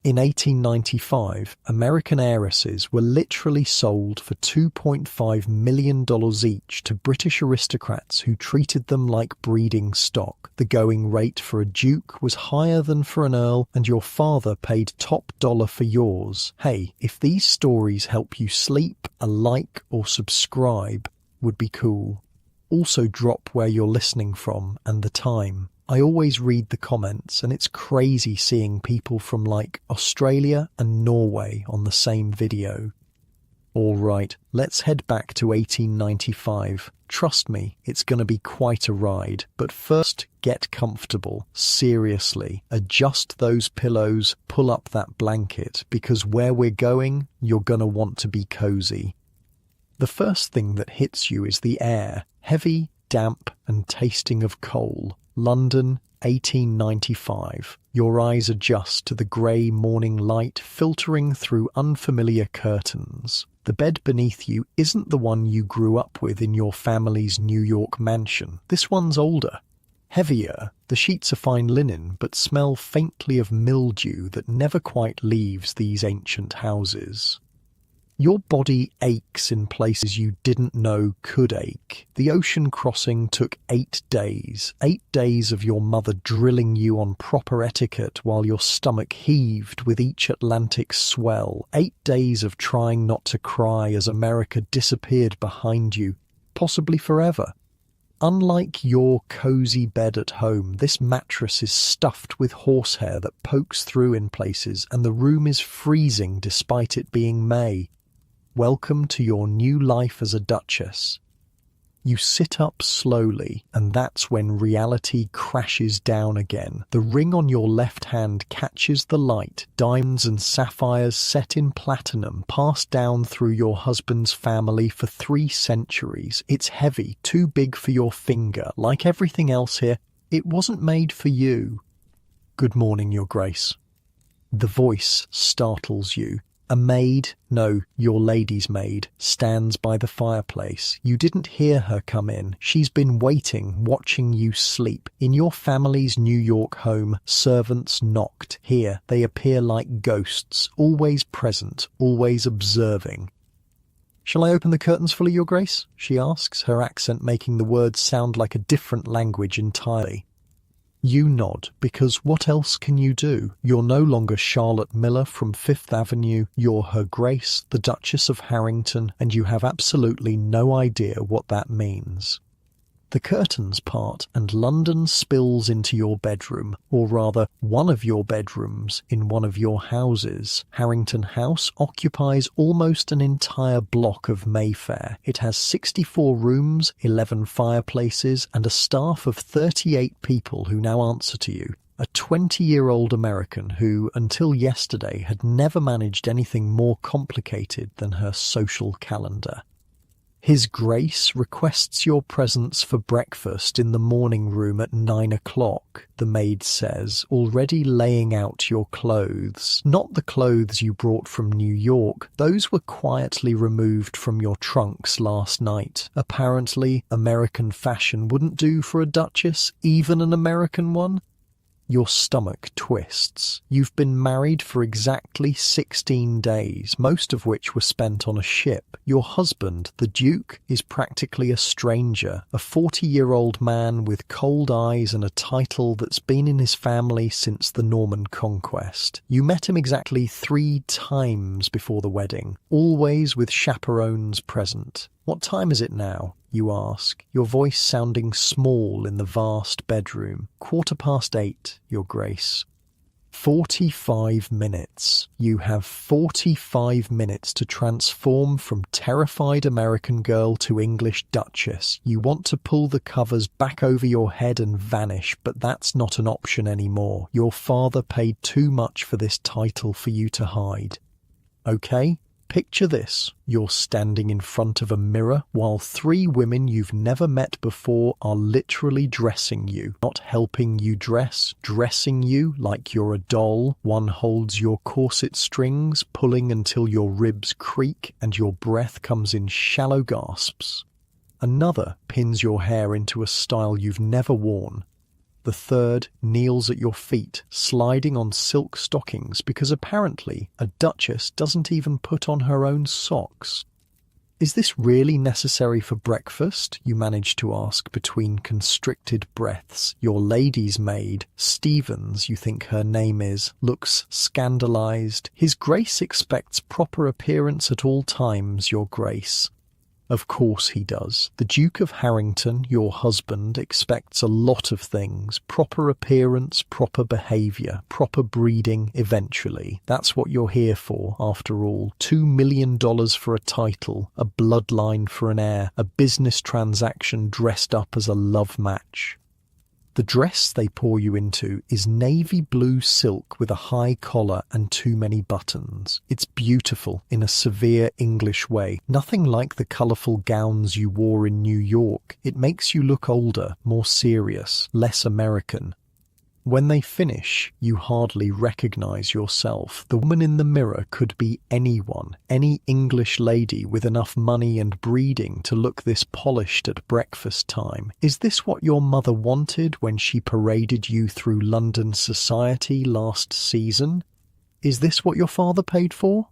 In 1895, American heiresses were literally sold for $2.5 million each to British aristocrats who treated them like breeding stock. The going rate for a duke was higher than for an earl, and your father paid top dollar for yours. Hey, if these stories help you sleep, a like or subscribe would be cool. Also drop where you're listening from and the time. I always read the comments, and it's crazy seeing people from like Australia and Norway on the same video. Alright, let's head back to 1895. Trust me, it's gonna be quite a ride. But first, get comfortable. Seriously, adjust those pillows, pull up that blanket, because where we're going, you're gonna want to be cozy. The first thing that hits you is the air. Heavy, damp, and tasting of coal. London, 1895. Your eyes adjust to the grey morning light filtering through unfamiliar curtains. The bed beneath you isn't the one you grew up with in your family's New York mansion. This one's older. Heavier, the sheets are fine linen but smell faintly of mildew that never quite leaves these ancient houses. Your body aches in places you didn't know could ache. The ocean crossing took 8 days. 8 days of your mother drilling you on proper etiquette while your stomach heaved with each Atlantic swell. 8 days of trying not to cry as America disappeared behind you, possibly forever. Unlike your cozy bed at home, this mattress is stuffed with horsehair that pokes through in places, and the room is freezing despite it being May. Welcome to your new life as a duchess. You sit up slowly, and that's when reality crashes down again. The ring on your left hand catches the light, diamonds and sapphires set in platinum, passed down through your husband's family for 3 centuries. It's heavy, too big for your finger. Like everything else here, it wasn't made for you. Good morning, Your Grace. The voice startles you. A maid, no, your lady's maid, stands by the fireplace. You didn't hear her come in. She's been waiting, watching you sleep. In your family's New York home, servants knocked. Here, they appear like ghosts, always present, always observing. "Shall I open the curtains fully, Your Grace?" she asks, her accent making the words sound like a different language entirely. You nod, because what else can you do? You're no longer Charlotte Miller from Fifth Avenue, you're Her Grace, the Duchess of Harrington, and you have absolutely no idea what that means. The curtains part, and London spills into your bedroom, or rather, one of your bedrooms in one of your houses. Harrington House occupies almost an entire block of Mayfair. It has 64 rooms, 11 fireplaces, and a staff of 38 people who now answer to you. A 20-year-old American who, until yesterday, had never managed anything more complicated than her social calendar. His Grace requests your presence for breakfast in the morning room at 9 o'clock, the maid says, already laying out your clothes. Not the clothes you brought from New York. Those were quietly removed from your trunks last night. Apparently, American fashion wouldn't do for a duchess, even an American one. Your stomach twists. You've been married for exactly 16 days, most of which were spent on a ship. Your husband, the Duke, is practically a stranger, a 40-year-old man with cold eyes and a title that's been in his family since the Norman Conquest. You met him exactly 3 times before the wedding, always with chaperones present. "What time is it now?" you ask, your voice sounding small in the vast bedroom. 8:15, Your Grace. 45 minutes. You have 45 minutes to transform from terrified American girl to English duchess. You want to pull the covers back over your head and vanish, but that's not an option anymore. Your father paid too much for this title for you to hide. Okay? Picture this. You're standing in front of a mirror while 3 women you've never met before are literally dressing you. Not helping you dress, dressing you like you're a doll. One holds your corset strings, pulling until your ribs creak and your breath comes in shallow gasps. Another pins your hair into a style you've never worn. The third kneels at your feet, sliding on silk stockings because apparently a duchess doesn't even put on her own socks. "Is this really necessary for breakfast?" you manage to ask between constricted breaths. Your lady's maid, Stevens, you think her name is, looks scandalized. "His Grace expects proper appearance at all times, Your Grace." Of course he does. The Duke of Harrington, your husband, expects a lot of things. Proper appearance, proper behaviour, proper breeding, eventually. That's what you're here for, after all. $2 million for a title, a bloodline for an heir, a business transaction dressed up as a love match. The dress they pour you into is navy blue silk with a high collar and too many buttons. It's beautiful in a severe English way. Nothing like the colourful gowns you wore in New York. It makes you look older, more serious, less American. When they finish, you hardly recognise yourself. The woman in the mirror could be anyone, any English lady with enough money and breeding to look this polished at breakfast time. Is this what your mother wanted when she paraded you through London society last season? Is this what your father paid for?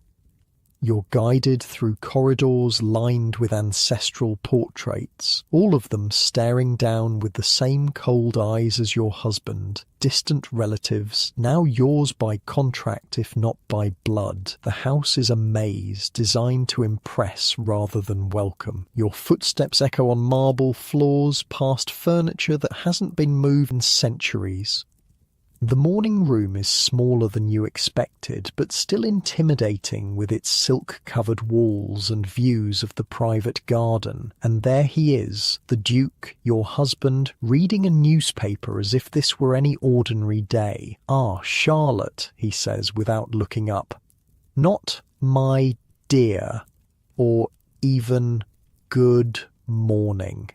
You're guided through corridors lined with ancestral portraits, all of them staring down with the same cold eyes as your husband. Distant relatives, now yours by contract if not by blood. The house is a maze designed to impress rather than welcome. Your footsteps echo on marble floors past furniture that hasn't been moved in centuries. The morning room is smaller than you expected, but still intimidating with its silk-covered walls and views of the private garden. And there he is, the Duke, your husband, reading a newspaper as if this were any ordinary day. "Ah, Charlotte," he says without looking up. Not "my dear," or even "good morning."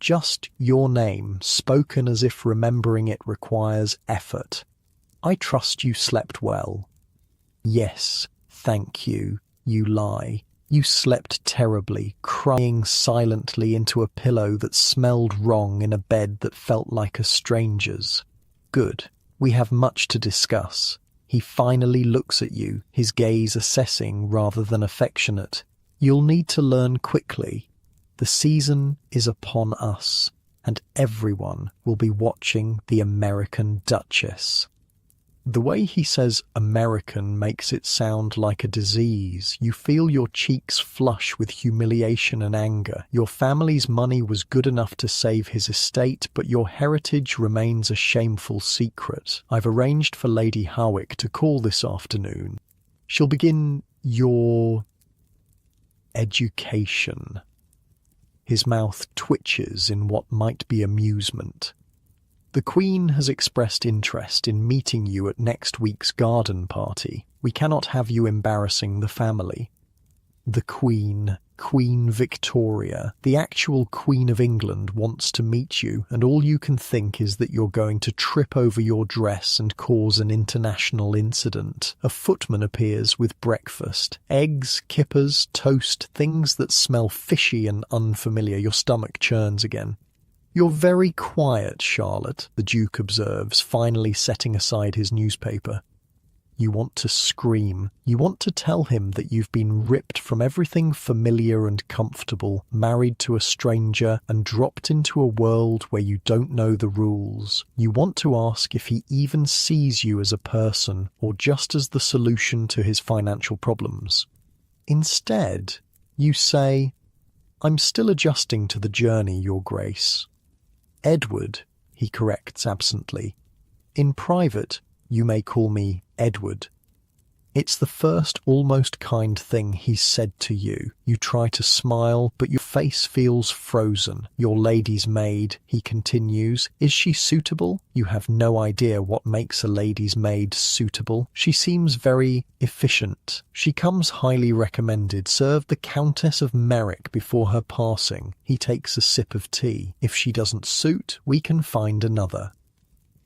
Just your name, spoken as if remembering it requires effort. "I trust you slept well." "Yes, thank you," you lie. You slept terribly, crying silently into a pillow that smelled wrong in a bed that felt like a stranger's. "Good. We have much to discuss." He finally looks at you, his gaze assessing rather than affectionate. "You'll need to learn quickly. The season is upon us, and everyone will be watching the American Duchess." The way he says American makes it sound like a disease. You feel your cheeks flush with humiliation and anger. Your family's money was good enough to save his estate, but your heritage remains a shameful secret. "I've arranged for Lady Howick to call this afternoon. She'll begin your education." His mouth twitches in what might be amusement. "The Queen has expressed interest in meeting you at next week's garden party. We cannot have you embarrassing the family." The Queen, Queen Victoria, the actual Queen of England, wants to meet you, and all you can think is that you're going to trip over your dress and cause an international incident. A footman appears with breakfast. Eggs, kippers, toast, things that smell fishy and unfamiliar. Your stomach churns again. "You're very quiet, Charlotte," the Duke observes, finally setting aside his newspaper. You want to scream. You want to tell him that you've been ripped from everything familiar and comfortable, married to a stranger, and dropped into a world where you don't know the rules. You want to ask if he even sees you as a person or just as the solution to his financial problems. Instead, you say, "I'm still adjusting to the journey, Your Grace." "Edward," he corrects absently. "In private, you may call me Edward." It's the first almost kind thing he's said to you. You try to smile, but your face feels frozen. "Your lady's maid," he continues. "Is she suitable?" You have no idea what makes a lady's maid suitable. She seems very efficient. She comes highly recommended. Served the Countess of Merrick before her passing. He takes a sip of tea. "If she doesn't suit, we can find another."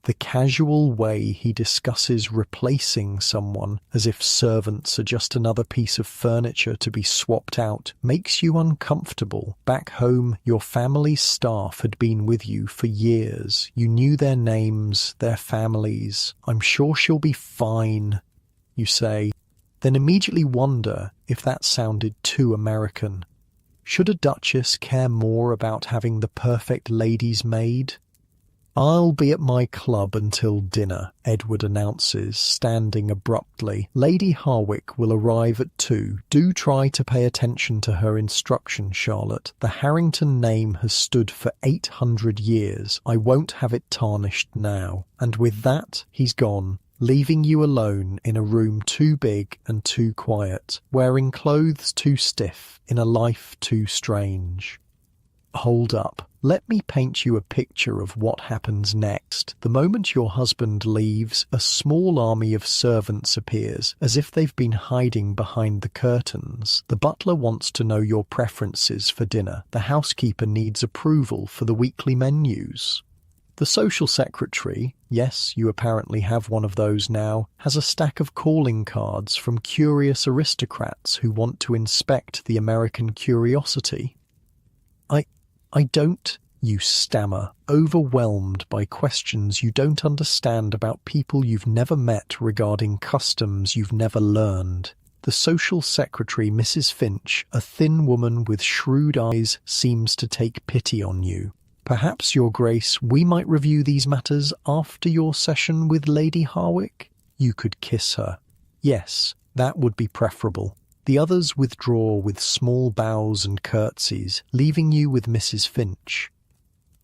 The casual way he discusses replacing someone, as if servants are just another piece of furniture to be swapped out, makes you uncomfortable. Back home, your family's staff had been with you for years. You knew their names, their families. "I'm sure she'll be fine," you say, then immediately wonder if that sounded too American. Should a duchess care more about having the perfect lady's maid? "I'll be at my club until dinner," Edward announces, standing abruptly. "Lady Harwick will arrive at 2. Do try to pay attention to her instructions, Charlotte. The Harrington name has stood for 800 years. I won't have it tarnished now." And with that, he's gone, leaving you alone in a room too big and too quiet, wearing clothes too stiff, in a life too strange. Hold up. Let me paint you a picture of what happens next. The moment your husband leaves, a small army of servants appears, as if they've been hiding behind the curtains. The butler wants to know your preferences for dinner. The housekeeper needs approval for the weekly menus. The social secretary, yes, you apparently have one of those now, has a stack of calling cards from curious aristocrats who want to inspect the American curiosity. I don't, you stammer, overwhelmed by questions you don't understand about people you've never met regarding customs you've never learned. The social secretary, Mrs. Finch, a thin woman with shrewd eyes, seems to take pity on you. "Perhaps, Your Grace, we might review these matters after your session with Lady Harwick?" You could kiss her. Yes, that would be preferable. The others withdraw with small bows and curtsies, leaving you with Mrs. Finch.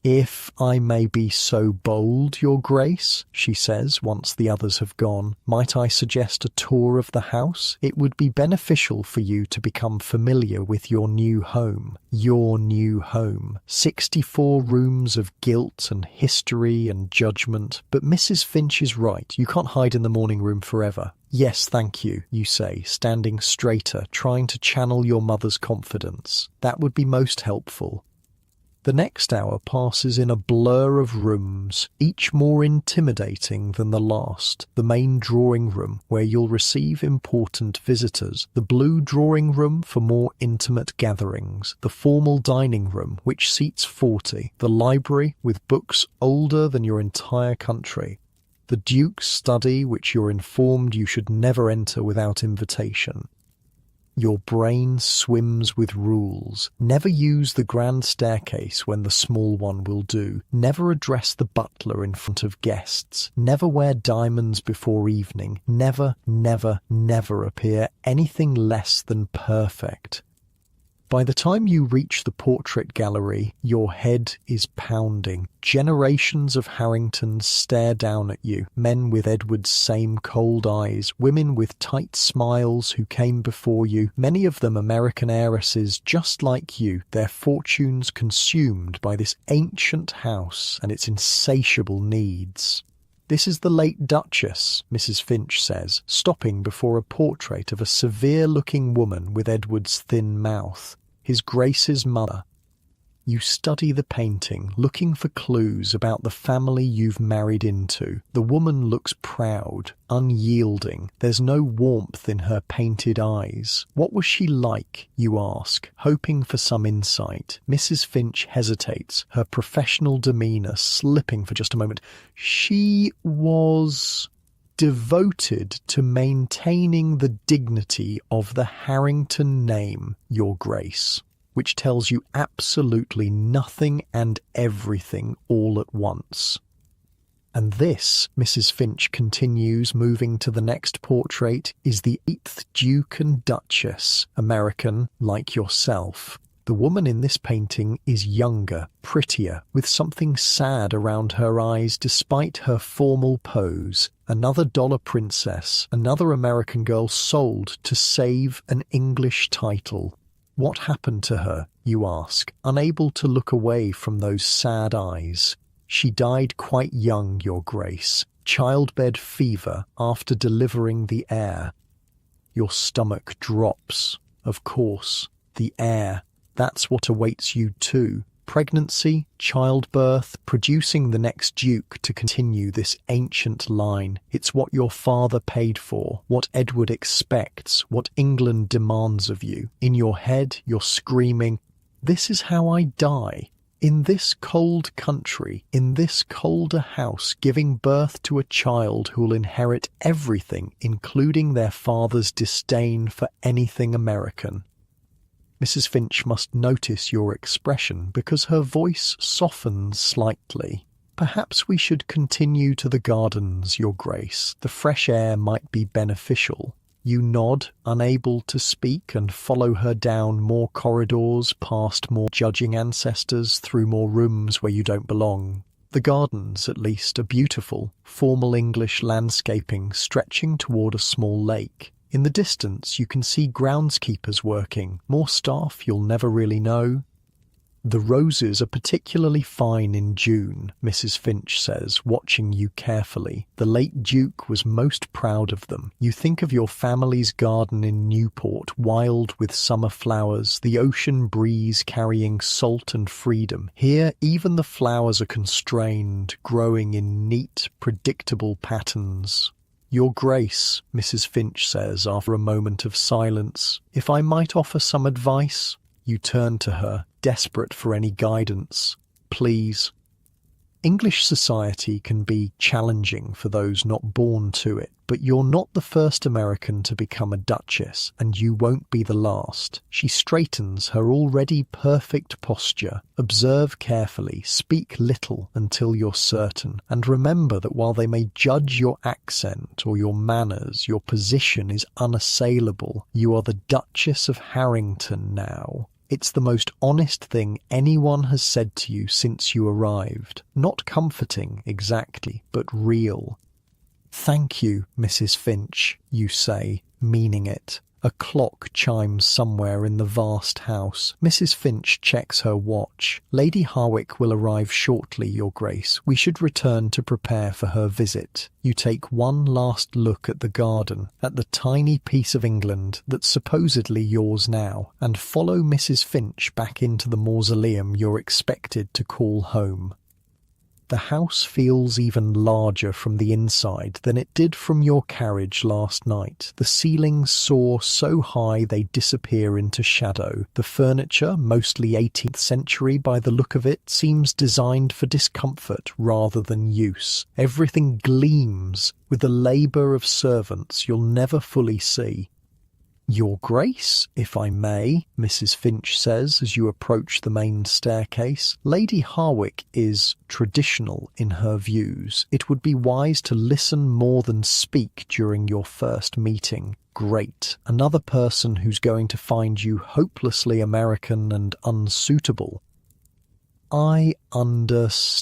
"If I may be so bold, Your Grace," she says once the others have gone, "might I suggest a tour of the house? It would be beneficial for you to become familiar with your new home. Your new home. 64 rooms of guilt and history and judgment. But Mrs. Finch is right. You can't hide in the morning room forever." "Yes, thank you," you say, standing straighter, trying to channel your mother's confidence. "That would be most helpful." The next hour passes in a blur of rooms, each more intimidating than the last. The main drawing room, where you'll receive important visitors. The blue drawing room for more intimate gatherings. The formal dining room, which seats 40. The library, with books older than your entire country. The Duke's study, which you're informed you should never enter without invitation. Your brain swims with rules. Never use the grand staircase when the small one will do. Never address the butler in front of guests. Never wear diamonds before evening. Never, never, never appear anything less than perfect. By the time you reach the portrait gallery, your head is pounding. Generations of Harringtons stare down at you, men with Edward's same cold eyes, women with tight smiles who came before you, many of them American heiresses just like you, their fortunes consumed by this ancient house and its insatiable needs. "This is the late Duchess," Mrs. Finch says, stopping before a portrait of a severe-looking woman with Edward's thin mouth. His Grace's mother. You study the painting, looking for clues about the family you've married into. The woman looks proud, unyielding. There's no warmth in her painted eyes. What was she like, you ask, hoping for some insight. Mrs. Finch hesitates, her professional demeanour slipping for just a moment. "She was devoted to maintaining the dignity of the Harrington name, Your Grace," which tells you absolutely nothing and everything all at once. "And this," Mrs. Finch continues, moving to the next portrait, "is the 8th Duke and Duchess, American, like yourself. The woman in this painting is younger, prettier, with something sad around her eyes despite her formal pose. Another dollar princess, another American girl sold to save an English title. What happened to her, you ask, unable to look away from those sad eyes. She died quite young, Your Grace. Childbed fever after delivering the heir." Your stomach drops. Of course, the heir. That's what awaits you too. Pregnancy, childbirth, producing the next duke to continue this ancient line. It's what your father paid for, what Edward expects, what England demands of you. In your head, you're screaming, "This is how I die. In this cold country, in this colder house, giving birth to a child who'll inherit everything, including their father's disdain for anything American." Mrs. Finch must notice your expression because her voice softens slightly. "Perhaps we should continue to the gardens, Your Grace. The fresh air might be beneficial." You nod, unable to speak, and follow her down more corridors, past more judging ancestors, through more rooms where you don't belong. The gardens, at least, are beautiful, formal English landscaping stretching toward a small lake. In the distance, you can see groundskeepers working, more staff you'll never really know. "The roses are particularly fine in June," Mrs. Finch says, watching you carefully. "The late Duke was most proud of them. You think of your family's garden in Newport, wild with summer flowers, the ocean breeze carrying salt and freedom. Here, even the flowers are constrained, growing in neat, predictable patterns." "Your Grace," Mrs. Finch says after a moment of silence, "if I might offer some advice?" You turn to her, desperate for any guidance. "Please." English society can be challenging for those not born to it, but you're not the first American to become a duchess, and you won't be the last. She straightens her already perfect posture. "Observe carefully, speak little until you're certain, and remember that while they may judge your accent or your manners, your position is unassailable. You are the Duchess of Harrington now. It's the most honest thing anyone has said to you since you arrived. Not comforting, exactly, but real." "Thank you, Mrs. Finch," you say, meaning it. A clock chimes somewhere in the vast house. Mrs. Finch checks her watch. "Lady Harwick will arrive shortly, Your Grace. We should return to prepare for her visit." You take one last look at the garden, at the tiny piece of England that's supposedly yours now, and follow Mrs. Finch back into the mausoleum you're expected to call home. The house feels even larger from the inside than it did from your carriage last night. The ceilings soar so high they disappear into shadow. The furniture, mostly 18th century by the look of it, seems designed for discomfort rather than use. Everything gleams with the labour of servants you'll never fully see. "Your Grace, if I may," Mrs. Finch says as you approach the main staircase. "Lady Harwick is traditional in her views. It would be wise to listen more than speak during your first meeting." "Great. Another person who's going to find you hopelessly American and unsuitable." "I understand."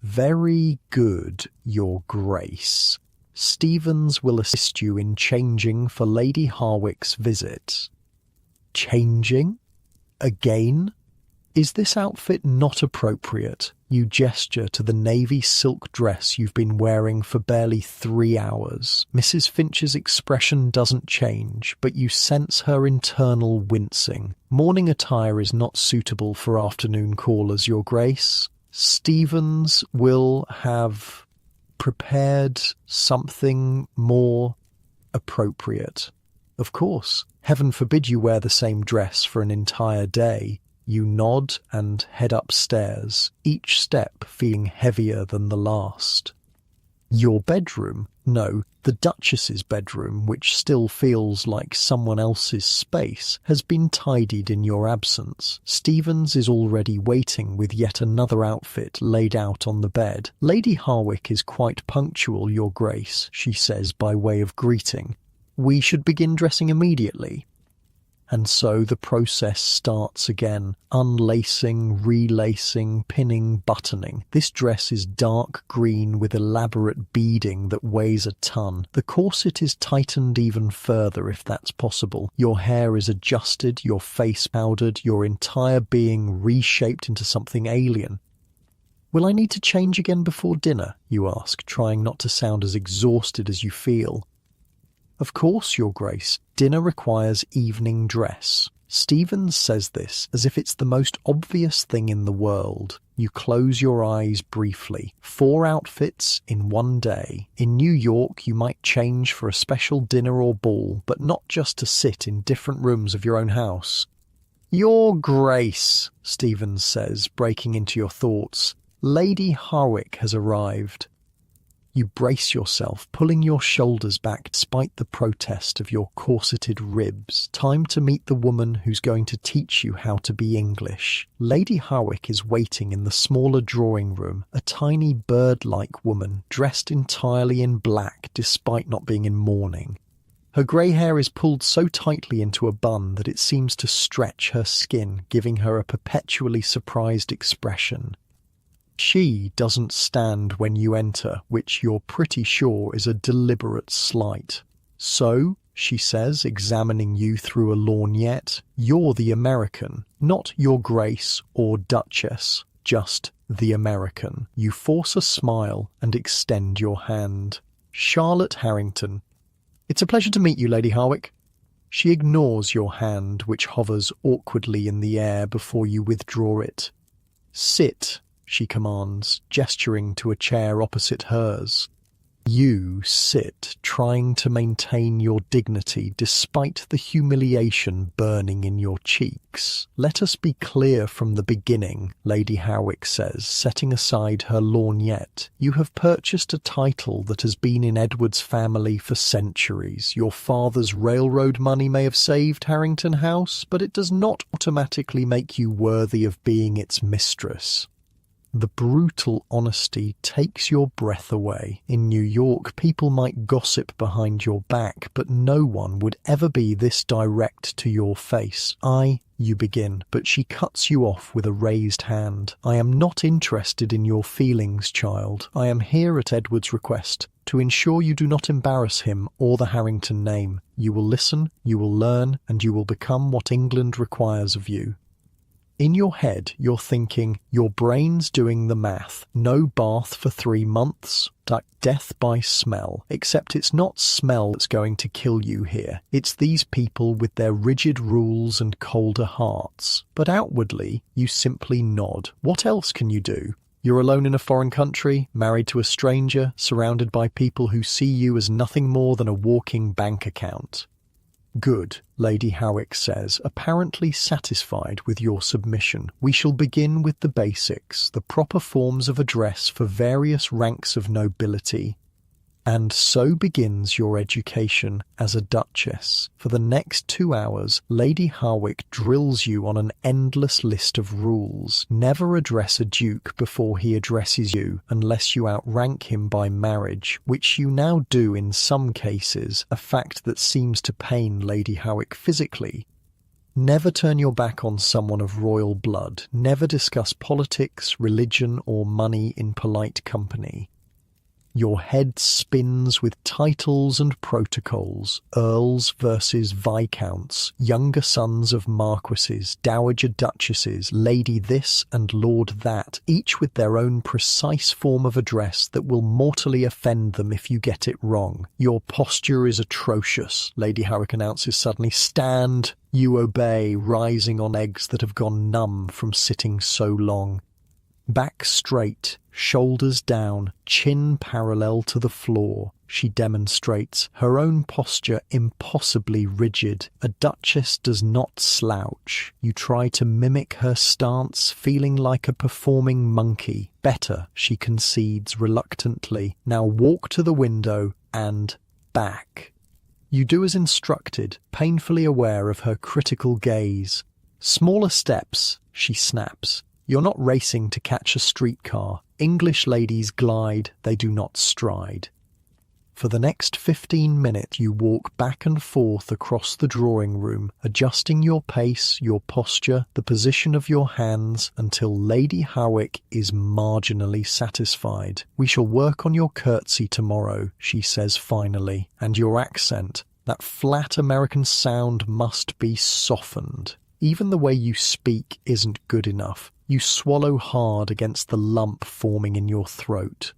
"Very good, Your Grace. Stevens will assist you in changing for Lady Harwick's visit." "Changing? Again? Is this outfit not appropriate?" You gesture to the navy silk dress you've been wearing for barely 3 hours. Mrs. Finch's expression doesn't change, but you sense her internal wincing. "Morning attire is not suitable for afternoon callers, Your Grace. Stevens will have prepared something more appropriate." "Of course. Heaven forbid you wear the same dress for an entire day." You nod and head upstairs, each step feeling heavier than the last. Your bedroom? No, the Duchess's bedroom, which still feels like someone else's space, has been tidied in your absence. Stevens is already waiting with yet another outfit laid out on the bed. "Lady Harwick is quite punctual, Your Grace," she says by way of greeting. "We should begin dressing immediately." And so the process starts again. Unlacing, relacing, pinning, buttoning. This dress is dark green with elaborate beading that weighs a ton. The corset is tightened even further if that's possible. Your hair is adjusted, your face powdered, your entire being reshaped into something alien. "Will I need to change again before dinner?" you ask, trying not to sound as exhausted as you feel. "Of course, Your Grace. Dinner requires evening dress." Stevens says this as if it's the most obvious thing in the world. You close your eyes briefly. 4 outfits in one day. In New York, you might change for a special dinner or ball, but not just to sit in different rooms of your own house. "Your Grace," Stevens says, breaking into your thoughts, "Lady Harwick has arrived." You brace yourself, pulling your shoulders back despite the protest of your corseted ribs. Time to meet the woman who's going to teach you how to be English. Lady Harwick is waiting in the smaller drawing room, a tiny bird-like woman, dressed entirely in black despite not being in mourning. Her grey hair is pulled so tightly into a bun that it seems to stretch her skin, giving her a perpetually surprised expression. She doesn't stand when you enter, which you're pretty sure is a deliberate slight. "So," she says, examining you through a lorgnette, "you're the American, not Your Grace or Duchess, just the American." You force a smile and extend your hand. "Charlotte Harrington." "It's a pleasure to meet you, Lady Harwick." She ignores your hand, which hovers awkwardly in the air before you withdraw it. "Sit," she commands, gesturing to a chair opposite hers. You sit, trying to maintain your dignity despite the humiliation burning in your cheeks. "Let us be clear from the beginning," Lady Harwick says, setting aside her lorgnette. "You have purchased a title that has been in Edward's family for centuries. Your father's railroad money may have saved Harrington House, but it does not automatically make you worthy of being its mistress." The brutal honesty takes your breath away. In New York, people might gossip behind your back, but no one would ever be this direct to your face. You begin, but she cuts you off with a raised hand. "I am not interested in your feelings, child. I am here at Edward's request, to ensure you do not embarrass him or the Harrington name. You will listen, you will learn, and you will become what England requires of you." In your head, you're thinking, your brain's doing the math. No bath for 3 months, like death by smell. Except it's not smell that's going to kill you here. It's these people with their rigid rules and colder hearts. But outwardly, you simply nod. What else can you do? You're alone in a foreign country, married to a stranger, surrounded by people who see you as nothing more than a walking bank account. "Good," Lady Harwick says, apparently satisfied with your submission. "We shall begin with the basics, the proper forms of address for various ranks of nobility. And so begins your education as a duchess. For the next 2 hours, Lady Harwick drills you on an endless list of rules. Never address a duke before he addresses you, unless you outrank him by marriage, which you now do in some cases, a fact that seems to pain Lady Harwick physically. Never turn your back on someone of royal blood. Never discuss politics, religion, or money in polite company. Your head spins with titles and protocols, earls versus viscounts, younger sons of marquises, dowager duchesses, lady this and lord that, each with their own precise form of address that will mortally offend them if you get it wrong. Your posture is atrocious, Lady Harwick announces suddenly. "Stand!" You obey, rising on eggs that have gone numb from sitting so long. Back straight, shoulders down, chin parallel to the floor, she demonstrates, her own posture impossibly rigid. A duchess does not slouch. You try to mimic her stance, feeling like a performing monkey. "Better," she concedes reluctantly. "Now walk to the window and back." You do as instructed, painfully aware of her critical gaze. "Smaller steps," she snaps. You're not racing to catch a streetcar. English ladies glide, they do not stride. For the next 15 minutes you walk back and forth across the drawing room, adjusting your pace, your posture, the position of your hands, until Lady Harwick is marginally satisfied. "We shall work on your curtsy tomorrow," she says finally, "and your accent. That flat American sound must be softened. Even the way you speak isn't good enough. You swallow hard against the lump forming in your throat."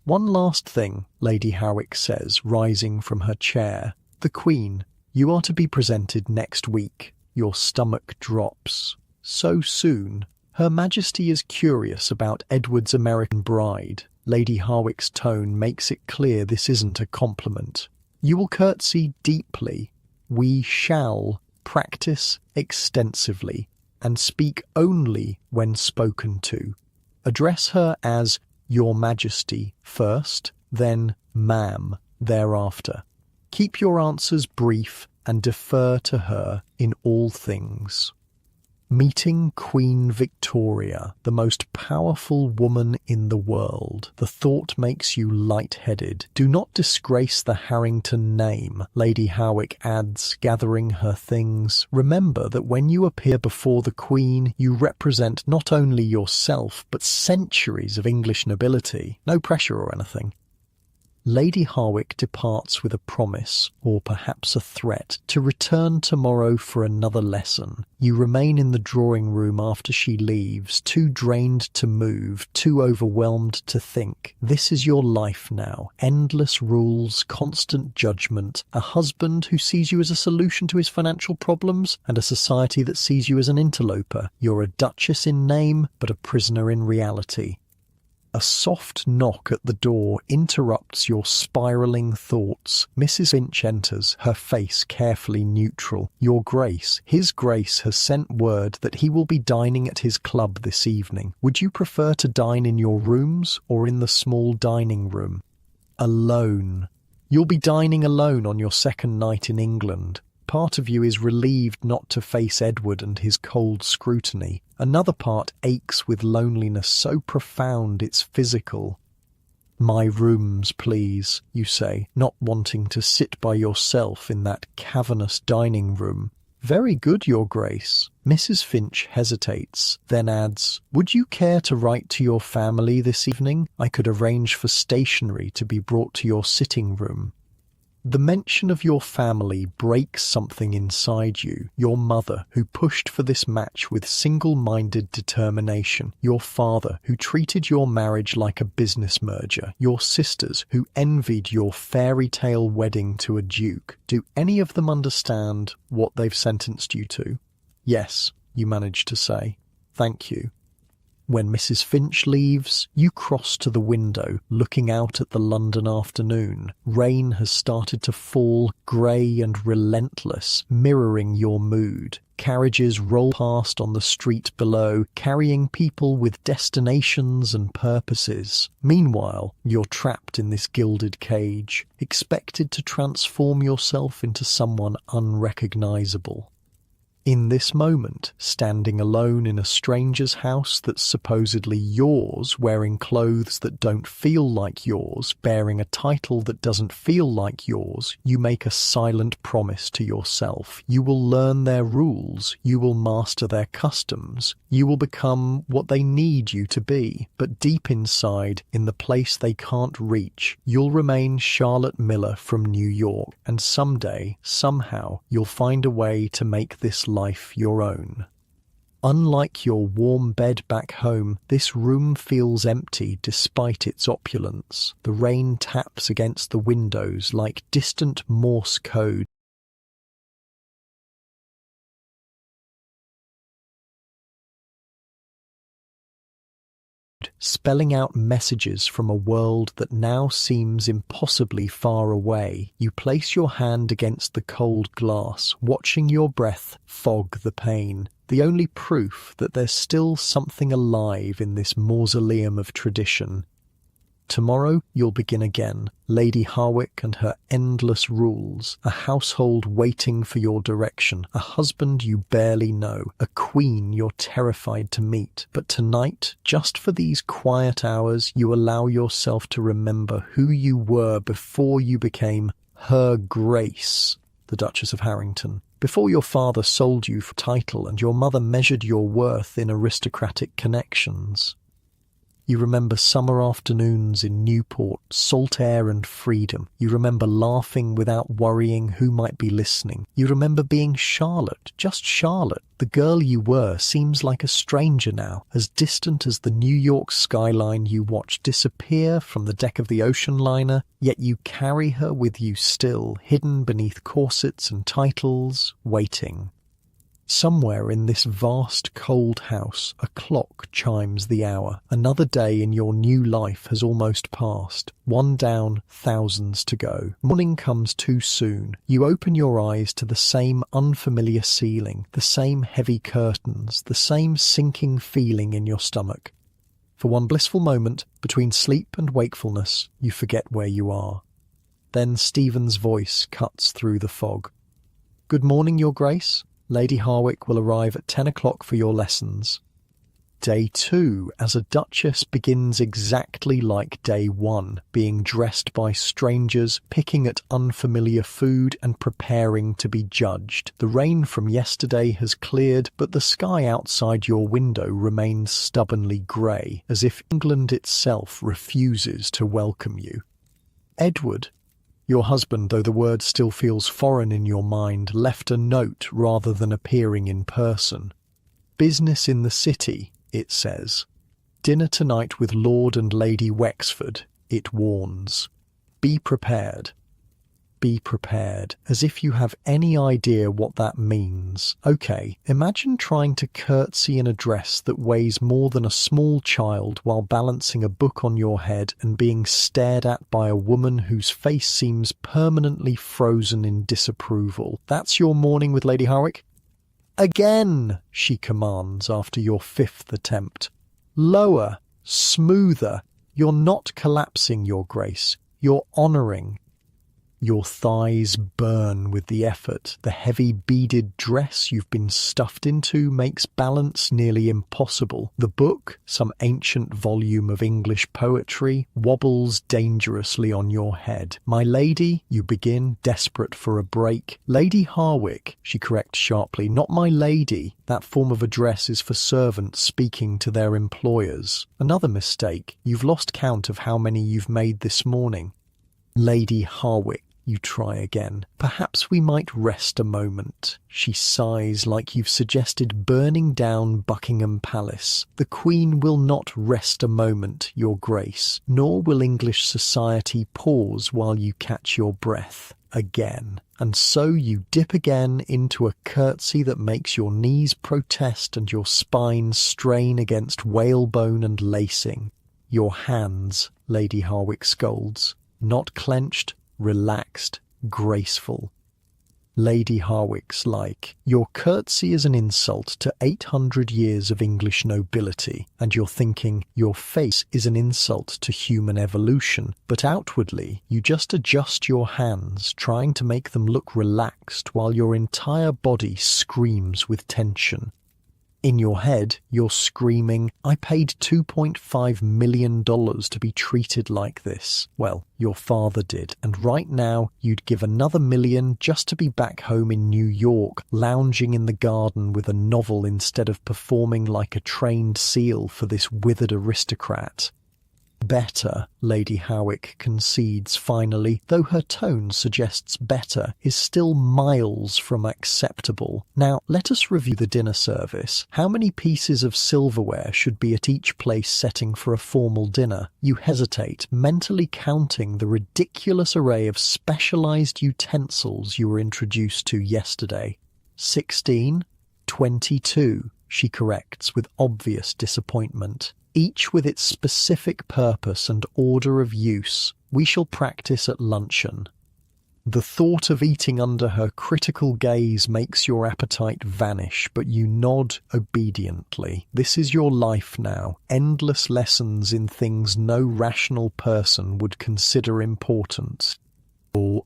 One last thing, Lady Howick says, rising from her chair. The Queen, you are to be presented next week. Your stomach drops. So soon? Her Majesty is curious about Edward's American bride. Lady Howick's tone makes it clear this isn't a compliment. You will curtsy deeply. We shall practice extensively and speak only when spoken to. Address her as Your Majesty first, then Ma'am thereafter. Keep your answers brief and defer to her in all things. Meeting Queen Victoria, the most powerful woman in the world. The thought makes you lightheaded. Do not disgrace the Harrington name, Lady Howick adds, gathering her things. Remember that when you appear before the Queen, you represent not only yourself, but centuries of English nobility. No pressure or anything. Lady Howick departs with a promise, or perhaps a threat, to return tomorrow for another lesson. You remain in the drawing room after she leaves, too drained to move, too overwhelmed to think. This is your life now. Endless rules, constant judgment, a husband who sees you as a solution to his financial problems, and a society that sees you as an interloper. You're a duchess in name, but a prisoner in reality. A soft knock at the door interrupts your spiralling thoughts. Mrs. Finch enters, her face carefully neutral. Your Grace, His Grace has sent word that he will be dining at his club this evening. Would you prefer to dine in your rooms or in the small dining room? Alone. You'll be dining alone on your second night in England. Part of you is relieved not to face Edward and his cold scrutiny. Another part aches with loneliness so profound it's physical. My rooms, please, you say, not wanting to sit by yourself in that cavernous dining room. Very good, Your Grace. Mrs. Finch hesitates, then adds, Would you care to write to your family this evening? I could arrange for stationery to be brought to your sitting room. The mention of your family breaks something inside you. Your mother, who pushed for this match with single-minded determination. Your father, who treated your marriage like a business merger. Your sisters, who envied your fairy tale wedding to a duke. Do any of them understand what they've sentenced you to? Yes, you manage to say. Thank you. When Mrs. Finch leaves, you cross to the window, looking out at the London afternoon. Rain has started to fall, grey and relentless, mirroring your mood. Carriages roll past on the street below, carrying people with destinations and purposes. Meanwhile, you're trapped in this gilded cage, expected to transform yourself into someone unrecognisable. In this moment, standing alone in a stranger's house that's supposedly yours, wearing clothes that don't feel like yours, bearing a title that doesn't feel like yours, you make a silent promise to yourself. You will learn their rules, you will master their customs, you will become what they need you to be. But deep inside, in the place they can't reach, you'll remain Charlotte Miller from New York, and someday, somehow, you'll find a way to make this life your own. Unlike your warm bed back home, this room feels empty despite its opulence. The rain taps against the windows like distant Morse code. Spelling out messages from a world that now seems impossibly far away. You place your hand against the cold glass, watching your breath fog the pain. The only proof that there's still something alive in this mausoleum of tradition. Tomorrow you'll begin again. Lady Howick and her endless rules, a household waiting for your direction, a husband you barely know, a queen you're terrified to meet. But tonight, just for these quiet hours, you allow yourself to remember who you were before you became Her Grace, the Duchess of Harrington. Before your father sold you for title and your mother measured your worth in aristocratic connections. You remember summer afternoons in Newport, salt air and freedom. You remember laughing without worrying who might be listening. You remember being Charlotte, just Charlotte. The girl you were seems like a stranger now, as distant as the New York skyline you watch disappear from the deck of the ocean liner, yet you carry her with you still, hidden beneath corsets and titles, waiting. Somewhere in this vast, cold house, a clock chimes the hour. Another day in your new life has almost passed. One down, thousands to go. Morning comes too soon. You open your eyes to the same unfamiliar ceiling, the same heavy curtains, the same sinking feeling in your stomach. For one blissful moment, between sleep and wakefulness, you forget where you are. Then Stephen's voice cuts through the fog. "Good morning, Your Grace. Lady Harwick will arrive at 10 o'clock for your lessons." Day 2, as a duchess, begins exactly like day 1, being dressed by strangers, picking at unfamiliar food and preparing to be judged. The rain from yesterday has cleared, but the sky outside your window remains stubbornly grey, as if England itself refuses to welcome you. Edward, your husband, though the word still feels foreign in your mind, left a note rather than appearing in person. "Business in the city," it says. "Dinner tonight with Lord and Lady Wexford," it warns. "Be prepared." Be prepared, as if you have any idea what that means. Okay, imagine trying to curtsy in a dress that weighs more than a small child while balancing a book on your head and being stared at by a woman whose face seems permanently frozen in disapproval. That's your morning with Lady Harwick? "Again," she commands after your 5th attempt. "Lower, smoother. You're not collapsing, Your Grace. You're honouring." Your thighs burn with the effort. The heavy beaded dress you've been stuffed into makes balance nearly impossible. The book, some ancient volume of English poetry, wobbles dangerously on your head. "My lady," you begin, desperate for a break. "Lady Harwick," she corrects sharply, "not my lady. That form of address is for servants speaking to their employers." Another mistake. You've lost count of how many you've made this morning. "Lady Harwick," you try again. "Perhaps we might rest a moment." She sighs like you've suggested burning down Buckingham Palace. "The Queen will not rest a moment, Your Grace, nor will English society pause while you catch your breath." Again. And so you dip again into a curtsy that makes your knees protest and your spine strain against whalebone and lacing. "Your hands," Lady Harwick scolds, "not clenched, relaxed, graceful." Lady Harwick's like, "Your curtsy is an insult to 800 years of English nobility," and you're thinking, your face is an insult to human evolution, but outwardly you just adjust your hands, trying to make them look relaxed while your entire body screams with tension. In your head, you're screaming, "I paid $2.5 million to be treated like this." Well, your father did, and right now you'd give another million just to be back home in New York, lounging in the garden with a novel instead of performing like a trained seal for this withered aristocrat. "Better," Lady Harwick concedes finally, though her tone suggests better is still miles from acceptable. "Now, let us review the dinner service. How many pieces of silverware should be at each place setting for a formal dinner?" You hesitate, mentally counting the ridiculous array of specialized utensils you were introduced to yesterday. 16, 22, she corrects with obvious disappointment. "Each with its specific purpose and order of use. We shall practice at luncheon." The thought of eating under her critical gaze makes your appetite vanish, but you nod obediently. This is your life now, endless lessons in things no rational person would consider important.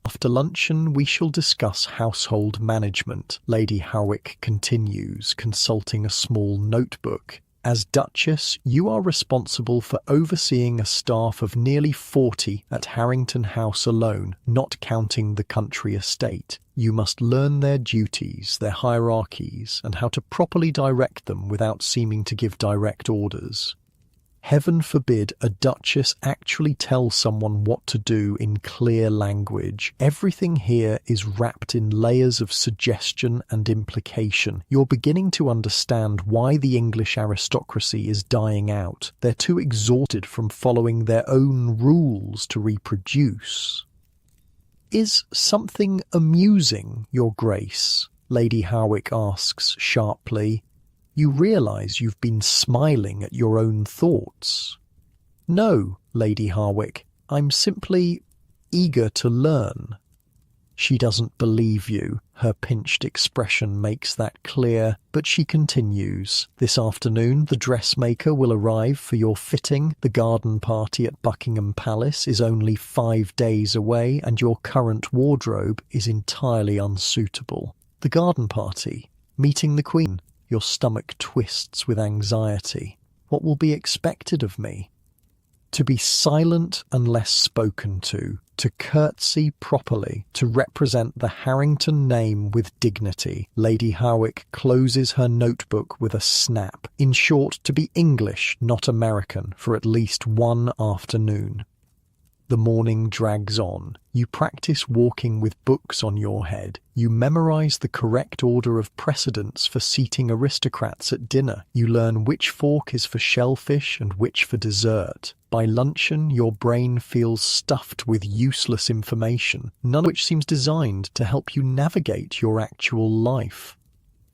"After luncheon we shall discuss household management," Lady Harwick continues, consulting a small notebook. "As Duchess, you are responsible for overseeing a staff of nearly 40 at Harrington House alone, not counting the country estate. You must learn their duties, their hierarchies, and how to properly direct them without seeming to give direct orders." Heaven forbid a duchess actually tell someone what to do in clear language. Everything here is wrapped in layers of suggestion and implication. You're beginning to understand why the English aristocracy is dying out. They're too exhausted from following their own rules to reproduce. "Is something amusing, Your Grace?" Lady Howick asks sharply. You realise you've been smiling at your own thoughts. "No, Lady Harwick, I'm simply eager to learn." She doesn't believe you. Her pinched expression makes that clear, but she continues. "This afternoon the dressmaker will arrive for your fitting. The garden party at Buckingham Palace is only 5 days away, and your current wardrobe is entirely unsuitable." The garden party? Meeting the Queen? Your stomach twists with anxiety. What will be expected of me? To be silent unless spoken to curtsy properly, to represent the Harrington name with dignity. Lady Howick closes her notebook with a snap. In short, to be English, not American, for at least one afternoon. The morning drags on. You practice walking with books on your head. You memorize the correct order of precedence for seating aristocrats at dinner. You learn which fork is for shellfish and which for dessert. By luncheon, your brain feels stuffed with useless information, none of which seems designed to help you navigate your actual life.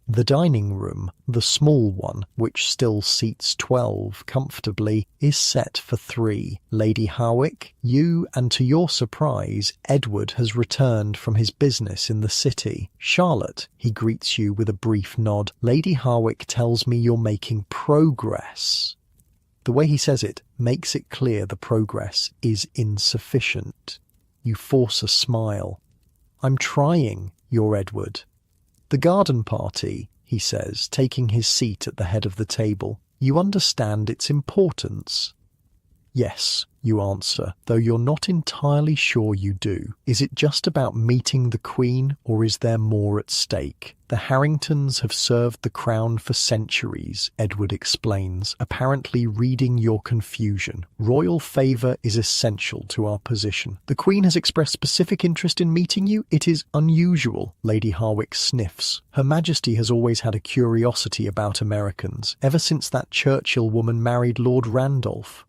The dining room, the small one, which still seats 12 comfortably, is set for 3. Lady Howick, you, and to your surprise, Edward has returned from his business in the city. "Charlotte," he greets you with a brief nod. "Lady Howick tells me you're making progress." The way he says it makes it clear the progress is insufficient. You force a smile. "I'm trying, Your Edward." "The garden party," he says, taking his seat at the head of the table. "You understand its importance?" "Yes," you answer, though you're not entirely sure you do. Is it just about meeting the Queen, or is there more at stake? "The Harringtons have served the crown for centuries," Edward explains, apparently reading your confusion. "Royal favour is essential to our position. The Queen has expressed specific interest in meeting you. It is unusual." Lady Harwick sniffs. Her Majesty has always had a curiosity about Americans, ever since that Churchill woman married Lord Randolph.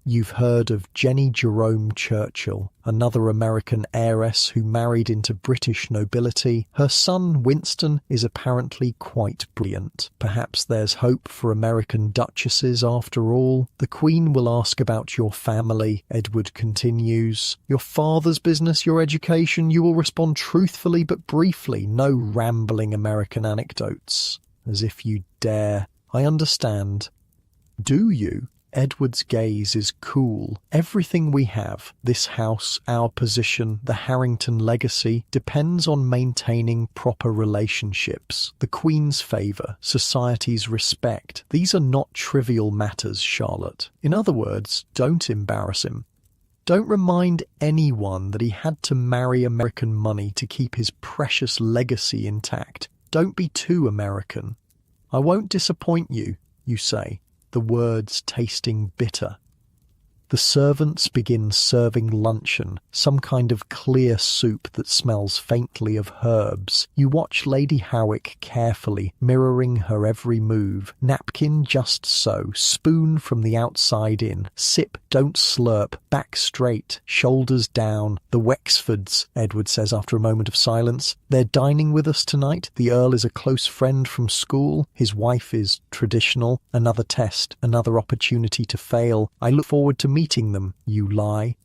You've heard of Jenny Jerome Churchill, another American heiress who married into British nobility. Her son, Winston, is apparently quite brilliant. Perhaps there's hope for American duchesses after all. "The Queen will ask about your family," Edward continues. "Your father's business, your education. You will respond truthfully but briefly. No rambling American anecdotes. As if you dare. I understand." "Do you?" Edward's gaze is cool. "Everything we have, this house, our position, the Harrington legacy, depends on maintaining proper relationships. The Queen's favour, society's respect. These are not trivial matters, Charlotte. In other words, don't embarrass him. Don't remind anyone that he had to marry American money to keep his precious legacy intact. Don't be too American." "I won't disappoint you," you say, the words tasting bitter. The servants begin serving luncheon, some kind of clear soup that smells faintly of herbs. You watch Lady Howick carefully, mirroring her every move. Napkin just so, spoon from the outside in, sip, don't slurp, back straight, shoulders down. "The Wexfords," Edward says after a moment of silence. "They're dining with us tonight. The Earl is a close friend from school. His wife is traditional. Another test, another opportunity to fail. I look forward to meeting them," you lie.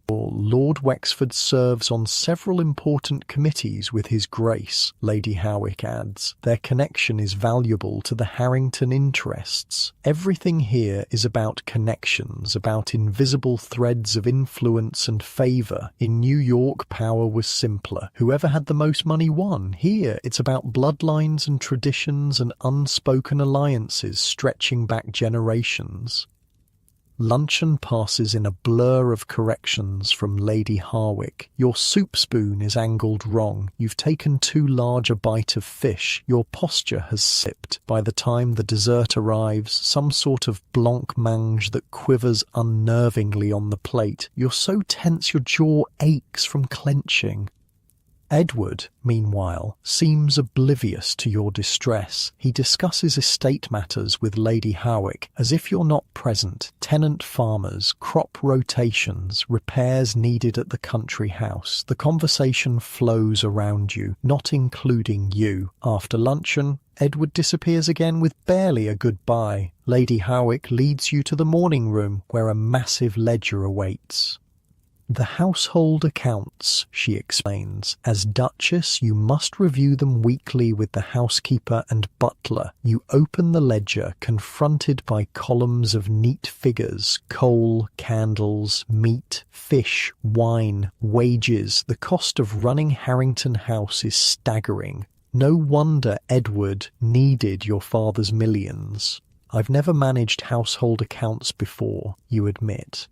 Lord Wexford serves on several important committees with His Grace, Lady Howick adds. Their connection is valuable to the Harrington interests. Everything here is about connections, about invisible threads of influence and favour. In New York, power was simpler. Whoever had the most money won. Here, it's about bloodlines and traditions and unspoken alliances stretching back generations. Luncheon passes in a blur of corrections from Lady Harwick. Your soup spoon is angled wrong. You've taken too large a bite of fish. Your posture has slipped. By the time the dessert arrives, some sort of blancmange that quivers unnervingly on the plate. You're so tense your jaw aches from clenching. Edward, meanwhile, seems oblivious to your distress. He discusses estate matters with Lady Harwick as if you're not present. Tenant farmers, crop rotations, repairs needed at the country house. The conversation flows around you, not including you. After luncheon, Edward disappears again with barely a goodbye. Lady Harwick leads you to the morning room where a massive ledger awaits. The household accounts, she explains. As Duchess, you must review them weekly with the housekeeper and butler. You open the ledger, confronted by columns of neat figures: coal, candles, meat, fish, wine, wages. The cost of running Harrington House is staggering. No wonder Edward needed your father's millions. I've never managed household accounts before, you admit.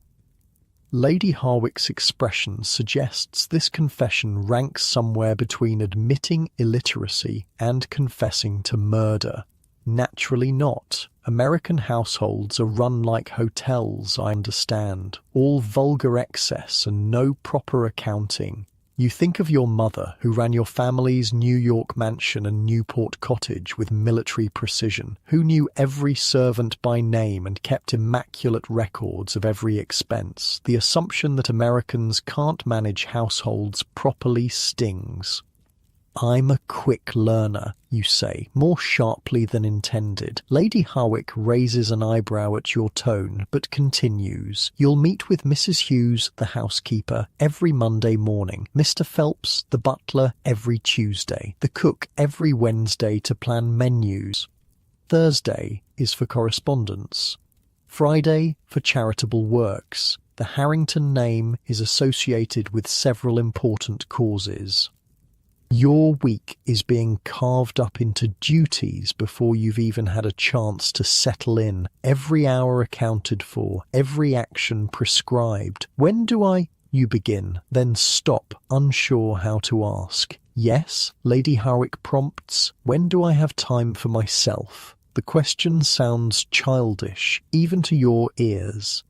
Lady Harwick's expression suggests this confession ranks somewhere between admitting illiteracy and confessing to murder. Naturally not. American households are run like hotels, I understand. All vulgar excess and no proper accounting. You think of your mother, who ran your family's New York mansion and Newport cottage with military precision, who knew every servant by name and kept immaculate records of every expense. The assumption that Americans can't manage households properly stings. I'm a quick learner, you say, more sharply than intended. Lady Harwick raises an eyebrow at your tone, but continues. You'll meet with Mrs. Hughes, the housekeeper, every Monday morning. Mr. Phelps, the butler, every Tuesday. The cook every Wednesday to plan menus. Thursday is for correspondence. Friday for charitable works. The Harrington name is associated with several important causes. Your week is being carved up into duties before you've even had a chance to settle in. Every hour accounted for, every action prescribed. When do you begin, then stop, unsure how to ask. Yes, Lady Harwick prompts. When do I have time for myself? The question sounds childish, even to your ears.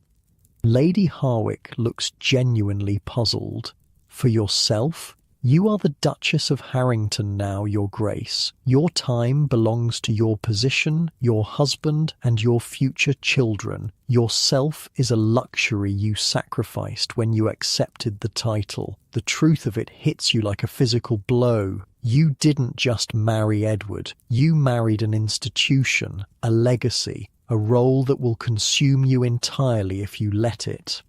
Lady Harwick looks genuinely puzzled. For yourself? You are the Duchess of Harrington now, Your Grace. Your time belongs to your position, your husband, and your future children. Yourself is a luxury you sacrificed when you accepted the title. The truth of it hits you like a physical blow. You didn't just marry Edward. You married an institution, a legacy, a role that will consume you entirely if you let it.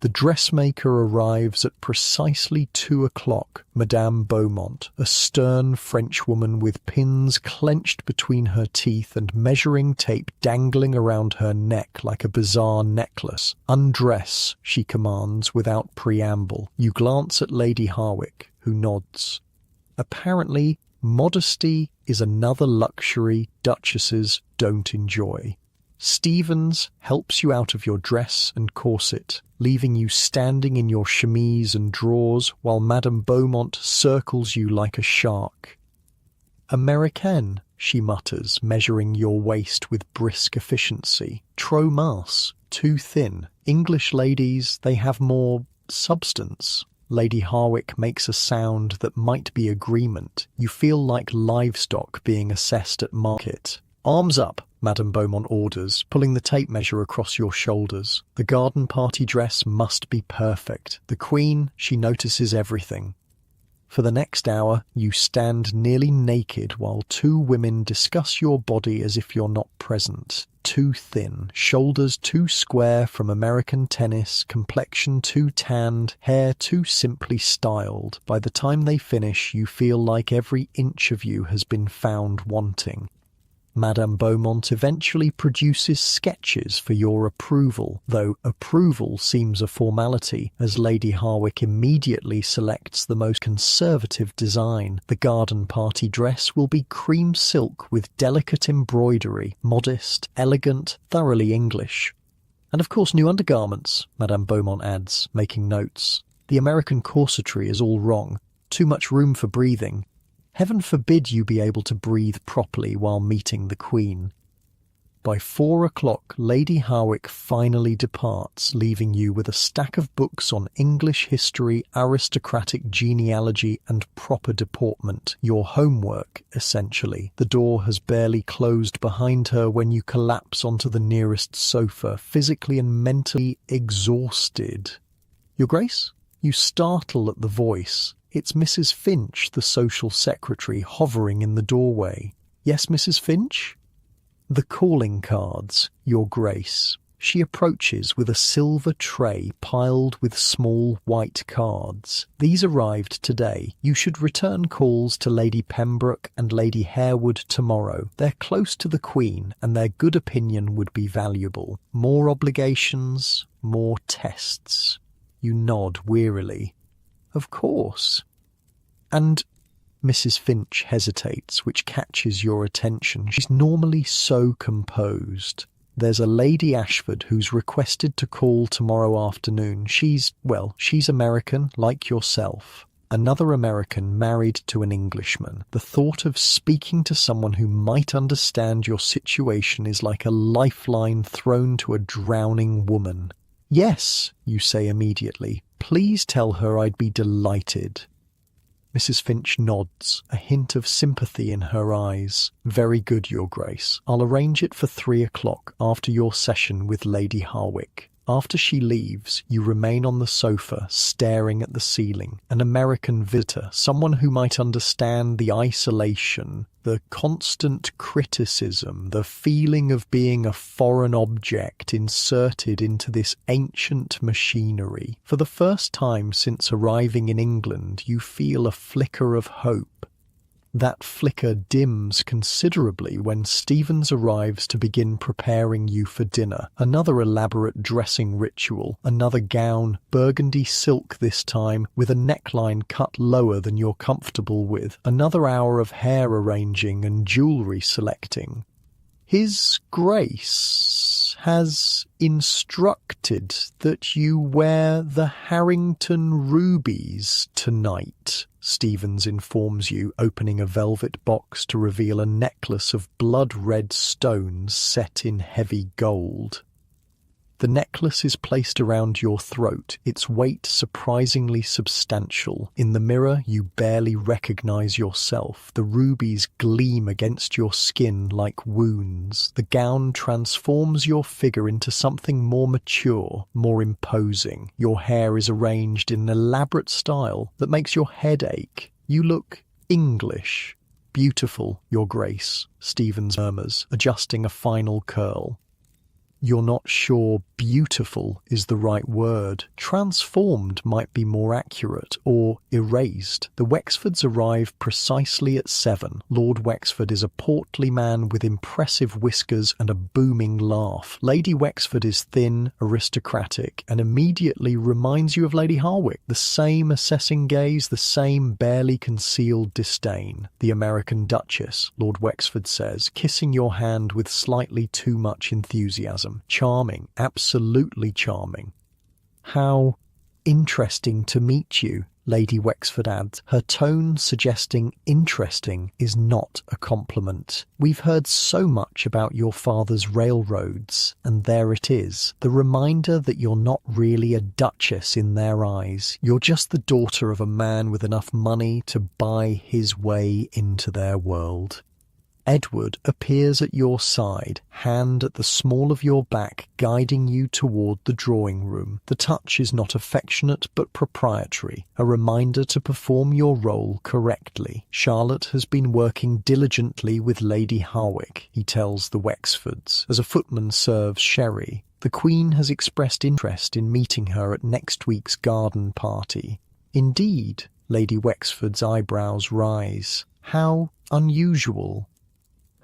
The dressmaker arrives at precisely 2:00. Madame Beaumont, a stern Frenchwoman with pins clenched between her teeth and measuring tape dangling around her neck like a bizarre necklace. Undress, she commands without preamble. You glance at Lady Harwick, who nods. Apparently, modesty is another luxury duchesses don't enjoy. Stevens helps you out of your dress and corset, leaving you standing in your chemise and drawers while Madame Beaumont circles you like a shark. Americaine, she mutters, measuring your waist with brisk efficiency. Trop mince, too thin. English ladies, they have more substance. Lady Harwick makes a sound that might be agreement. You feel like livestock being assessed at market. Arms up, Madame Beaumont orders, pulling the tape measure across your shoulders. The garden party dress must be perfect. The Queen, she notices everything. For the next hour, you stand nearly naked while two women discuss your body as if you're not present. Too thin, shoulders too square from American tennis, complexion too tanned, hair too simply styled. By the time they finish, you feel like every inch of you has been found wanting. Madame Beaumont eventually produces sketches for your approval, though approval seems a formality, as Lady Harwick immediately selects the most conservative design. The garden party dress will be cream silk with delicate embroidery, modest, elegant, thoroughly English. And of course new undergarments, Madame Beaumont adds, making notes. The American corsetry is all wrong. Too much room for breathing. Heaven forbid you be able to breathe properly while meeting the Queen. By 4 o'clock, Lady Harwick finally departs, leaving you with a stack of books on English history, aristocratic genealogy, and proper deportment. Your homework, essentially. The door has barely closed behind her when you collapse onto the nearest sofa, physically and mentally exhausted. Your Grace? You startle at the voice. It's Mrs. Finch, the social secretary, hovering in the doorway. Yes, Mrs. Finch? The calling cards, Your Grace. She approaches with a silver tray piled with small white cards. These arrived today. You should return calls to Lady Pembroke and Lady Harewood tomorrow. They're close to the Queen, and their good opinion would be valuable. More obligations, more tests. You nod wearily. Of course. And Mrs. Finch hesitates, which catches your attention. She's normally so composed. There's a Lady Ashford who's requested to call tomorrow afternoon. She's American, like yourself. Another American married to an Englishman. The thought of speaking to someone who might understand your situation is like a lifeline thrown to a drowning woman. Yes, you say immediately. Please tell her I'd be delighted. Mrs. Finch nods, a hint of sympathy in her eyes. Very good, Your Grace. I'll arrange it for 3 o'clock after your session with Lady Harwick. After she leaves, you remain on the sofa, staring at the ceiling. An American visitor, someone who might understand the isolation, the constant criticism, the feeling of being a foreign object inserted into this ancient machinery. For the first time since arriving in England, you feel a flicker of hope. That flicker dims considerably when Stevens arrives to begin preparing you for dinner. Another elaborate dressing ritual, another gown, burgundy silk this time, with a neckline cut lower than you're comfortable with. Another hour of hair arranging and jewellery selecting. His Grace has instructed that you wear the Harrington rubies tonight, Stevens informs you, opening a velvet box to reveal a necklace of blood-red stones set in heavy gold. The necklace is placed around your throat, its weight surprisingly substantial. In the mirror, you barely recognize yourself. The rubies gleam against your skin like wounds. The gown transforms your figure into something more mature, more imposing. Your hair is arranged in an elaborate style that makes your head ache. You look English. Beautiful, Your Grace, Stevens murmurs, adjusting a final curl. You're not sure beautiful is the right word. Transformed might be more accurate, or erased. The Wexfords arrive precisely at 7. Lord Wexford is a portly man with impressive whiskers and a booming laugh. Lady Wexford is thin, aristocratic, and immediately reminds you of Lady Harwick. The same assessing gaze, the same barely concealed disdain. The American Duchess, Lord Wexford says, kissing your hand with slightly too much enthusiasm. Charming, absolutely charming. How interesting to meet you, Lady Wexford adds, her tone suggesting interesting is not a compliment. We've heard so much about your father's railroads, and there it is, the reminder that you're not really a duchess in their eyes. You're just the daughter of a man with enough money to buy his way into their world. Edward appears at your side, hand at the small of your back, guiding you toward the drawing room. The touch is not affectionate but proprietary, a reminder to perform your role correctly. Charlotte has been working diligently with Lady Harwick, he tells the Wexfords, as a footman serves sherry. The Queen has expressed interest in meeting her at next week's garden party. Indeed, Lady Wexford's eyebrows rise. How unusual.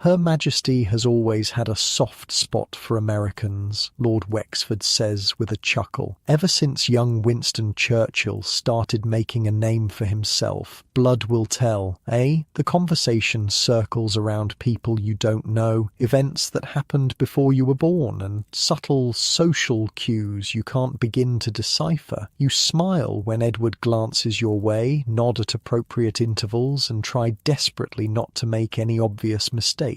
Her Majesty has always had a soft spot for Americans, Lord Wexford says with a chuckle. Ever since young Winston Churchill started making a name for himself, blood will tell, eh? The conversation circles around people you don't know, events that happened before you were born, and subtle social cues you can't begin to decipher. You smile when Edward glances your way, nod at appropriate intervals, and try desperately not to make any obvious mistakes.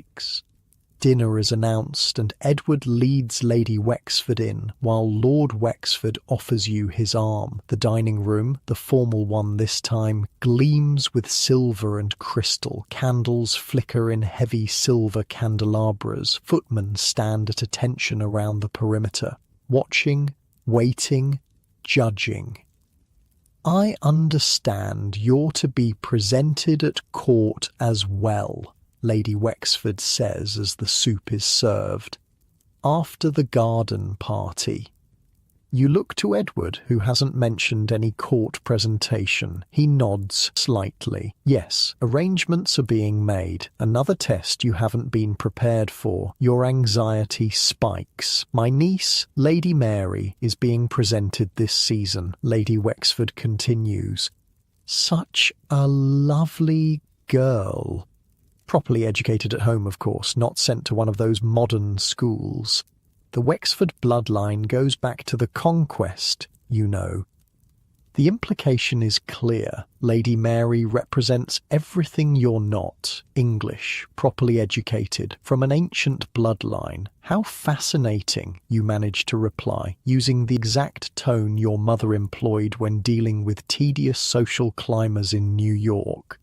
Dinner is announced, and Edward leads Lady Wexford in, while Lord Wexford offers you his arm. The dining room, the formal one this time, gleams with silver and crystal. Candles flicker in heavy silver candelabras. Footmen stand at attention around the perimeter, watching, waiting, judging. I understand you're to be presented at court as well, Lady Wexford says as the soup is served. After the garden party. You look to Edward, who hasn't mentioned any court presentation. He nods slightly. Yes, arrangements are being made. Another test you haven't been prepared for. Your anxiety spikes. My niece, Lady Mary, is being presented this season, Lady Wexford continues. Such a lovely girl. Properly educated at home, of course, not sent to one of those modern schools. The Wexford bloodline goes back to the conquest, you know. The implication is clear. Lady Mary represents everything you're not. English, properly educated, from an ancient bloodline. How fascinating, you manage to reply, using the exact tone your mother employed when dealing with tedious social climbers in New York.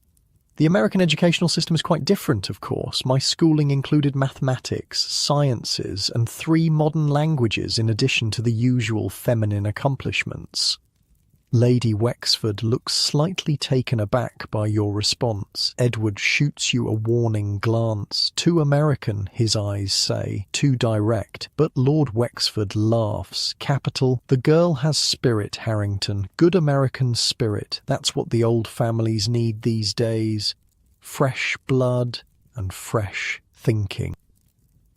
The American educational system is quite different, of course. My schooling included mathematics, sciences, and 3 modern languages in addition to the usual feminine accomplishments. Lady Wexford looks slightly taken aback by your response. Edward shoots you a warning glance. Too American, his eyes say. Too direct. But Lord Wexford laughs. Capital, the girl has spirit, Harrington. Good American spirit. That's what the old families need these days. Fresh blood and fresh thinking.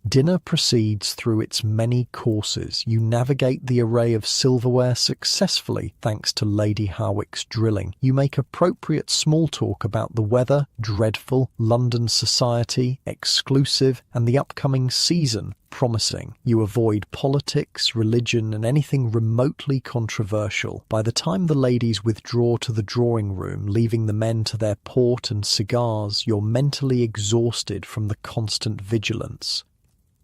Dinner proceeds through its many courses. You navigate the array of silverware successfully thanks to Lady Harwick's drilling. You make appropriate small talk about the weather, dreadful, London society, exclusive, and the upcoming season, promising. You avoid politics, religion, and anything remotely controversial. By the time the ladies withdraw to the drawing room, leaving the men to their port and cigars, you're mentally exhausted from the constant vigilance.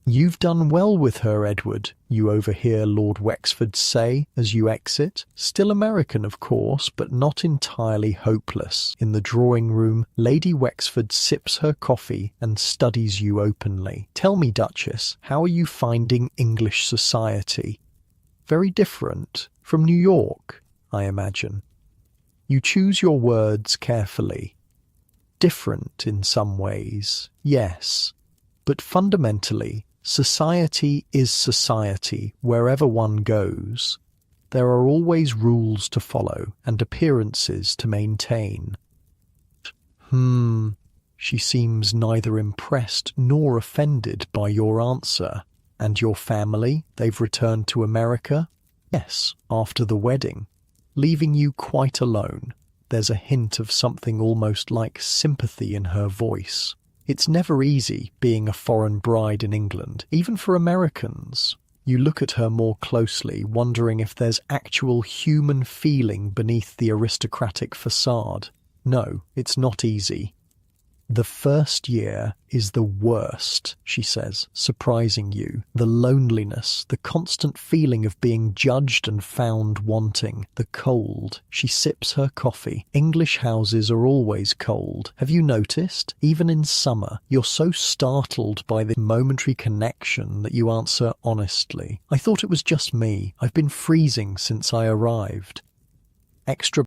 You've done well with her, Edward, you overhear Lord Wexford say as you exit. Still American, of course, but not entirely hopeless. In the drawing room, Lady Wexford sips her coffee and studies you openly. Tell me, Duchess, how are you finding English society? Very different from New York, I imagine. You choose your words carefully. Different in some ways, yes, but fundamentally, society is society wherever one goes. There are always rules to follow and appearances to maintain. She seems neither impressed nor offended by your answer. And your family, they've returned to America? Yes, after the wedding, leaving you quite alone. There's a hint of something almost like sympathy in her voice. It's never easy being a foreign bride in England, even for Americans. You look at her more closely, wondering if there's actual human feeling beneath the aristocratic facade. No, it's not easy. The first year is the worst, she says, surprising you. The loneliness, the constant feeling of being judged and found wanting, the cold. She sips her coffee. English houses are always cold. Have you noticed? Even in summer, you're so startled by the momentary connection that you answer honestly. I thought it was just me. I've been freezing since I arrived. Extra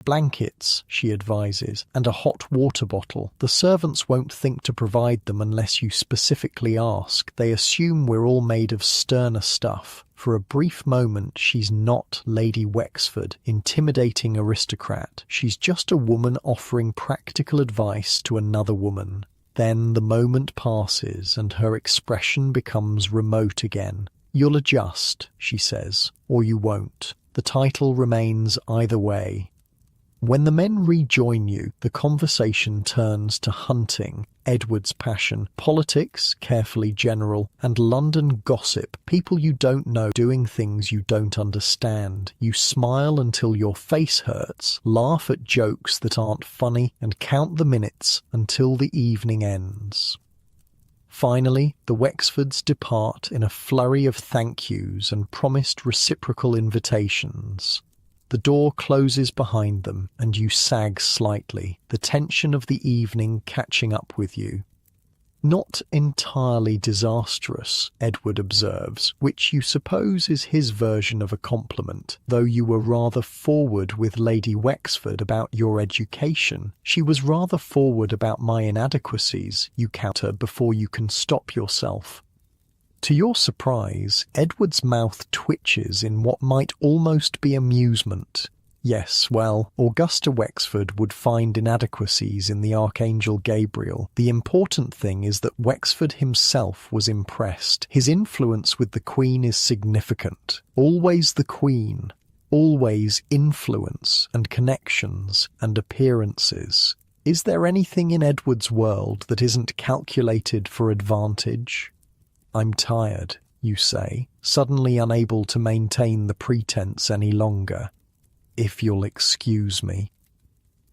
Blankets, she advises, and a hot water bottle. The servants won't think to provide them unless you specifically ask. They assume we're all made of sterner stuff. For a brief moment, she's not Lady Wexford, intimidating aristocrat. She's just a woman offering practical advice to another woman. Then the moment passes and her expression becomes remote again. You'll adjust, she says, or you won't. The title remains either way. When the men rejoin you, the conversation turns to hunting, Edward's passion, politics, carefully general, and London gossip, people you don't know doing things you don't understand. You smile until your face hurts, laugh at jokes that aren't funny, and count the minutes until the evening ends. Finally, the Wexfords depart in a flurry of thank yous and promised reciprocal invitations. The door closes behind them, and you sag slightly, the tension of the evening catching up with you. Not entirely disastrous, Edward observes, which you suppose is his version of a compliment, though you were rather forward with Lady Wexford about your education. She was rather forward about my inadequacies, you counter before you can stop yourself. To your surprise, Edward's mouth twitches in what might almost be amusement. Yes, well, Augusta Wexford would find inadequacies in the Archangel Gabriel. The important thing is that Wexford himself was impressed. His influence with the Queen is significant. Always the Queen. Always influence and connections and appearances. Is there anything in Edward's world that isn't calculated for advantage? I'm tired, you say, suddenly unable to maintain the pretense any longer. If you'll excuse me.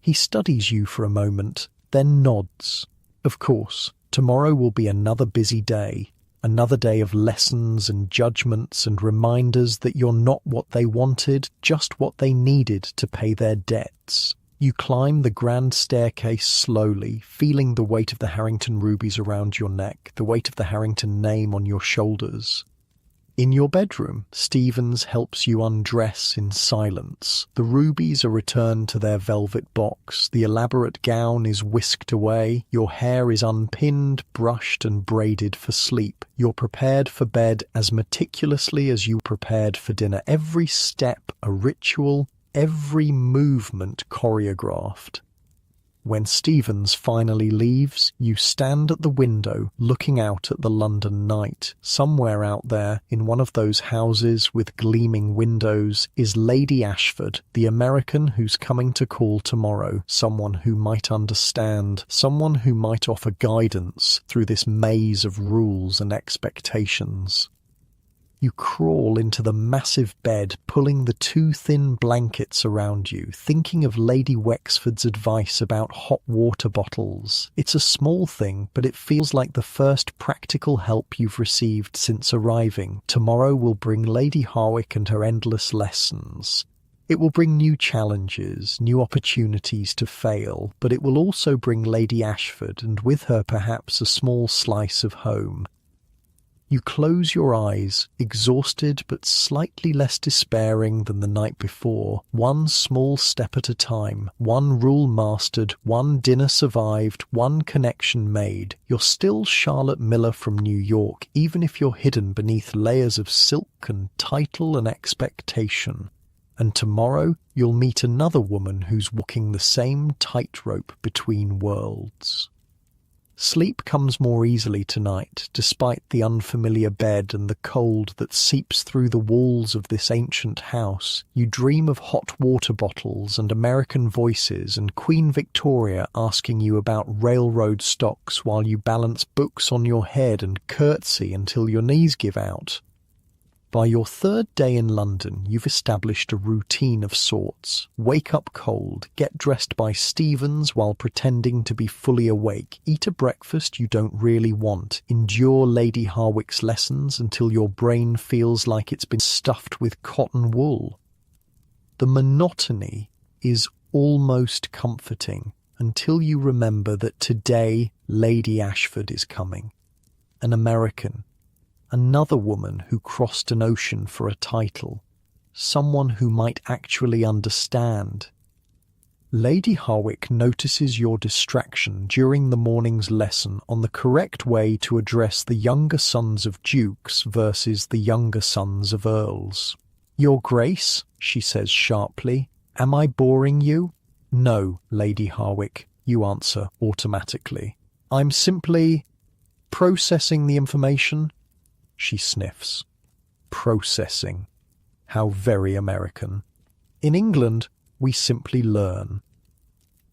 He studies you for a moment, then nods. Of course, tomorrow will be another busy day, another day of lessons and judgments and reminders that you're not what they wanted, just what they needed to pay their debts. You climb the grand staircase slowly, feeling the weight of the Harrington rubies around your neck, the weight of the Harrington name on your shoulders. In your bedroom, Stevens helps you undress in silence. The rubies are returned to their velvet box, the elaborate gown is whisked away, your hair is unpinned, brushed and braided for sleep. You're prepared for bed as meticulously as you prepared for dinner. Every step a ritual, every movement choreographed. When Stevens finally leaves, you stand at the window looking out at the London night. Somewhere out there, in one of those houses with gleaming windows, is Lady Ashford, the American who's coming to call tomorrow, someone who might understand, someone who might offer guidance through this maze of rules and expectations. You crawl into the massive bed, pulling the two thin blankets around you, thinking of Lady Wexford's advice about hot water bottles. It's a small thing, but it feels like the first practical help you've received since arriving. Tomorrow will bring Lady Harwick and her endless lessons. It will bring new challenges, new opportunities to fail, but it will also bring Lady Ashford, and with her perhaps a small slice of home. You close your eyes, exhausted but slightly less despairing than the night before, one small step at a time, one rule mastered, one dinner survived, one connection made. You're still Charlotte Miller from New York, even if you're hidden beneath layers of silk and title and expectation. And tomorrow you'll meet another woman who's walking the same tightrope between worlds. Sleep comes more easily tonight, despite the unfamiliar bed and the cold that seeps through the walls of this ancient house. You dream of hot water bottles and American voices and Queen Victoria asking you about railroad stocks while you balance books on your head and curtsy until your knees give out. By your third day in London, you've established a routine of sorts. Wake up cold, get dressed by Stevens while pretending to be fully awake, eat a breakfast you don't really want, endure Lady Harwick's lessons until your brain feels like it's been stuffed with cotton wool. The monotony is almost comforting until you remember that today Lady Ashford is coming. An American. Another woman who crossed an ocean for a title. Someone who might actually understand. Lady Harwick notices your distraction during the morning's lesson on the correct way to address the younger sons of dukes versus the younger sons of earls. "Your Grace," she says sharply, "am I boring you?" "No, Lady Harwick," you answer automatically. "I'm simply processing the information." She sniffs. Processing. How very American. In England, we simply learn.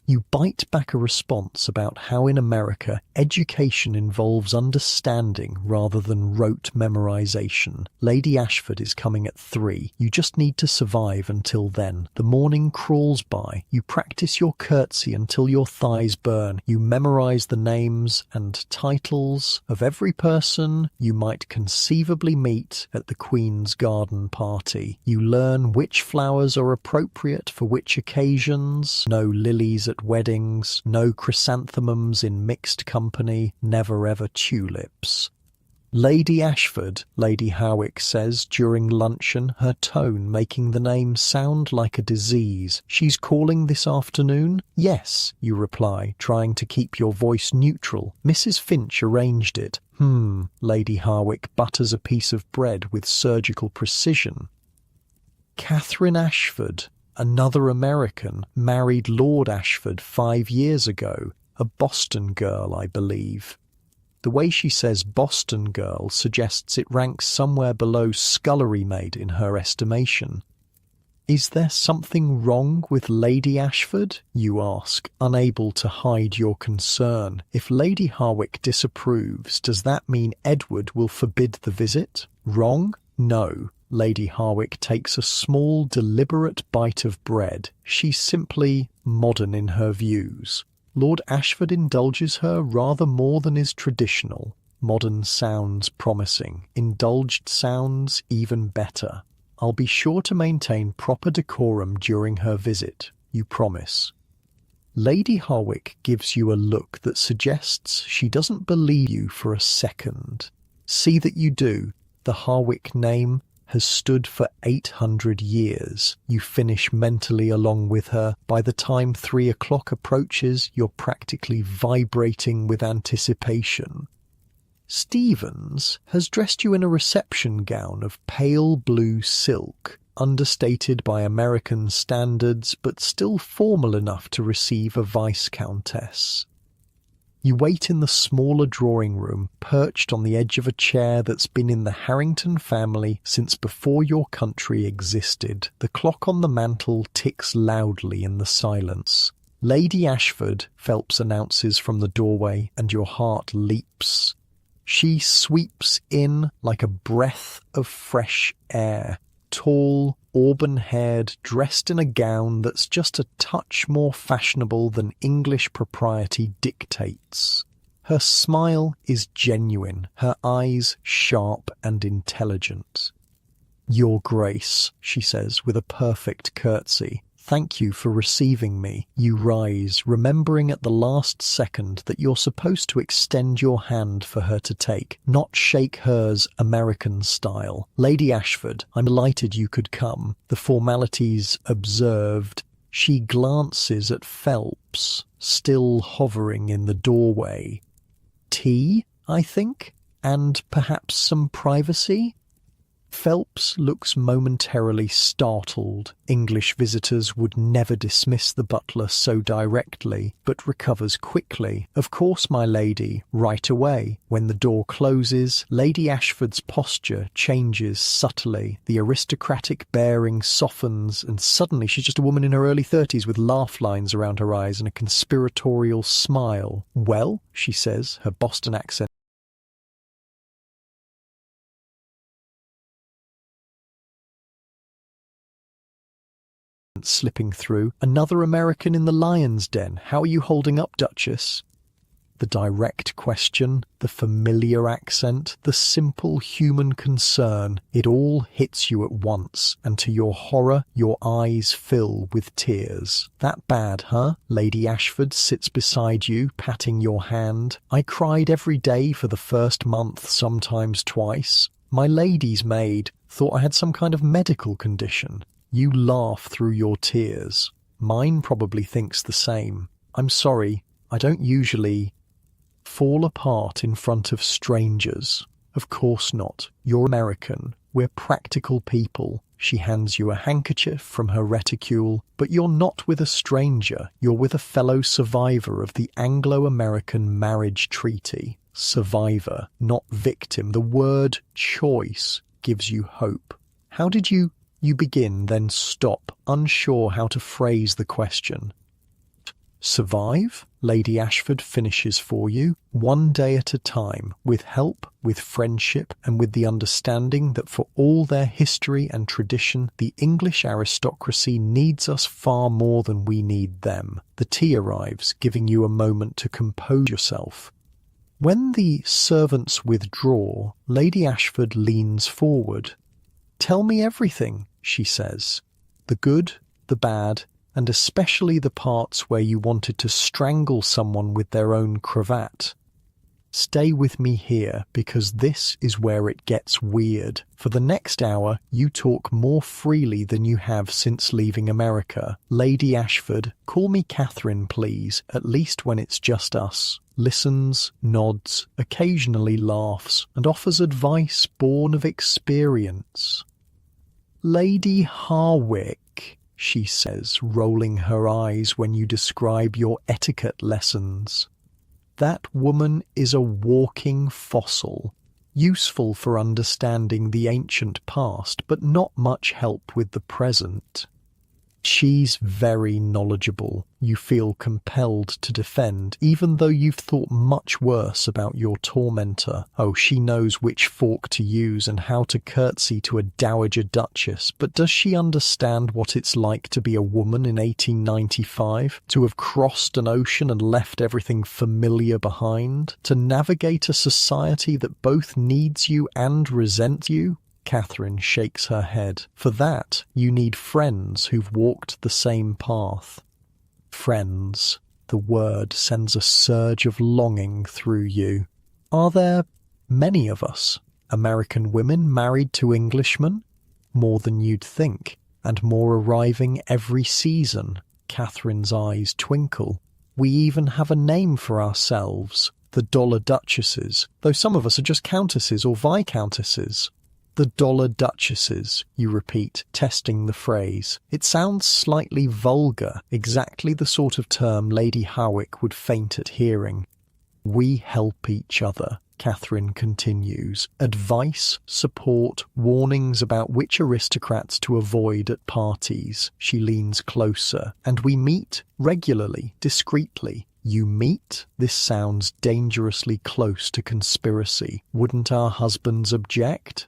You bite back a response about how in America education involves understanding rather than rote memorization. Lady Ashford is coming at 3. You just need to survive until then. The morning crawls by. You practice your curtsy until your thighs burn. You memorize the names and titles of every person you might conceivably meet at the Queen's garden party. You learn which flowers are appropriate for which occasions. No lilies at weddings, no chrysanthemums in mixed company, never ever tulips. "Lady Ashford," Lady Harwick says during luncheon, her tone making the name sound like a disease. "She's calling this afternoon?" "Yes," you reply, trying to keep your voice neutral. "Mrs. Finch arranged it." Lady Harwick butters a piece of bread with surgical precision. "Catherine Ashford, another American, married Lord Ashford 5 years ago, a Boston girl, I believe." The way she says Boston girl suggests it ranks somewhere below scullery maid in her estimation. "Is there something wrong with Lady Ashford?" you ask, unable to hide your concern. If Lady Harwick disapproves, does that mean Edward will forbid the visit? Wrong? No. Lady Harwick takes a small, deliberate bite of bread. She's simply modern in her views. Lord Ashford indulges her rather more than is traditional. Modern sounds promising. Indulged sounds even better. "I'll be sure to maintain proper decorum during her visit," you promise. Lady Harwick gives you a look that suggests she doesn't believe you for a second. See that you do. The Harwick name has stood for 800 years. You finish mentally along with her. By the time 3 o'clock approaches, you're practically vibrating with anticipation. Stevens has dressed you in a reception gown of pale blue silk, understated by American standards, but still formal enough to receive a Viscountess. You wait in the smaller drawing room, perched on the edge of a chair that's been in the Harrington family since before your country existed. The clock on the mantel ticks loudly in the silence. "Lady Ashford," Phelps announces from the doorway, and your heart leaps. She sweeps in like a breath of fresh air. Tall, auburn-haired, dressed in a gown that's just a touch more fashionable than English propriety dictates. Her smile is genuine, her eyes sharp and intelligent. "Your Grace," she says with a perfect curtsy. "Thank you for receiving me." You rise, remembering at the last second that you're supposed to extend your hand for her to take, not shake hers American style. "Lady Ashford, I'm delighted you could come." The formalities observed, she glances at Phelps, still hovering in the doorway. "Tea, I think? And perhaps some privacy?" Phelps looks momentarily startled. English visitors would never dismiss the butler so directly, but recovers quickly. "Of course, my lady, right away." When the door closes, Lady Ashford's posture changes subtly. The aristocratic bearing softens, and suddenly she's just a woman in her early 30s with laugh lines around her eyes and a conspiratorial smile. "Well," she says, her Boston accent slipping through. "Another American in the lion's den. How are you holding up, Duchess?" The direct question, the familiar accent, the simple human concern, it all hits you at once, and to your horror, your eyes fill with tears. "That bad, huh?" Lady Ashford sits beside you, patting your hand. "I cried every day for the first month, sometimes twice. My lady's maid thought I had some kind of medical condition." You laugh through your tears. Mine probably thinks the same. I'm sorry, I don't usually fall apart in front of strangers. Of course not. You're American. We're practical people. She hands you a handkerchief from her reticule, but you're not with a stranger. You're with a fellow survivor of the Anglo-American marriage treaty. Survivor, not victim. The word choice gives you hope. How did you begin, then stop, unsure how to phrase the question? Survive? Lady Ashford finishes for you, one day at a time, with help, with friendship, and with the understanding that for all their history and tradition, the English aristocracy needs us far more than we need them. The tea arrives, giving you a moment to compose yourself. When the servants withdraw, Lady Ashford leans forward. "Tell me everything," she says. "The good, the bad, and especially the parts where you wanted to strangle someone with their own cravat. Stay with me here, because this is where it gets weird. For the next hour, you talk more freely than you have since leaving America. Lady Ashford, call me Catherine, please, at least when it's just us." Listens, nods, occasionally laughs, and offers advice born of experience. "Lady Harwick," she says, rolling her eyes when you describe your etiquette lessons. "That woman is a walking fossil, useful for understanding the ancient past, but not much help with the present. She's very knowledgeable. You feel compelled to defend, even though you've thought much worse about your tormentor. Oh, she knows which fork to use and how to curtsy to a dowager duchess, but does she understand what it's like to be a woman in 1895? To have crossed an ocean and left everything familiar behind? To navigate a society that both needs you and resents you? Catherine shakes her head. For that, you need friends who've walked the same path. Friends. The word sends a surge of longing through you. Are there many of us, American women married to Englishmen? More than you'd think, and more arriving every season. Catherine's eyes twinkle. We even have a name for ourselves, the Dollar Duchesses, though some of us are just countesses or viscountesses. The Dollar Duchesses, you repeat, testing the phrase. It sounds slightly vulgar, exactly the sort of term Lady Howick would faint at hearing. We help each other, Catherine continues. Advice, support, warnings about which aristocrats to avoid at parties. She leans closer. And we meet regularly, discreetly. You meet? This sounds dangerously close to conspiracy. Wouldn't our husbands object?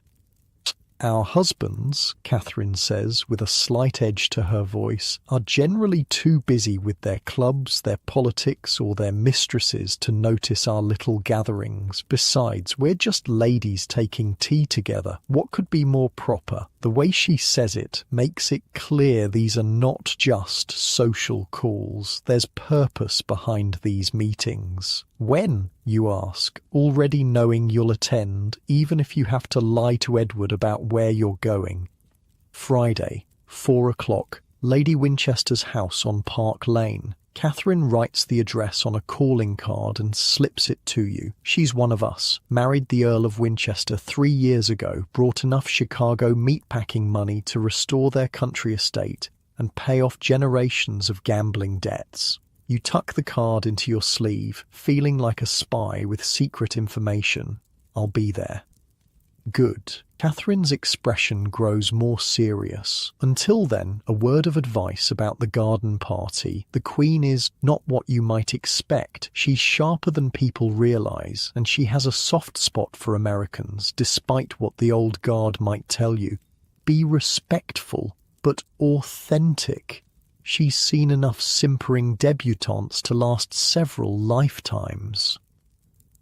Our husbands, Catherine says with a slight edge to her voice, are generally too busy with their clubs, their politics, or their mistresses to notice our little gatherings. Besides, we're just ladies taking tea together. What could be more proper? The way she says it makes it clear these are not just social calls. There's purpose behind these meetings. When, you ask, already knowing you'll attend, even if you have to lie to Edward about where you're going. Friday, 4 o'clock, Lady Winchester's house on Park Lane. Catherine writes the address on a calling card and slips it to you. She's one of us, married the Earl of Winchester 3 years ago, brought enough Chicago meatpacking money to restore their country estate and pay off generations of gambling debts. You tuck the card into your sleeve, feeling like a spy with secret information. I'll be there. Good. Catherine's expression grows more serious. Until then, a word of advice about the garden party. The Queen is not what you might expect. She's sharper than people realise, and she has a soft spot for Americans, despite what the old guard might tell you. Be respectful, but authentic. She's seen enough simpering debutantes to last several lifetimes.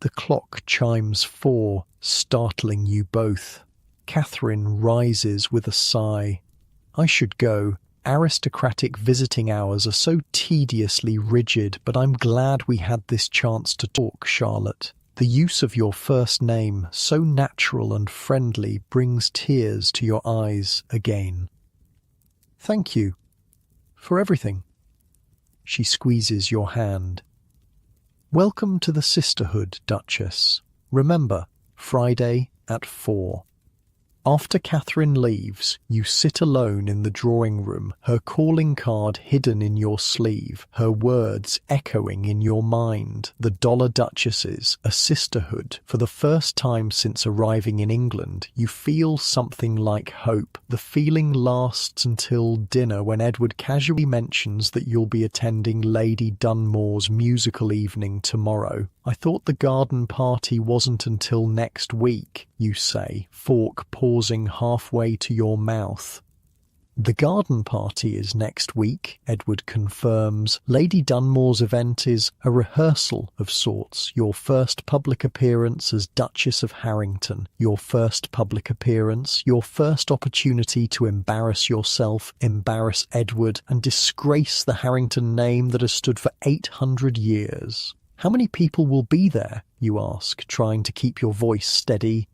The clock chimes 4, startling you both. Catherine rises with a sigh. I should go. Aristocratic visiting hours are so tediously rigid, but I'm glad we had this chance to talk, Charlotte. The use of your first name, so natural and friendly, brings tears to your eyes again. Thank you for everything. She squeezes your hand. Welcome to the sisterhood, Duchess. Remember, Friday at 4. After Catherine leaves, you sit alone in the drawing room, her calling card hidden in your sleeve, her words echoing in your mind. The Dollar Duchesses, a sisterhood. For the first time since arriving in England, you feel something like hope. The feeling lasts until dinner, when Edward casually mentions that you'll be attending Lady Dunmore's musical evening tomorrow. I thought the garden party wasn't until next week, you say, fork pausing halfway to your mouth. The garden party is next week, Edward confirms. Lady Dunmore's event is a rehearsal of sorts. Your first public appearance as Duchess of Harrington. Your first public appearance, your first opportunity to embarrass yourself, embarrass Edward, and disgrace the Harrington name that has stood for 800 years. How many people will be there, you ask, trying to keep your voice steady.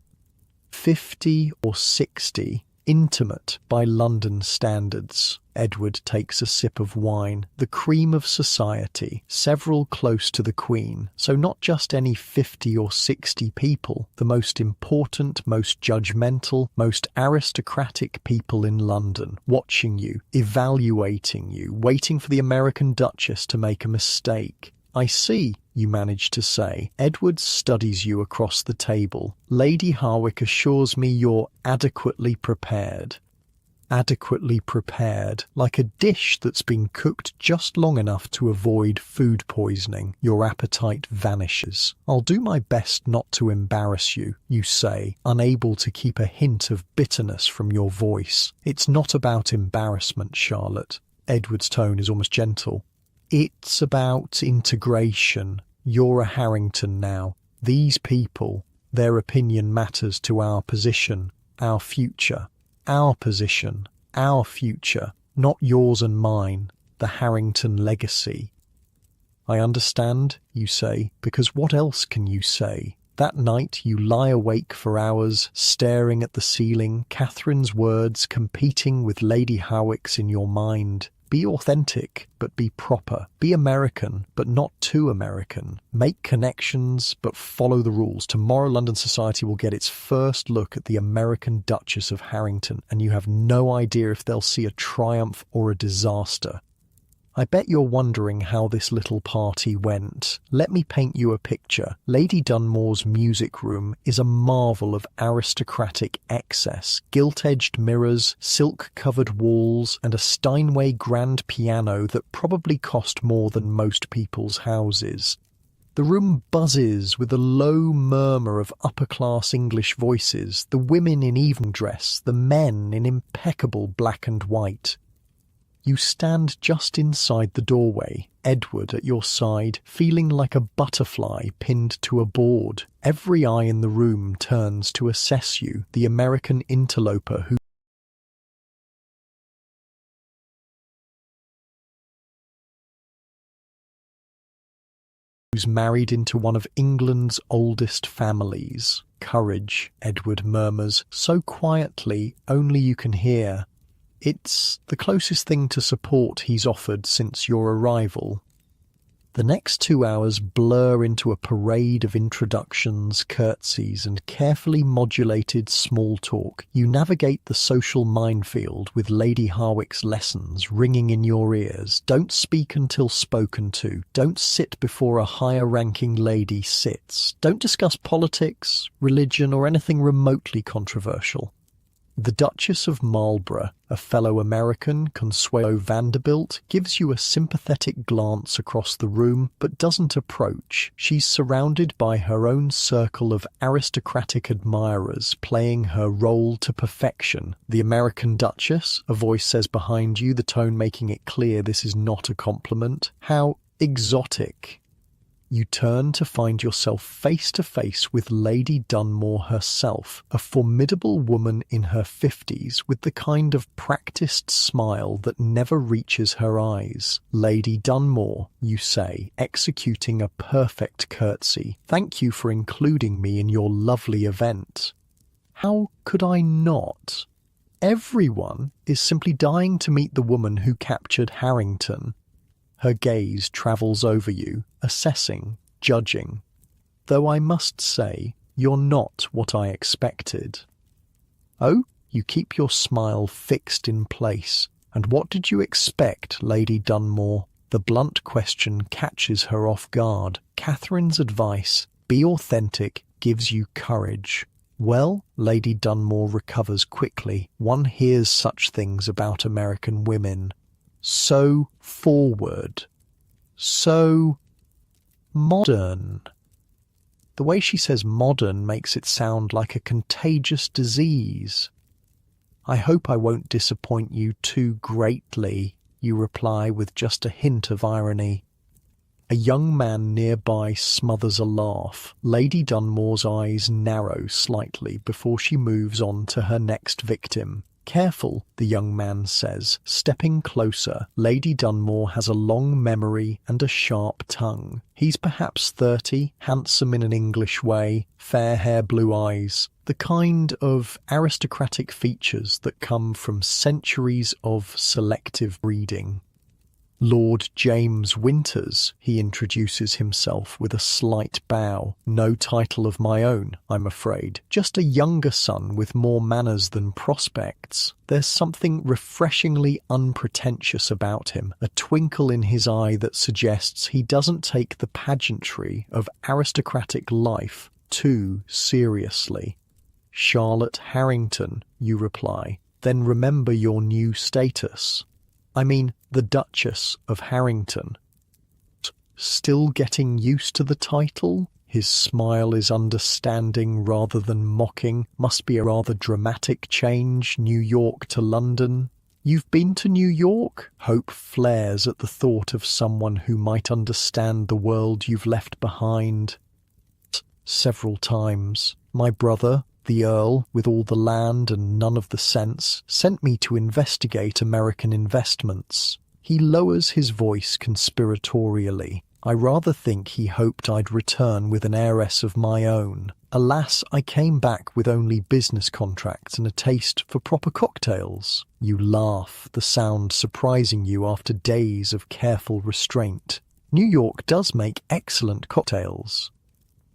50 or 60, intimate by London standards. Edward takes a sip of wine. The cream of society, several close to the Queen. So not just any 50 or 60 people, the most important, most judgmental, most aristocratic people in London, watching you, evaluating you, waiting for the American Duchess to make a mistake. I see, you manage to say. Edward studies you across the table. Lady Harwick assures me you're adequately prepared. Adequately prepared, like a dish that's been cooked just long enough to avoid food poisoning. Your appetite vanishes. I'll do my best not to embarrass you, you say, unable to keep a hint of bitterness from your voice. It's not about embarrassment, Charlotte. Edward's tone is almost gentle. It's about integration. You're a Harrington now. These people, their opinion matters to our position, our future. Our position, our future, not yours and mine, the Harrington legacy. I understand, you say, because what else can you say? That night you lie awake for hours, staring at the ceiling, Catherine's words competing with Lady Harwick's in your mind. Be authentic, but be proper. Be American, but not too American. Make connections, but follow the rules. Tomorrow London society will get its first look at the American Duchess of Harrington, and you have no idea if they'll see a triumph or a disaster. I bet you're wondering how this little party went. Let me paint you a picture. Lady Dunmore's music room is a marvel of aristocratic excess. Gilt-edged mirrors, silk-covered walls, and a Steinway grand piano that probably cost more than most people's houses. The room buzzes with a low murmur of upper-class English voices, the women in evening dress, the men in impeccable black and white. You stand just inside the doorway, Edward at your side, feeling like a butterfly pinned to a board. Every eye in the room turns to assess you, the American interloper who's married into one of England's oldest families. Courage, Edward murmurs, so quietly only you can hear. It's the closest thing to support he's offered since your arrival. The next 2 hours blur into a parade of introductions, curtsies, and carefully modulated small talk. You navigate the social minefield with Lady Harwick's lessons ringing in your ears. Don't speak until spoken to. Don't sit before a higher-ranking lady sits. Don't discuss politics, religion, or anything remotely controversial. The Duchess of Marlborough, a fellow American, Consuelo Vanderbilt, gives you a sympathetic glance across the room, but doesn't approach. She's surrounded by her own circle of aristocratic admirers, playing her role to perfection. The American Duchess, a voice says behind you, the tone making it clear this is not a compliment. How exotic. You turn to find yourself face to face with Lady Dunmore herself, a formidable woman in her 50s with the kind of practiced smile that never reaches her eyes. Lady Dunmore, you say, executing a perfect curtsy. Thank you for including me in your lovely event. How could I not? Everyone is simply dying to meet the woman who captured Harrington. Her gaze travels over you, assessing, judging. Though I must say, you're not what I expected. Oh, you keep your smile fixed in place. And what did you expect, Lady Dunmore? The blunt question catches her off guard. Catherine's advice, be authentic, gives you courage. Well, Lady Dunmore recovers quickly. One hears such things about American women. So forward. So modern. The way she says modern makes it sound like a contagious disease. I hope I won't disappoint you too greatly, you reply with just a hint of irony. A young man nearby smothers a laugh. Lady Dunmore's eyes narrow slightly before she moves on to her next victim. Careful, the young man says, stepping closer. Lady Dunmore has a long memory and a sharp tongue. He's perhaps 30, handsome in an English way, fair hair, blue eyes, the kind of aristocratic features that come from centuries of selective breeding. Lord James Winters, he introduces himself with a slight bow. No title of my own, I'm afraid. Just a younger son with more manners than prospects. There's something refreshingly unpretentious about him, a twinkle in his eye that suggests he doesn't take the pageantry of aristocratic life too seriously. Charlotte Harrington, you reply. Then remember your new status. I mean, the Duchess of Harrington. Still getting used to the title? His smile is understanding rather than mocking. Must be a rather dramatic change, New York to London. You've been to New York? Hope flares at the thought of someone who might understand the world you've left behind. Several times. My brother, the Earl, with all the land and none of the sense, sent me to investigate American investments. He lowers his voice conspiratorially. I rather think he hoped I'd return with an heiress of my own. Alas, I came back with only business contracts and a taste for proper cocktails. You laugh, the sound surprising you after days of careful restraint. New York does make excellent cocktails.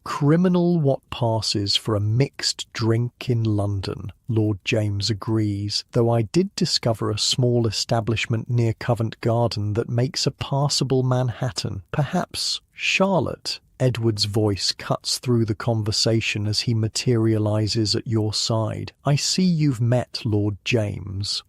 Criminal what passes for a mixed drink in London, Lord James agrees, though I did discover a small establishment near Covent Garden that makes a passable Manhattan. Perhaps Charlotte. Edward's voice cuts through the conversation as he materializes at your side. I see you've met Lord James.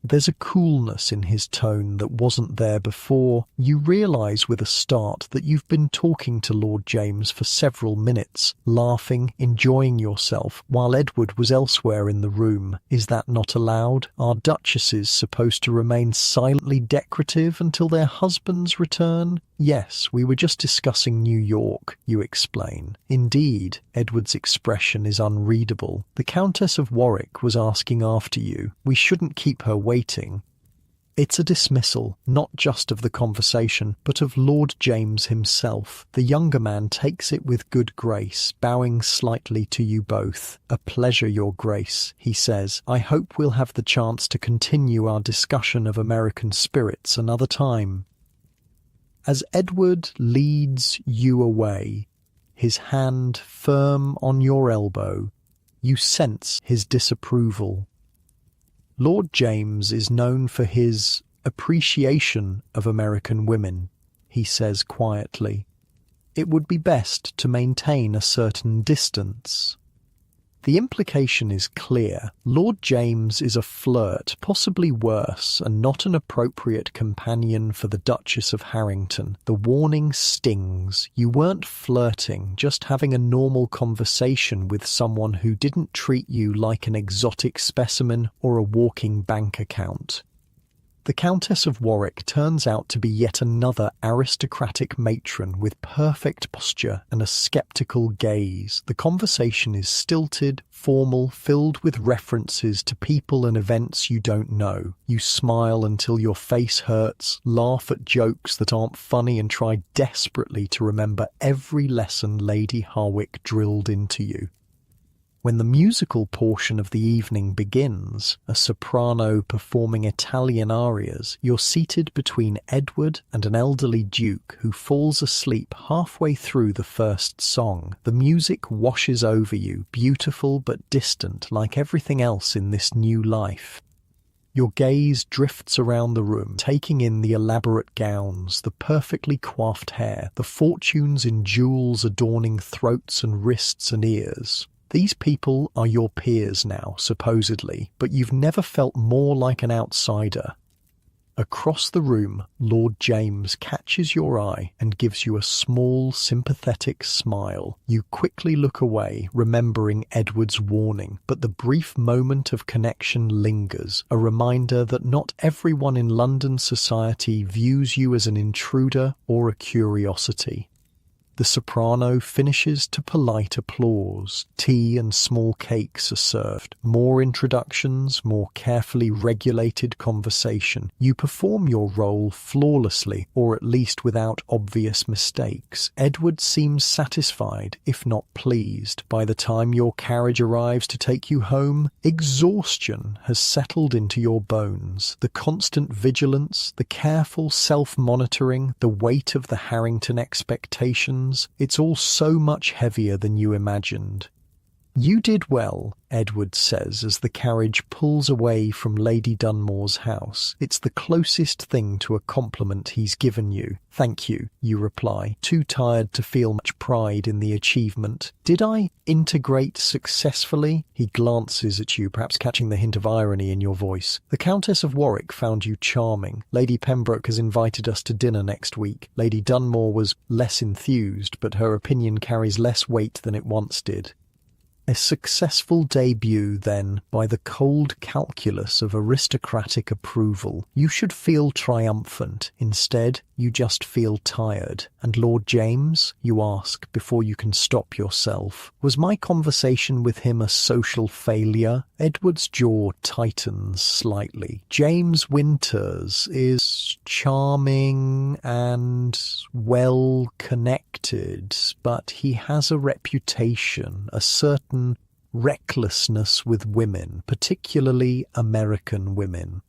There's a coolness in his tone that wasn't there before. You realise with a start that you've been talking to Lord James for several minutes, laughing, enjoying yourself, while Edward was elsewhere in the room. Is that not allowed? Are duchesses supposed to remain silently decorative until their husbands return? Yes, we were just discussing New York, you explain. Indeed, Edward's expression is unreadable. The Countess of Warwick was asking after you. We shouldn't keep her waiting. It's a dismissal, not just of the conversation, but of Lord James himself. The younger man takes it with good grace, bowing slightly to you both. A pleasure, Your Grace, he says. I hope we'll have the chance to continue our discussion of American spirits another time. As Edward leads you away, his hand firm on your elbow, you sense his disapproval. Lord James is known for his appreciation of American women, he says quietly. It would be best to maintain a certain distance. The implication is clear. Lord James is a flirt, possibly worse, and not an appropriate companion for the Duchess of Harrington. The warning stings. You weren't flirting, just having a normal conversation with someone who didn't treat you like an exotic specimen or a walking bank account. The Countess of Warwick turns out to be yet another aristocratic matron with perfect posture and a sceptical gaze. The conversation is stilted, formal, filled with references to people and events you don't know. You smile until your face hurts, laugh at jokes that aren't funny, and try desperately to remember every lesson Lady Harwick drilled into you. When the musical portion of the evening begins, a soprano performing Italian arias, you're seated between Edward and an elderly duke who falls asleep halfway through the first song. The music washes over you, beautiful but distant, like everything else in this new life. Your gaze drifts around the room, taking in the elaborate gowns, the perfectly coiffed hair, the fortunes in jewels adorning throats and wrists and ears. These people are your peers now, supposedly, but you've never felt more like an outsider. Across the room, Lord James catches your eye and gives you a small, sympathetic smile. You quickly look away, remembering Edward's warning, but the brief moment of connection lingers, a reminder that not everyone in London society views you as an intruder or a curiosity. The soprano finishes to polite applause. Tea and small cakes are served. More introductions, more carefully regulated conversation. You perform your role flawlessly, or at least without obvious mistakes. Edward seems satisfied, if not pleased. By the time your carriage arrives to take you home, exhaustion has settled into your bones. The constant vigilance, the careful self-monitoring, the weight of the Harrington expectations, it's all so much heavier than you imagined. "You did well," Edward says as the carriage pulls away from Lady Dunmore's house. It's the closest thing to a compliment he's given you. "Thank you," you reply, too tired to feel much pride in the achievement. "Did I integrate successfully?" He glances at you, perhaps catching the hint of irony in your voice. "The Countess of Warwick found you charming. Lady Pembroke has invited us to dinner next week. Lady Dunmore was less enthused, but her opinion carries less weight than it once did." A successful debut, then, by the cold calculus of aristocratic approval. You should feel triumphant. Instead, you just feel tired. "And Lord James?" you ask before you can stop yourself. "Was my conversation with him a social failure?" Edward's jaw tightens slightly. "James Winters is charming and well-connected, but he has a reputation, a certain recklessness with women, particularly American women."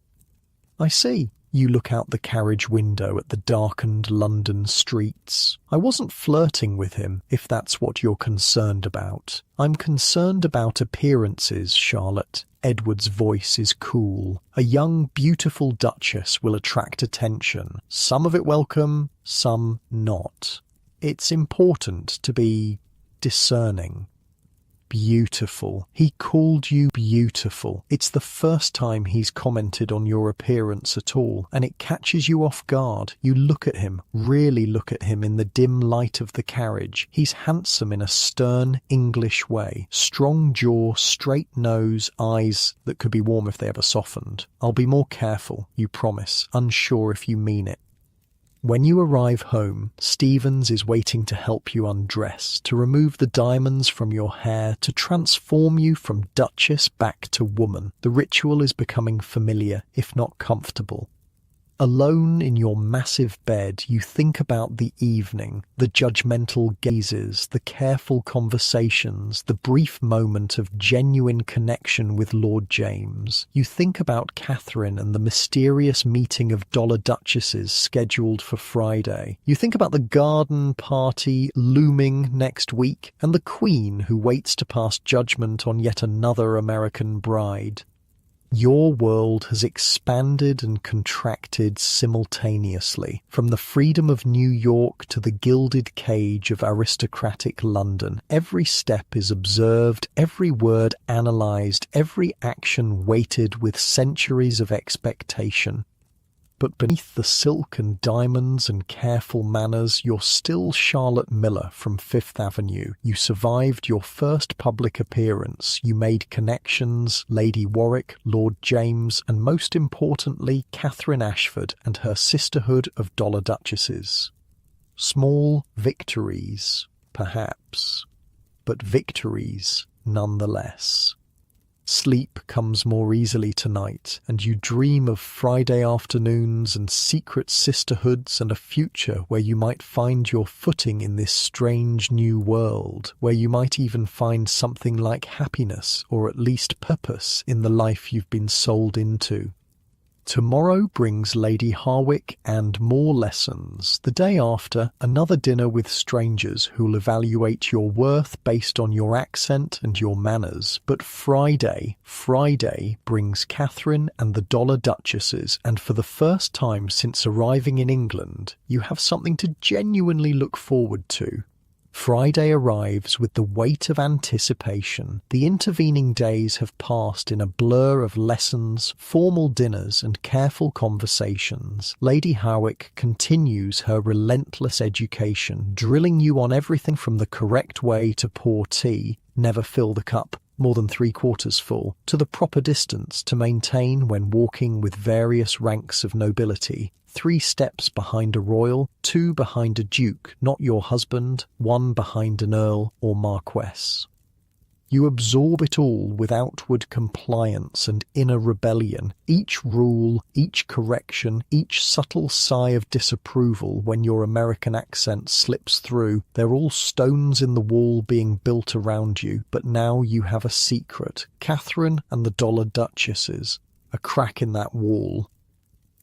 "I see." You look out the carriage window at the darkened London streets. "I wasn't flirting with him, if that's what you're concerned about." "I'm concerned about appearances, Charlotte." Edward's voice is cool. "A young, beautiful duchess will attract attention. Some of it welcome, some not. It's important to be discerning." Beautiful. He called you beautiful. It's the first time he's commented on your appearance at all, and it catches you off guard. You look at him, really look at him in the dim light of the carriage. He's handsome in a stern English way. Strong jaw, straight nose, eyes that could be warm if they ever softened. "I'll be more careful," you promise, unsure if you mean it. When you arrive home, Stevens is waiting to help you undress, to remove the diamonds from your hair, to transform you from duchess back to woman. The ritual is becoming familiar, if not comfortable. Alone in your massive bed, you think about the evening, the judgmental gazes, the careful conversations, the brief moment of genuine connection with Lord James. You think about Catherine and the mysterious meeting of dollar duchesses scheduled for Friday. You think about the garden party looming next week, and the Queen who waits to pass judgment on yet another American bride. Your world has expanded and contracted simultaneously, from the freedom of New York to the gilded cage of aristocratic London. Every step is observed, every word analysed, every action weighted with centuries of expectation. But beneath the silk and diamonds and careful manners, you're still Charlotte Miller from Fifth Avenue. You survived your first public appearance. You made connections, Lady Warwick, Lord James, and most importantly, Catherine Ashford and her sisterhood of dollar duchesses. Small victories, perhaps, but victories nonetheless. Sleep comes more easily tonight, and you dream of Friday afternoons and secret sisterhoods and a future where you might find your footing in this strange new world, where you might even find something like happiness or at least purpose in the life you've been sold into. Tomorrow brings Lady Harwick and more lessons. The day after, another dinner with strangers who'll evaluate your worth based on your accent and your manners. But Friday brings Catherine and the Dollar Duchesses, and for the first time since arriving in England, you have something to genuinely look forward to. Friday arrives with the weight of anticipation. The intervening days have passed in a blur of lessons, formal dinners, and careful conversations. Lady Harwick continues her relentless education, drilling you on everything from the correct way to pour tea, never fill the cup more than 3/4 full, to the proper distance to maintain when walking with various ranks of nobility. 3 steps behind a royal, 2 behind a duke, not your husband, 1 behind an earl or marquess. You absorb it all with outward compliance and inner rebellion. Each rule, each correction, each subtle sigh of disapproval when your American accent slips through, they're all stones in the wall being built around you. But now you have a secret. Catherine and the Dollar Duchesses. A crack in that wall.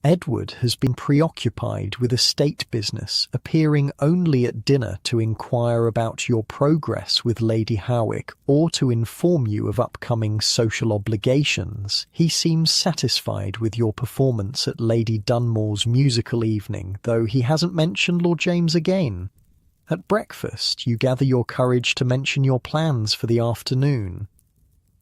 Edward has been preoccupied with estate business, appearing only at dinner to inquire about your progress with Lady Harwick or to inform you of upcoming social obligations. He seems satisfied with your performance at Lady Dunmore's musical evening, though he hasn't mentioned Lord James again. At breakfast, you gather your courage to mention your plans for the afternoon.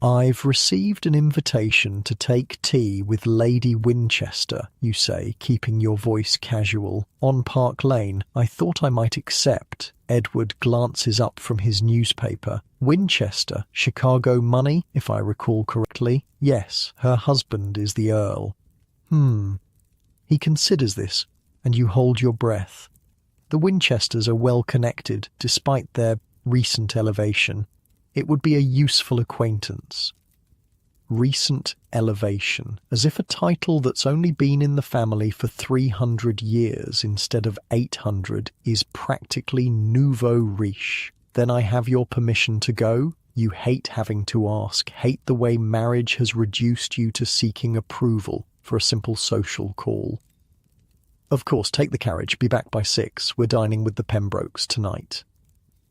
I've received an invitation to take tea with Lady Winchester, you say, keeping your voice casual. On Park Lane, I thought I might accept. Edward glances up from his newspaper. Winchester, Chicago money, if I recall correctly. Yes, her husband is the Earl. He considers this, and you hold your breath. The Winchesters are well connected, despite their recent elevation. It would be a useful acquaintance. Recent elevation, as if a title that's only been in the family for 300 years instead of 800 is practically nouveau riche. Then I have your permission to go? You hate having to ask, hate the way marriage has reduced you to seeking approval for a simple social call. Of course, take the carriage, be back by 6. We're dining with the Pembrokes tonight.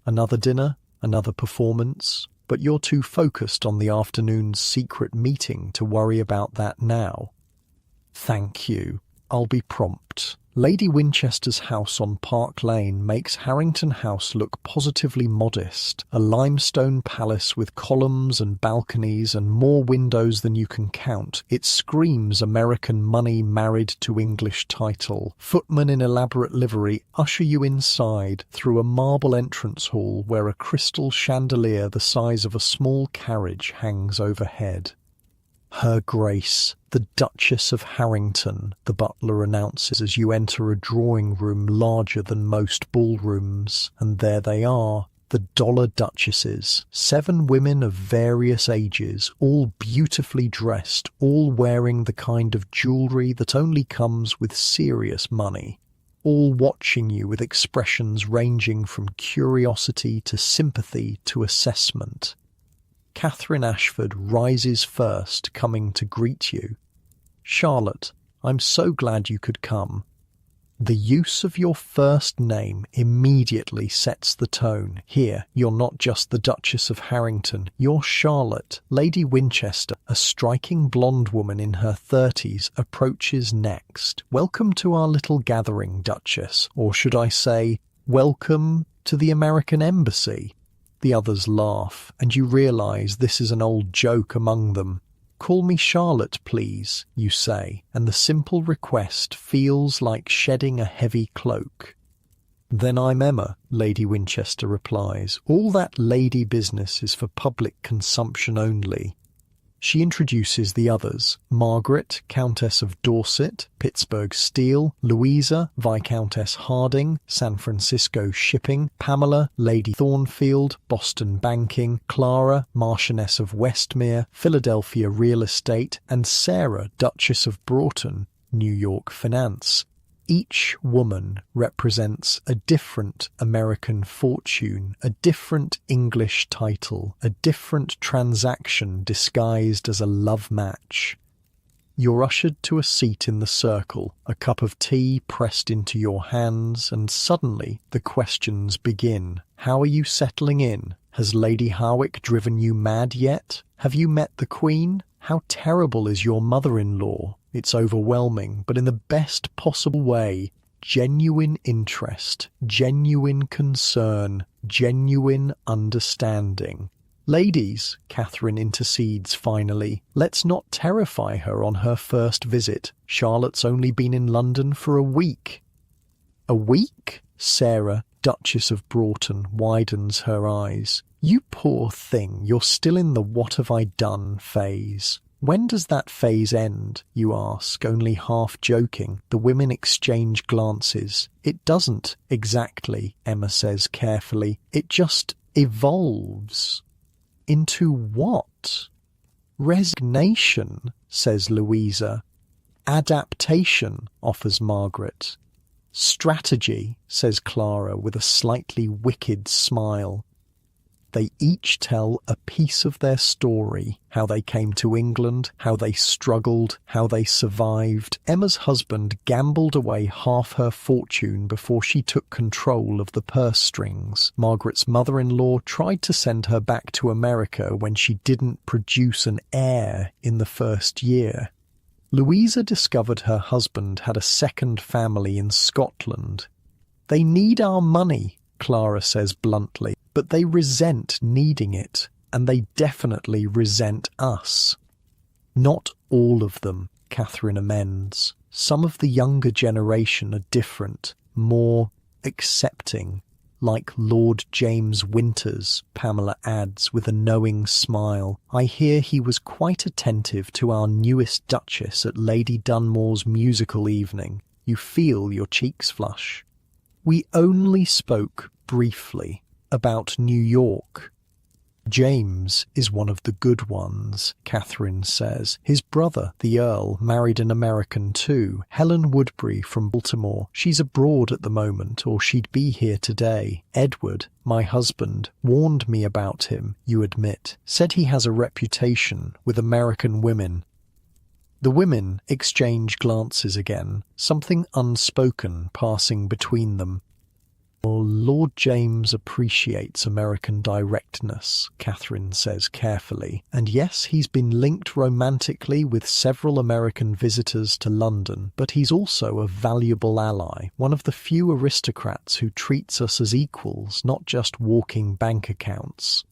Another dinner? Another performance, but you're too focused on the afternoon's secret meeting to worry about that now. Thank you. I'll be prompt. Lady Winchester's house on Park Lane makes Harrington House look positively modest, a limestone palace with columns and balconies and more windows than you can count. It screams American money married to English title. Footmen in elaborate livery usher you inside through a marble entrance hall where a crystal chandelier the size of a small carriage hangs overhead. Her Grace, the Duchess of Harrington, the butler announces as you enter a drawing room larger than most ballrooms. And there they are, the Dollar Duchesses, 7 women of various ages, all beautifully dressed, all wearing the kind of jewellery that only comes with serious money. All watching you with expressions ranging from curiosity to sympathy to assessment. Catherine Ashford rises first, coming to greet you. Charlotte, I'm so glad you could come. The use of your first name immediately sets the tone. Here, you're not just the Duchess of Harrington, you're Charlotte. Lady Winchester, a striking blonde woman in her 30s, approaches next. Welcome to our little gathering, Duchess, or should I say, welcome to the American Embassy. The others laugh, and you realise this is an old joke among them. Call me Charlotte, please, you say, and the simple request feels like shedding a heavy cloak. Then I'm Emma, Lady Winchester replies. All that lady business is for public consumption only. She introduces the others: Margaret, Countess of Dorset, Pittsburgh Steel; Louisa, Viscountess Harding, San Francisco Shipping; Pamela, Lady Thornfield, Boston Banking; Clara, Marchioness of Westmere, Philadelphia Real Estate; and Sarah, Duchess of Broughton, New York Finance. Each woman represents a different American fortune, a different English title, a different transaction disguised as a love match. You're ushered to a seat in the circle, a cup of tea pressed into your hands, and suddenly the questions begin. How are you settling in? Has Lady Harwick driven you mad yet? Have you met the Queen? How terrible is your mother-in-law? It's overwhelming, but in the best possible way. Genuine interest, genuine concern, genuine understanding. Ladies, Catherine intercedes finally, let's not terrify her on her first visit. Charlotte's only been in London for a week. A week? Sarah, Duchess of Broughton, widens her eyes. You poor thing, you're still in the what have I done phase. When does that phase end, you ask, only half joking. The women exchange glances. It doesn't, exactly, Emma says carefully. It just evolves. Into what? Resignation, says Louisa. Adaptation, offers Margaret. Strategy, says Clara with a slightly wicked smile. They each tell a piece of their story, how they came to England, how they struggled, how they survived. Emma's husband gambled away half her fortune before she took control of the purse strings. Margaret's mother-in-law tried to send her back to America when she didn't produce an heir in the first year. Louisa discovered her husband had a second family in Scotland. They need our money, Clara says bluntly, but they resent needing it, and they definitely resent us. Not all of them, Catherine amends. Some of the younger generation are different, more accepting, like Lord James Winters, Pamela adds with a knowing smile. I hear he was quite attentive to our newest Duchess at Lady Dunmore's musical evening. You feel your cheeks flush. We only spoke briefly about New York. James is one of the good ones, Catherine says. His brother, the Earl, married an American too, Helen Woodbury from Baltimore. She's abroad at the moment, or she'd be here today. Edward, my husband, warned me about him, you admit. Said he has a reputation with American women. The women exchange glances again, something unspoken passing between them. Lord James appreciates American directness, Catherine says carefully, and yes, he's been linked romantically with several American visitors to London, but he's also a valuable ally, one of the few aristocrats who treats us as equals, not just walking bank accounts.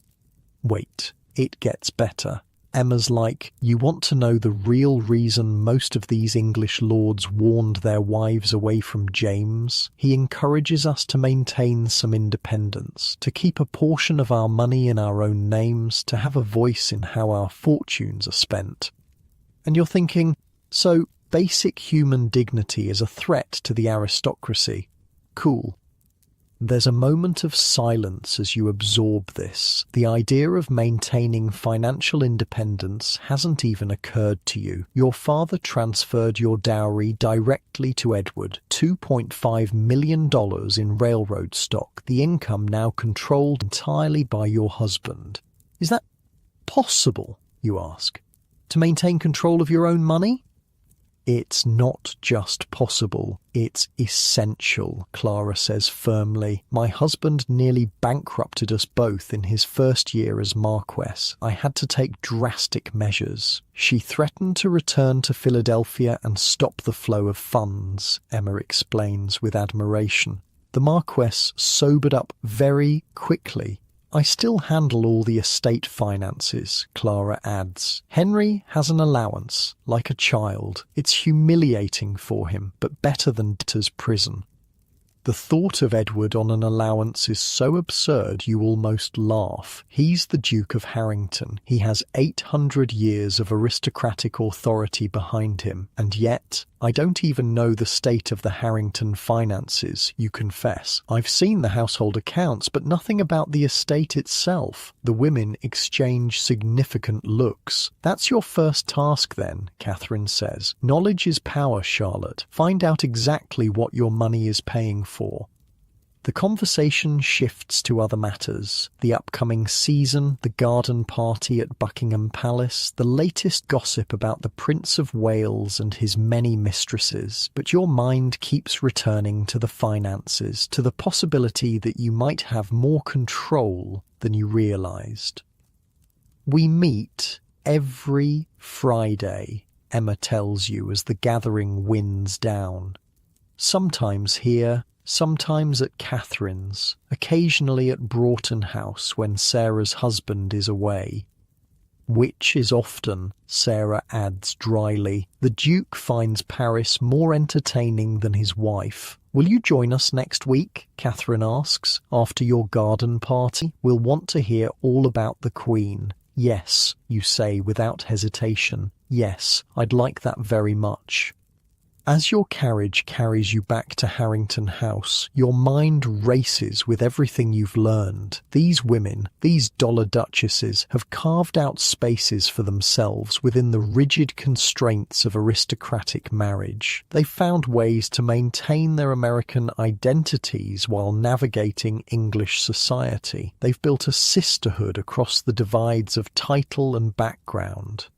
Wait, it gets better. Emma's like, you want to know the real reason most of these English lords warned their wives away from James? He encourages us to maintain some independence, to keep a portion of our money in our own names, to have a voice in how our fortunes are spent. And you're thinking, so basic human dignity is a threat to the aristocracy. Cool. There's a moment of silence as you absorb this. The idea of maintaining financial independence hasn't even occurred to you. Your father transferred your dowry directly to Edward, $2.5 million in railroad stock, the income now controlled entirely by your husband. Is that possible, you ask? To maintain control of your own money? It's not just possible, it's essential, Clara says firmly. My husband nearly bankrupted us both in his first year as Marquess. I had to take drastic measures. She threatened to return to Philadelphia and stop the flow of funds, Emma explains with admiration. The Marquess sobered up very quickly. I still handle all the estate finances, Clara adds. Henry has an allowance, like a child. It's humiliating for him, but better than debtor's prison. The thought of Edward on an allowance is so absurd you almost laugh. He's the Duke of Harrington. He has 800 years of aristocratic authority behind him, and yet I don't even know the state of the Harrington finances, you confess. I've seen the household accounts, but nothing about the estate itself. The women exchange significant looks. That's your first task then, Catherine says. Knowledge is power, Charlotte. Find out exactly what your money is paying for. The conversation shifts to other matters. The upcoming season, the garden party at Buckingham Palace, the latest gossip about the Prince of Wales and his many mistresses. But your mind keeps returning to the finances, to the possibility that you might have more control than you realised. We meet every Friday, Emma tells you as the gathering winds down. Sometimes here, sometimes at Catherine's, occasionally at Broughton House when Sarah's husband is away. Which is often, Sarah adds dryly. The Duke finds Paris more entertaining than his wife. Will you join us next week? Catherine asks. After your garden party, we'll want to hear all about the Queen. Yes, you say without hesitation. Yes, I'd like that very much. As your carriage carries you back to Harrington House, your mind races with everything you've learned. These women, these dollar duchesses, have carved out spaces for themselves within the rigid constraints of aristocratic marriage. They've found ways to maintain their American identities while navigating English society. They've built a sisterhood across the divides of title and background.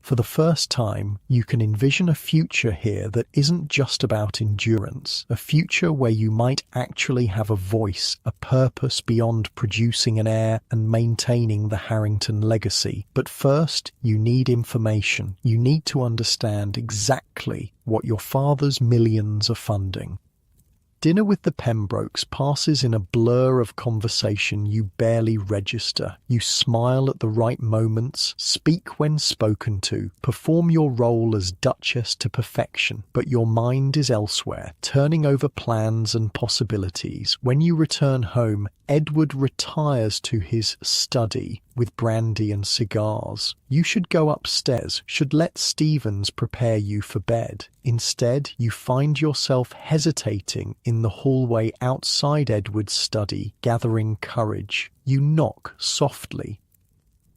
For the first time, you can envision a future here that isn't just about endurance, a future where you might actually have a voice, a purpose beyond producing an heir and maintaining the Harrington legacy. But first, you need information. You need to understand exactly what your father's millions are funding. Dinner with the Pembrokes passes in a blur of conversation you barely register. You smile at the right moments, speak when spoken to, perform your role as Duchess to perfection, but your mind is elsewhere, turning over plans and possibilities. When you return home, Edward retires to his study with brandy and cigars. You should go upstairs, should let Stevens prepare you for bed. Instead, you find yourself hesitating in the hallway outside Edward's study, gathering courage. You knock softly.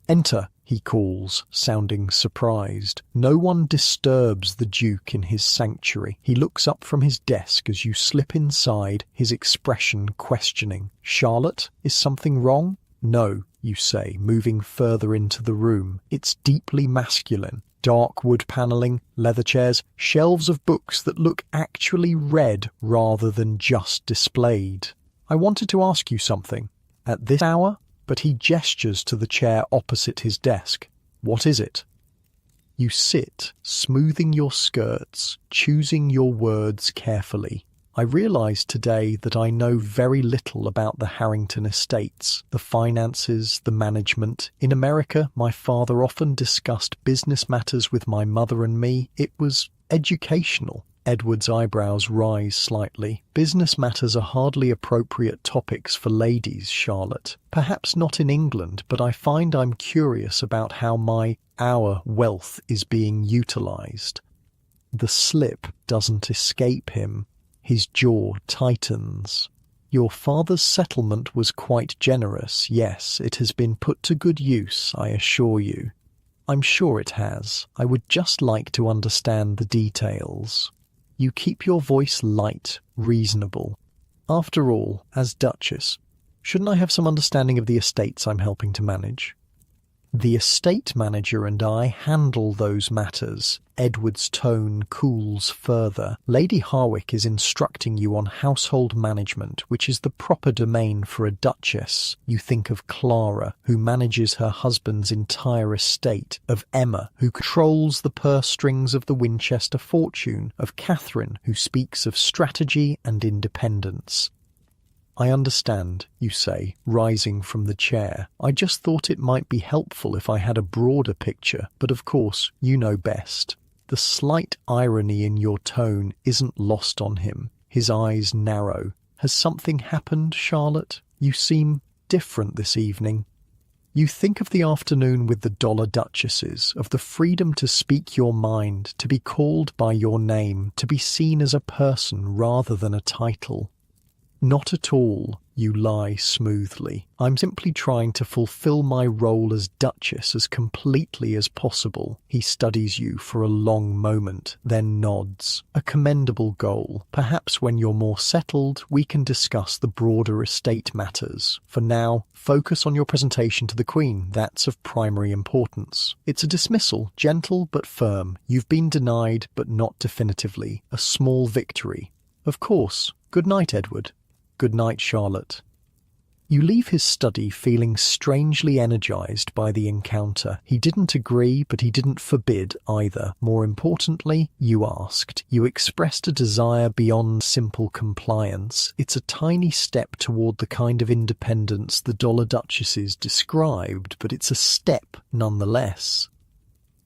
"Enter," he calls, sounding surprised. No one disturbs the Duke in his sanctuary. He looks up from his desk as you slip inside, his expression questioning. "Charlotte, is something wrong?" "No," you say, moving further into the room. It's deeply masculine. Dark wood panelling, leather chairs, shelves of books that look actually read rather than just displayed. "I wanted to ask you something." "At this hour?" But he gestures to the chair opposite his desk. "What is it?" You sit, smoothing your skirts, choosing your words carefully. "I realised today that I know very little about the Harrington estates, the finances, the management. In America, my father often discussed business matters with my mother and me. It was educational." Edward's eyebrows rise slightly. "Business matters are hardly appropriate topics for ladies, Charlotte. Perhaps not in England, but I find I'm curious about how our wealth is being utilised." The slip doesn't escape him. His jaw tightens. "Your father's settlement was quite generous. Yes, it has been put to good use, I assure you." "I'm sure it has. I would just like to understand the details." You keep your voice light, reasonable. "After all, as Duchess, shouldn't I have some understanding of the estates I'm helping to manage?" "The estate manager and I handle those matters." Edward's tone cools further. "Lady Harwick is instructing you on household management, which is the proper domain for a duchess. You think of Clara, who manages her husband's entire estate, of Emma, who controls the purse strings of the Winchester fortune, of Catherine, who speaks of strategy and independence." "I understand," you say, rising from the chair. "I just thought it might be helpful if I had a broader picture, but of course, you know best." The slight irony in your tone isn't lost on him. his eyes narrow. "Has something happened, Charlotte? You seem different this evening." You think of the afternoon with the Dollar Duchesses, of the freedom to speak your mind, to be called by your name, to be seen as a person rather than a title. "Not at all," you lie smoothly. "I'm simply trying to fulfill my role as Duchess as completely as possible." He studies you for a long moment, then nods. "A commendable goal. Perhaps when you're more settled, we can discuss the broader estate matters. For now, focus on your presentation to the Queen. That's of primary importance." It's a dismissal, gentle but firm. You've been denied, but not definitively. A small victory. "Of course. Good night, Edward." "Good night, Charlotte." You leave his study feeling strangely energized by the encounter. He didn't agree, but he didn't forbid either. More importantly, you asked. You expressed a desire beyond simple compliance. It's a tiny step toward the kind of independence the Dollar Duchesses described, but it's a step nonetheless.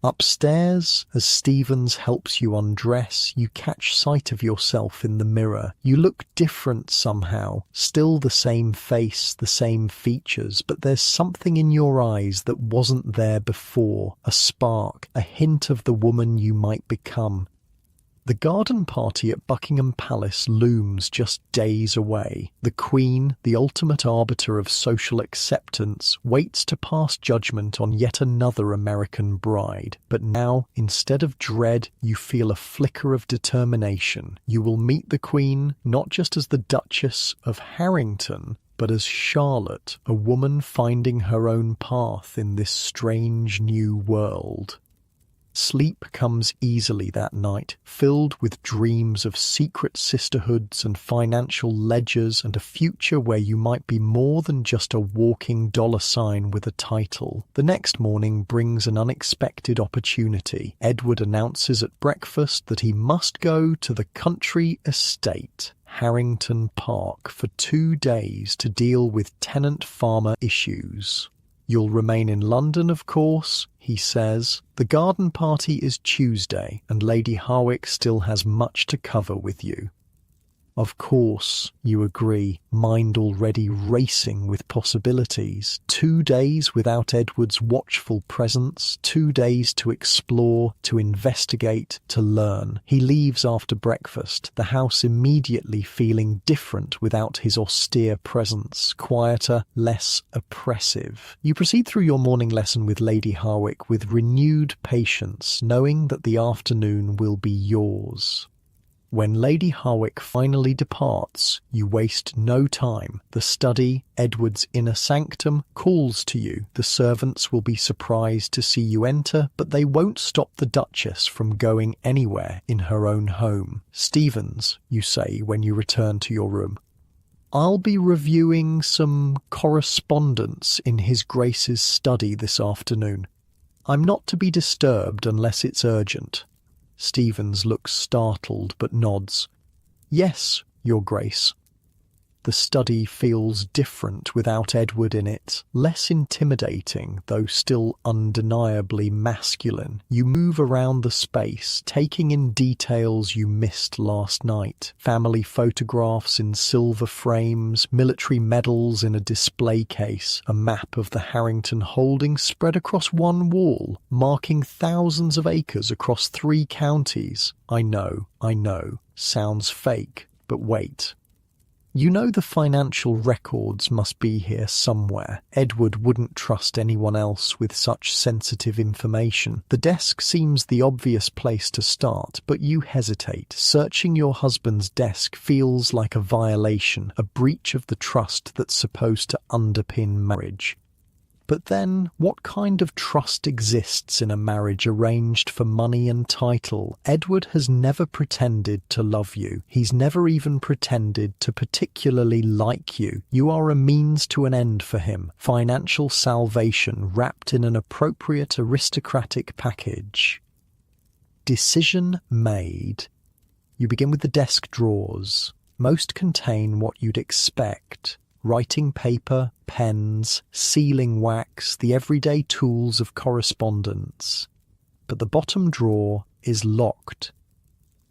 Upstairs, as Stevens helps you undress, you catch sight of yourself in the mirror. You look different somehow, still the same face, the same features, but there's something in your eyes that wasn't there before, a spark, a hint of the woman you might become. The garden party at Buckingham Palace looms just days away. The Queen, the ultimate arbiter of social acceptance, waits to pass judgment on yet another American bride. But now, instead of dread, you feel a flicker of determination. You will meet the Queen, not just as the Duchess of Harrington, but as Charlotte, a woman finding her own path in this strange new world. Sleep comes easily that night, filled with dreams of secret sisterhoods and financial ledgers and a future where you might be more than just a walking dollar sign with a title. The next morning brings an unexpected opportunity. Edward announces at breakfast that he must go to the country estate, Harrington Park, for 2 days to deal with tenant-farmer issues. "You'll remain in London, of course," he says. "The garden party is Tuesday, and Lady Harwick still has much to cover with you." "Of course," you agree, mind already racing with possibilities. 2 days without Edward's watchful presence, 2 days to explore, to investigate, to learn. He leaves after breakfast, the house immediately feeling different without his austere presence, quieter, less oppressive. You proceed through your morning lesson with Lady Harwick with renewed patience, knowing that the afternoon will be yours. When Lady Harwick finally departs, you waste no time. The study, Edward's inner sanctum, calls to you. The servants will be surprised to see you enter, but they won't stop the Duchess from going anywhere in her own home. "Stevens," you say when you return to your room, "I'll be reviewing some correspondence in His Grace's study this afternoon. I'm not to be disturbed unless it's urgent." Stevens looks startled but nods. "Yes, Your Grace." The study feels different without Edward in it, less intimidating, though still undeniably masculine. You move around the space, taking in details you missed last night. Family photographs in silver frames, military medals in a display case, a map of the Harrington holdings spread across one wall, marking thousands of acres across 3 counties. I know. Sounds fake, but wait. You know the financial records must be here somewhere. Edward wouldn't trust anyone else with such sensitive information. The desk seems the obvious place to start, but you hesitate. Searching your husband's desk feels like a violation, a breach of the trust that's supposed to underpin marriage. But then, what kind of trust exists in a marriage arranged for money and title? Edward has never pretended to love you. He's never even pretended to particularly like you. You are a means to an end for him. Financial salvation wrapped in an appropriate aristocratic package. Decision made. You begin with the desk drawers. Most contain what you'd expect. Writing paper, pens, sealing wax, the everyday tools of correspondence. But the bottom drawer is locked.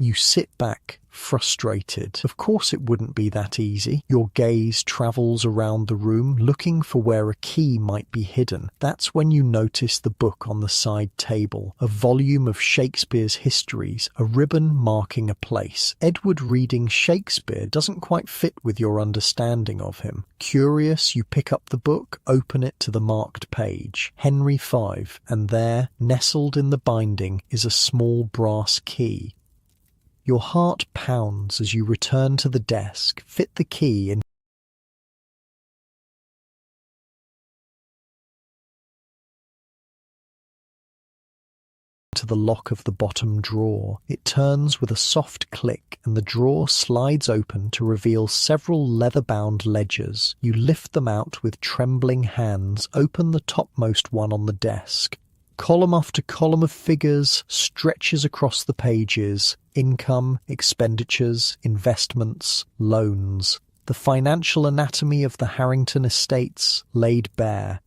You sit back, frustrated. Of course it wouldn't be that easy. Your gaze travels around the room, looking for where a key might be hidden. That's when you notice the book on the side table, a volume of Shakespeare's histories, a ribbon marking a place. Edward reading Shakespeare doesn't quite fit with your understanding of him. Curious, you pick up the book, open it to the marked page. Henry V, and there, nestled in the binding, is a small brass key. Your heart pounds as you return to the desk, fit the key into the lock of the bottom drawer. It turns with a soft click and the drawer slides open to reveal several leather-bound ledgers. You lift them out with trembling hands, open the topmost one on the desk. Column after column of figures stretches across the pages. Income, expenditures, investments, loans. The financial anatomy of the Harrington estates laid bare.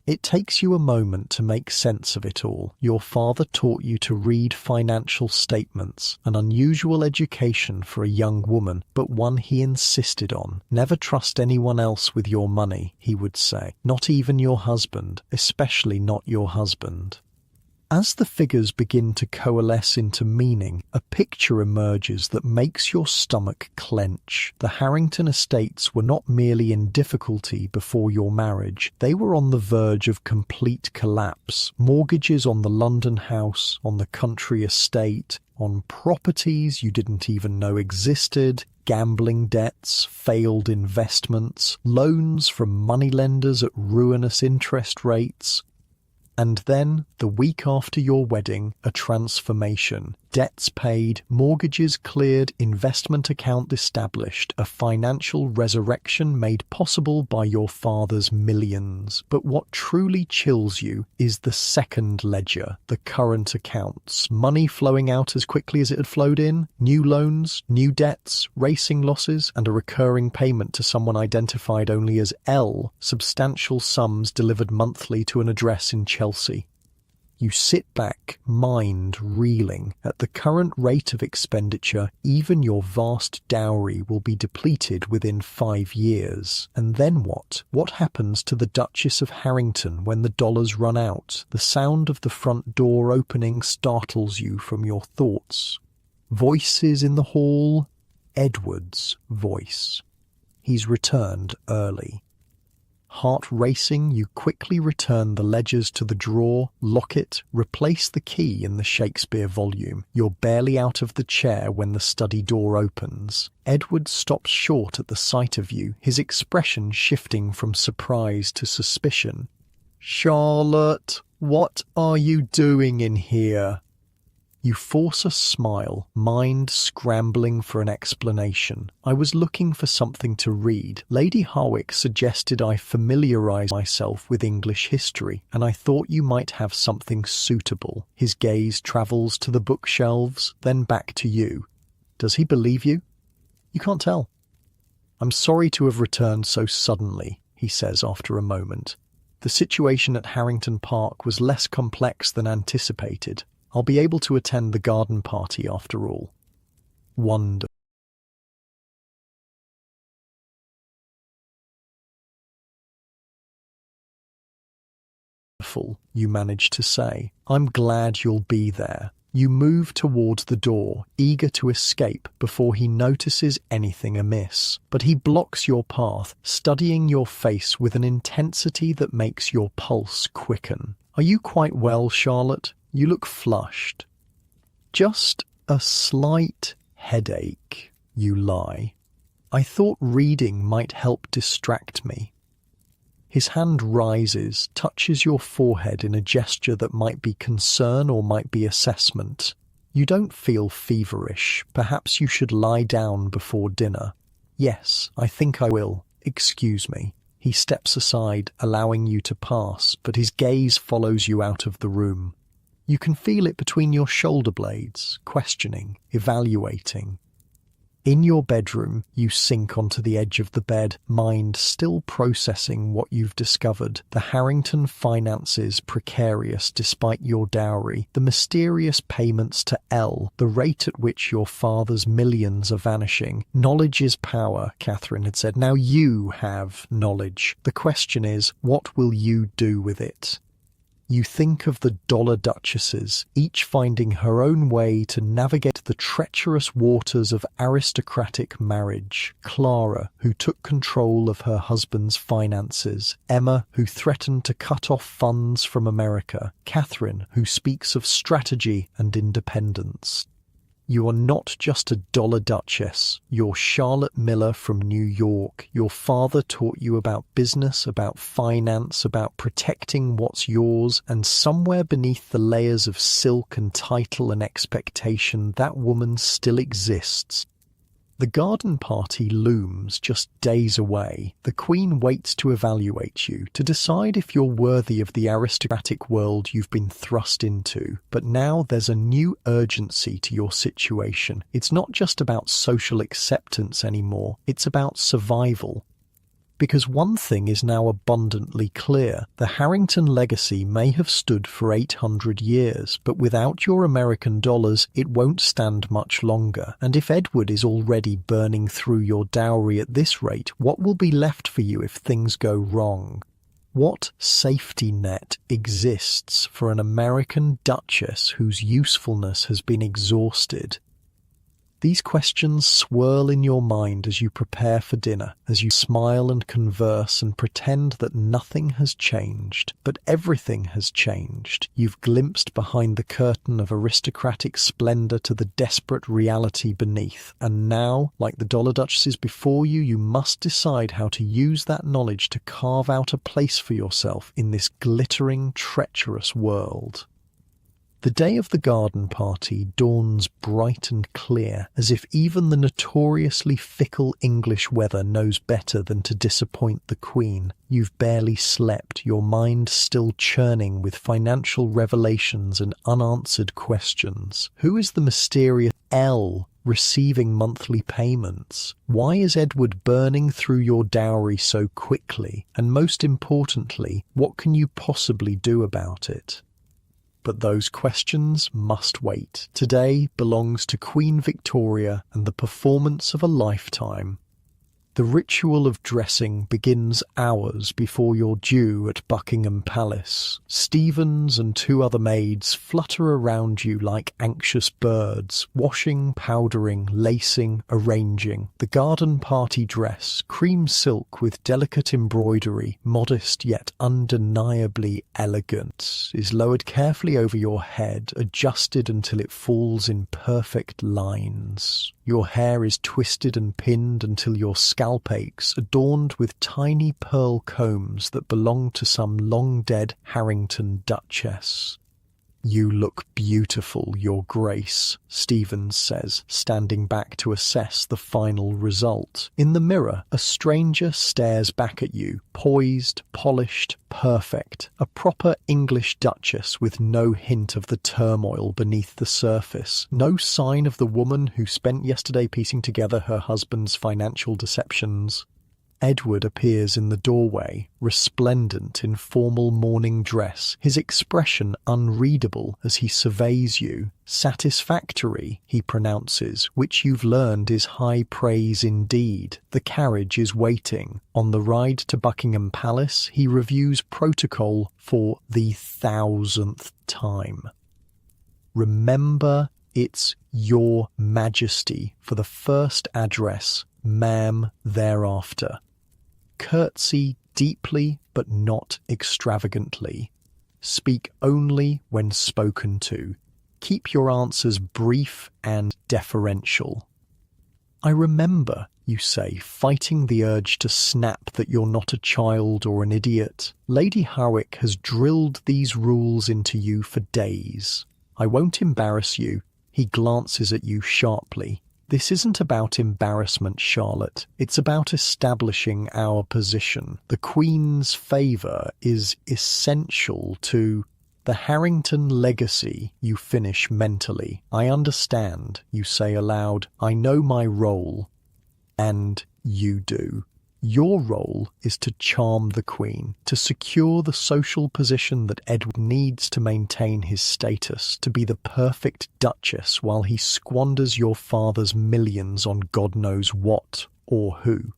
It takes you a moment to make sense of it all. Your father taught you to read financial statements, an unusual education for a young woman, but one he insisted on. Never trust anyone else with your money, he would say. Not even your husband, especially not your husband. As the figures begin to coalesce into meaning, a picture emerges that makes your stomach clench. The Harrington estates were not merely in difficulty before your marriage, they were on the verge of complete collapse. Mortgages on the London house, on the country estate, on properties you didn't even know existed, gambling debts, failed investments, loans from moneylenders at ruinous interest rates. And then, the week after your wedding, a transformation. Debts paid, mortgages cleared, investment account established, a financial resurrection made possible by your father's millions. But what truly chills you is the second ledger, the current accounts. Money flowing out as quickly as it had flowed in, new loans, new debts, racing losses, and a recurring payment to someone identified only as L, substantial sums delivered monthly to an address in Chelsea. You sit back, mind reeling. At the current rate of expenditure, even your vast dowry will be depleted within 5 years. And then what? What happens to the Duchess of Harrington when the dollars run out? The sound of the front door opening startles you from your thoughts. Voices in the hall. Edward's voice. He's returned early. Heart racing, you quickly return the ledgers to the drawer, lock it, replace the key in the Shakespeare volume. You're barely out of the chair when the study door opens. Edward stops short at the sight of you, his expression shifting from surprise to suspicion. "Charlotte, what are you doing in here?" You force a smile, mind scrambling for an explanation. "I was looking for something to read. Lady Harwick suggested I familiarise myself with English history, and I thought you might have something suitable." His gaze travels to the bookshelves, then back to you. Does he believe you? You can't tell. "I'm sorry to have returned so suddenly," he says after a moment. "The situation at Harrington Park was less complex than anticipated. I'll be able to attend the garden party after all." Wonderful. You manage to say. "I'm glad you'll be there." You move towards the door, eager to escape before he notices anything amiss. But he blocks your path, studying your face with an intensity that makes your pulse quicken. "Are you quite well, Charlotte? You look flushed." "Just a slight headache," you lie. "I thought reading might help distract me." His hand rises, touches your forehead in a gesture that might be concern or might be assessment. You don't feel feverish. Perhaps you should lie down before dinner. "Yes, I think I will. Excuse me." He steps aside, allowing you to pass, but his gaze follows you out of the room. You can feel it between your shoulder blades, questioning, evaluating. In your bedroom, you sink onto the edge of the bed, mind still processing what you've discovered. The Harrington finances precarious despite your dowry, the mysterious payments to L, the rate at which your father's millions are vanishing. Knowledge is power, Catherine had said. Now you have knowledge. The question is, what will you do with it? You think of the dollar duchesses, each finding her own way to navigate the treacherous waters of aristocratic marriage. Clara, who took control of her husband's finances. Emma, who threatened to cut off funds from America. Catherine, who speaks of strategy and independence. You are not just a dollar duchess. You're Charlotte Miller from New York. Your father taught you about business, about finance, about protecting what's yours, and somewhere beneath the layers of silk and title and expectation, that woman still exists. The garden party looms just days away. The Queen waits to evaluate you, to decide if you're worthy of the aristocratic world you've been thrust into. But now there's a new urgency to your situation. It's not just about social acceptance anymore, it's about survival. Because one thing is now abundantly clear. The Harrington legacy may have stood for 800 years, but without your American dollars, it won't stand much longer. And if Edward is already burning through your dowry at this rate, what will be left for you if things go wrong? What safety net exists for an American duchess whose usefulness has been exhausted? These questions swirl in your mind as you prepare for dinner, as you smile and converse and pretend that nothing has changed. But everything has changed. You've glimpsed behind the curtain of aristocratic splendor to the desperate reality beneath. And now, like the dollar duchesses before you, you must decide how to use that knowledge to carve out a place for yourself in this glittering, treacherous world. The day of the garden party dawns bright and clear, as if even the notoriously fickle English weather knows better than to disappoint the Queen. You've barely slept, your mind still churning with financial revelations and unanswered questions. Who is the mysterious L receiving monthly payments? Why is Edward burning through your dowry so quickly? And most importantly, what can you possibly do about it? But those questions must wait. Today belongs to Queen Victoria and the performance of a lifetime. The ritual of dressing begins hours before you're due at Buckingham Palace. Stevens and two other maids flutter around you like anxious birds, washing, powdering, lacing, arranging. The garden party dress, cream silk with delicate embroidery, modest yet undeniably elegant, is lowered carefully over your head, adjusted until it falls in perfect lines. Your hair is twisted and pinned until your scalp aches, adorned with tiny pearl combs that belong to some long-dead Harrington duchess. "You look beautiful, Your Grace," Stevens says, standing back to assess the final result. In the mirror, a stranger stares back at you, poised, polished, perfect. A proper English duchess with no hint of the turmoil beneath the surface. No sign of the woman who spent yesterday piecing together her husband's financial deceptions. Edward appears in the doorway, resplendent in formal morning dress, his expression unreadable as he surveys you. "Satisfactory," he pronounces, which you've learned is high praise indeed. The carriage is waiting. On the ride to Buckingham Palace, he reviews protocol for the 1,000th time. "Remember, it's Your Majesty" for the first address, "Ma'am" thereafter. Curtsy deeply but not extravagantly. Speak only when spoken to. Keep your answers brief and deferential. "I remember," you say, fighting the urge to snap that you're not a child or an idiot. "Lady Howick has drilled these rules into you for days. I won't embarrass you." He glances at you sharply. "This isn't about embarrassment, Charlotte. It's about establishing our position. The Queen's favour is essential to..." The Harrington legacy, you finish mentally. I understand, you say aloud. I know my role. And you do. Your role is to charm the Queen, to secure the social position that Edward needs to maintain his status, to be the perfect Duchess while he squanders your father's millions on God knows what or who.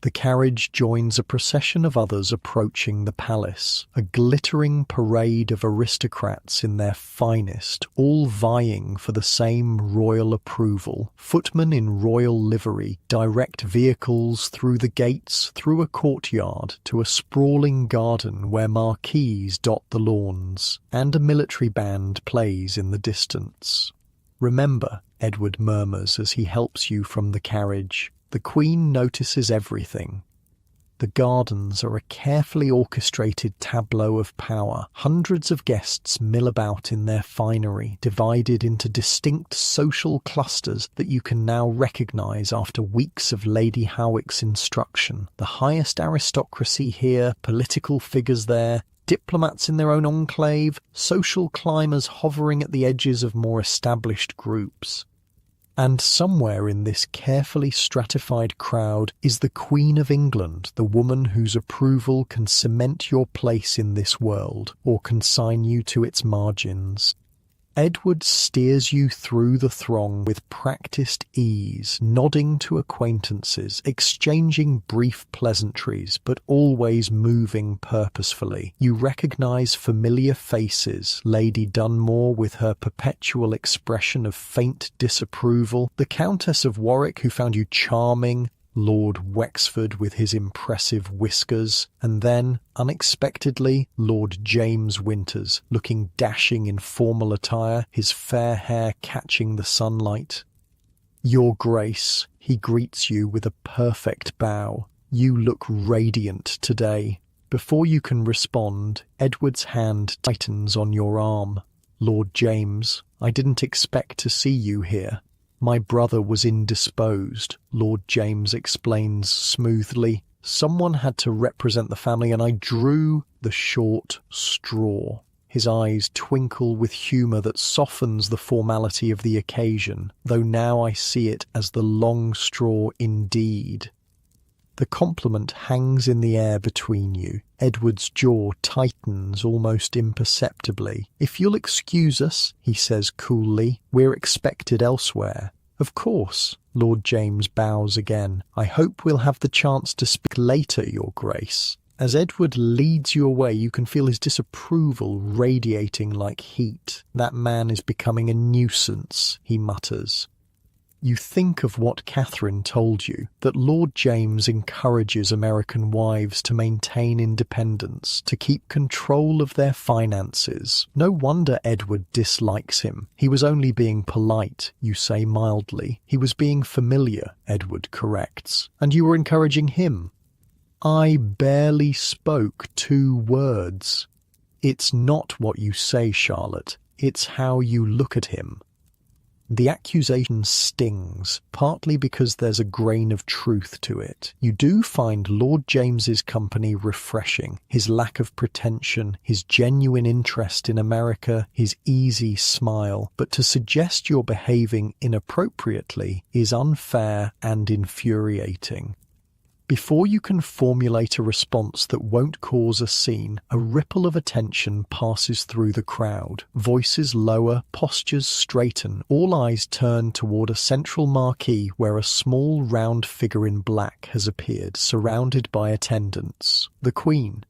The carriage joins a procession of others approaching the palace, a glittering parade of aristocrats in their finest, all vying for the same royal approval. Footmen in royal livery direct vehicles through the gates, through a courtyard, to a sprawling garden where marquees dot the lawns, and a military band plays in the distance. "Remember," Edward murmurs as he helps you from the carriage, "the Queen notices everything." The gardens are a carefully orchestrated tableau of power. Hundreds of guests mill about in their finery, divided into distinct social clusters that you can now recognise after weeks of Lady Howick's instruction. The highest aristocracy here, political figures there, diplomats in their own enclave, social climbers hovering at the edges of more established groups. And somewhere in this carefully stratified crowd is the Queen of England, the woman whose approval can cement your place in this world or consign you to its margins. Edward steers you through the throng with practiced ease, nodding to acquaintances, exchanging brief pleasantries, but always moving purposefully. You recognise familiar faces, Lady Dunmore with her perpetual expression of faint disapproval, the Countess of Warwick who found you charming, Lord Wexford with his impressive whiskers, and then, unexpectedly, Lord James Winters, looking dashing in formal attire, his fair hair catching the sunlight. "Your Grace," he greets you with a perfect bow. "You look radiant today." Before you can respond, Edward's hand tightens on your arm. "Lord James, I didn't expect to see you here." "My brother was indisposed," Lord James explains smoothly. "Someone had to represent the family and I drew the short straw." His eyes twinkle with humour that softens the formality of the occasion, though now I see it as the long straw indeed. The compliment hangs in the air between you. Edward's jaw tightens almost imperceptibly. "If you'll excuse us," he says coolly, "we're expected elsewhere." "Of course," Lord James bows again. "I hope we'll have the chance to speak later, Your Grace." As Edward leads you away, you can feel his disapproval radiating like heat. "That man is becoming a nuisance," he mutters. You think of what Catherine told you, that Lord James encourages American wives to maintain independence, to keep control of their finances. No wonder Edward dislikes him. He was only being polite, you say mildly. He was being familiar, Edward corrects. And you were encouraging him. "I barely spoke 2 words. It's not what you say, Charlotte. It's how you look at him." The accusation stings, partly because there's a grain of truth to it. You do find Lord James's company refreshing, his lack of pretension, his genuine interest in America, his easy smile, but to suggest you're behaving inappropriately is unfair and infuriating. Before you can formulate a response that won't cause a scene, a ripple of attention passes through the crowd. Voices lower, postures straighten, all eyes turn toward a central marquee where a small round figure in black has appeared, surrounded by attendants. The Queen.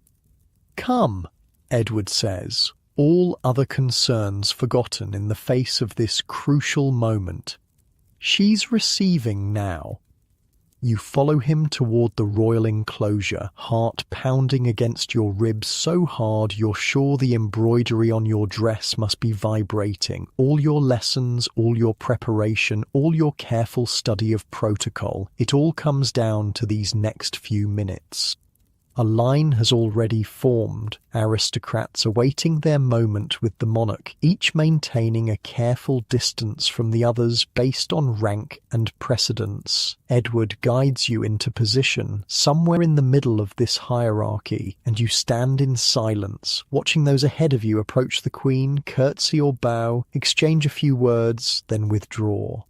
"Come," Edward says, all other concerns forgotten in the face of this crucial moment. "She's receiving now." You follow him toward the royal enclosure, heart pounding against your ribs so hard you're sure the embroidery on your dress must be vibrating. All your lessons, all your preparation, all your careful study of protocol, it all comes down to these next few minutes. A line has already formed, aristocrats awaiting their moment with the monarch, each maintaining a careful distance from the others based on rank and precedence. Edward guides you into position, somewhere in the middle of this hierarchy, and you stand in silence, watching those ahead of you approach the Queen, curtsy or bow, exchange a few words, then withdraw.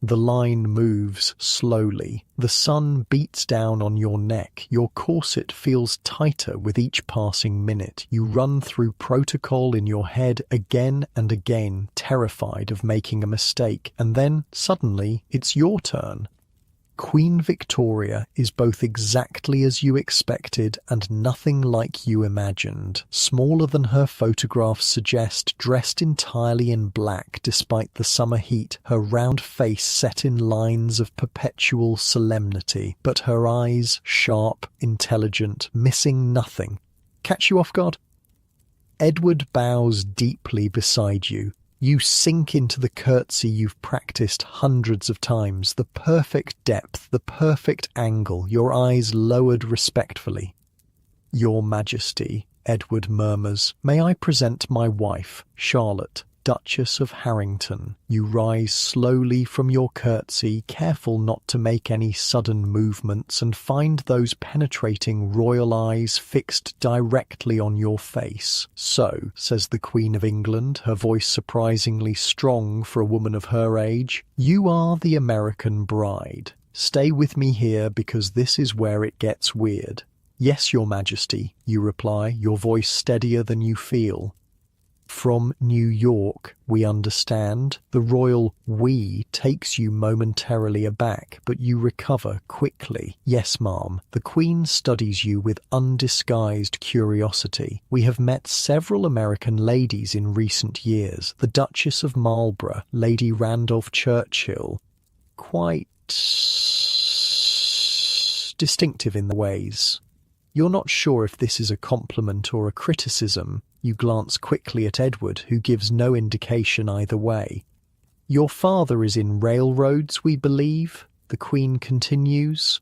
The line moves slowly. The sun beats down on your neck. Your corset feels tighter with each passing minute. You run through protocol in your head again and again, terrified of making a mistake. And then, suddenly, it's your turn. Queen Victoria is both exactly as you expected and nothing like you imagined. Smaller than her photographs suggest, dressed entirely in black despite the summer heat, her round face set in lines of perpetual solemnity, but her eyes sharp, intelligent, missing nothing. Catch you off guard? Edward bows deeply beside you. You sink into the curtsy you've practiced hundreds of times, the perfect depth, the perfect angle, your eyes lowered respectfully. "Your Majesty," Edward murmurs, "may I present my wife, Charlotte, Duchess of Harrington." You rise slowly from your curtsy, careful not to make any sudden movements, and find those penetrating royal eyes fixed directly on your face. "So," says the Queen of England, her voice surprisingly strong for a woman of her age, "you are the American bride. Stay with me here because this is where it gets weird." "Yes, Your Majesty," you reply, your voice steadier than you feel. "From New York, we understand." The royal "we" takes you momentarily aback, but you recover quickly. "Yes, ma'am." The Queen studies you with undisguised curiosity. "We have met several American ladies in recent years. The Duchess of Marlborough, Lady Randolph Churchill. Quite distinctive in the ways." You're not sure if this is a compliment or a criticism. You glance quickly at Edward, who gives no indication either way. "Your father is in railroads, we believe?" the Queen continues.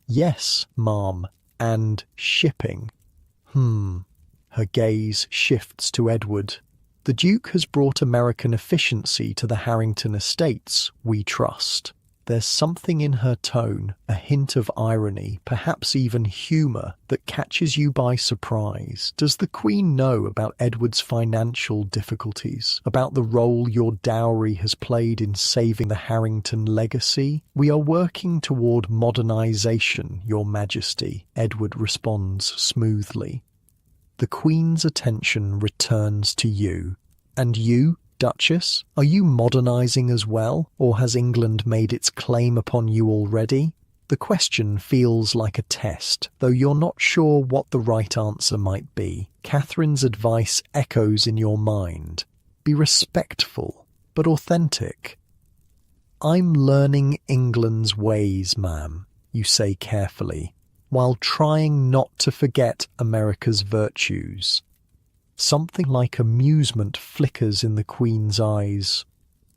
"Yes, ma'am, and shipping." Her gaze shifts to Edward. "The Duke has brought American efficiency to the Harrington estates, we trust." There's something in her tone, a hint of irony, perhaps even humour, that catches you by surprise. Does the Queen know about Edward's financial difficulties? About the role your dowry has played in saving the Harrington legacy? "We are working toward modernisation, Your Majesty," Edward responds smoothly. The Queen's attention returns to you. "And you, Duchess, are you modernising as well, or has England made its claim upon you already?" The question feels like a test, though you're not sure what the right answer might be. Catherine's advice echoes in your mind. Be respectful, but authentic. "I'm learning England's ways, ma'am," you say carefully, while trying not to forget America's virtues. Something like amusement flickers in the Queen's eyes.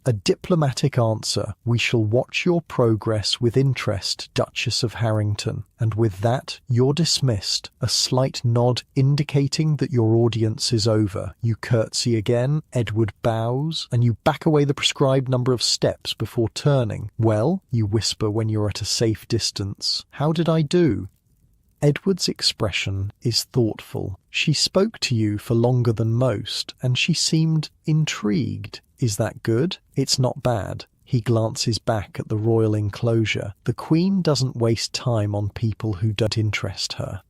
"A diplomatic answer. We shall watch your progress with interest, Duchess of Harrington." And with that, you're dismissed, a slight nod indicating that your audience is over. You curtsy again, Edward bows, and you back away the prescribed number of steps before turning. "Well," you whisper when you're at a safe distance, "how did I do?" Edward's expression is thoughtful. She spoke to you for longer than most, and she seemed intrigued. "Is that good?" "It's not bad." He glances back at the royal enclosure. The Queen doesn't waste time on people who don't interest her.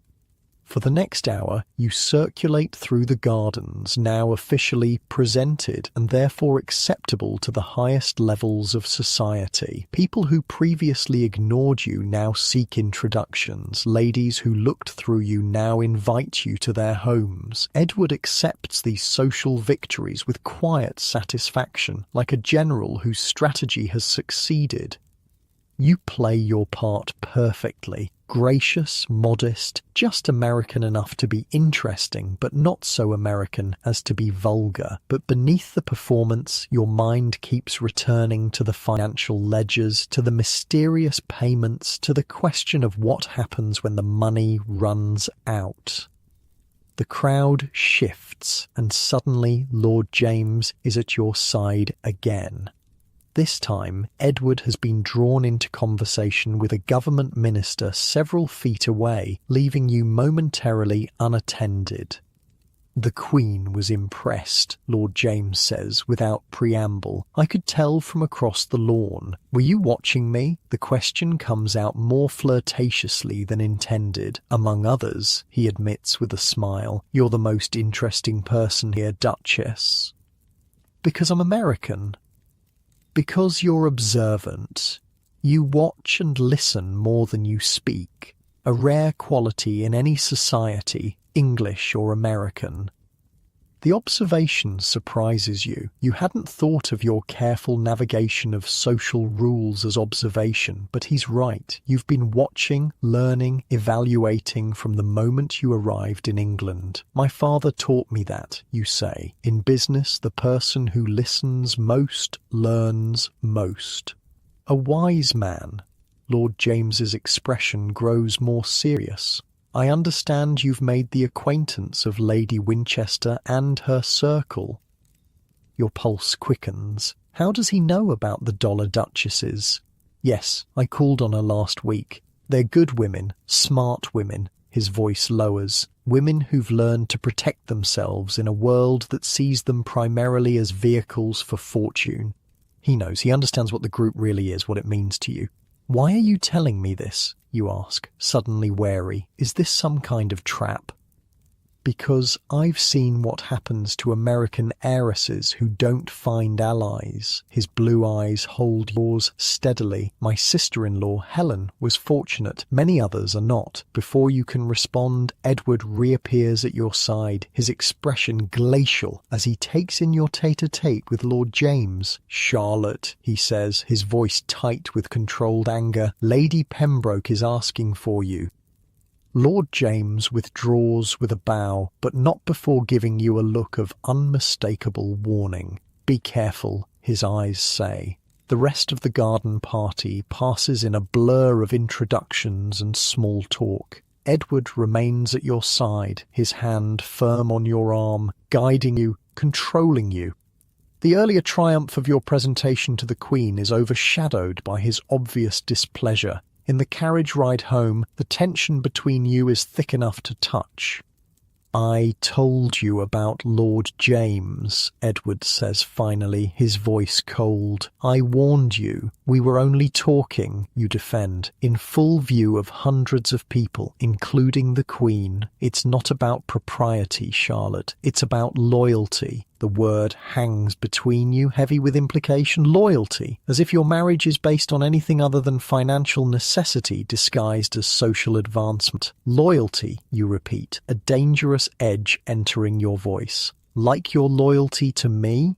For the next hour, you circulate through the gardens, now officially presented and therefore acceptable to the highest levels of society. People who previously ignored you now seek introductions. Ladies who looked through you now invite you to their homes. Edward accepts these social victories with quiet satisfaction, like a general whose strategy has succeeded. You play your part perfectly. Gracious, modest, just American enough to be interesting, but not so American as to be vulgar. But beneath the performance, your mind keeps returning to the financial ledgers, to the mysterious payments, to the question of what happens when the money runs out. The crowd shifts, and suddenly Lord James is at your side again. This time, Edward has been drawn into conversation with a government minister several feet away, leaving you momentarily unattended. The Queen was impressed, Lord James says, without preamble. I could tell from across the lawn. Were you watching me? The question comes out more flirtatiously than intended. Among others, he admits with a smile, you're the most interesting person here, Duchess. Because I'm American. Because you're observant. You watch and listen more than you speak. A rare quality in any society, English or American. The observation surprises you. You hadn't thought of your careful navigation of social rules as observation, but he's right. You've been watching, learning, evaluating from the moment you arrived in England. My father taught me that, you say. In business, the person who listens most learns most. A wise man. Lord James's expression grows more serious. I understand you've made the acquaintance of Lady Winchester and her circle. Your pulse quickens. How does he know about the dollar duchesses? Yes, I called on her last week. They're good women, smart women. His voice lowers. Women who've learned to protect themselves in a world that sees them primarily as vehicles for fortune. He knows, he understands what the group really is, what it means to you. Why are you telling me this? You ask, suddenly wary. Is this some kind of trap? Because I've seen what happens to American heiresses who don't find allies. His blue eyes hold yours steadily. My sister-in-law, Helen, was fortunate. Many others are not. Before you can respond, Edward reappears at your side, his expression glacial as he takes in your tete-a-tete with Lord James. Charlotte, he says, his voice tight with controlled anger, Lady Pembroke is asking for you. Lord James withdraws with a bow, but not before giving you a look of unmistakable warning. Be careful, his eyes say. The rest of the garden party passes in a blur of introductions and small talk. Edward remains at your side, his hand firm on your arm, guiding you, controlling you. The earlier triumph of your presentation to the Queen is overshadowed by his obvious displeasure. In the carriage ride home, the tension between you is thick enough to touch. I told you about Lord James, Edward says finally, his voice cold. I warned you. We were only talking, you defend, in full view of hundreds of people, including the Queen. It's not about propriety, Charlotte. It's about loyalty. The word hangs between you, heavy with implication. Loyalty, as if your marriage is based on anything other than financial necessity disguised as social advancement. Loyalty, you repeat, a dangerous edge entering your voice. Like your loyalty to me?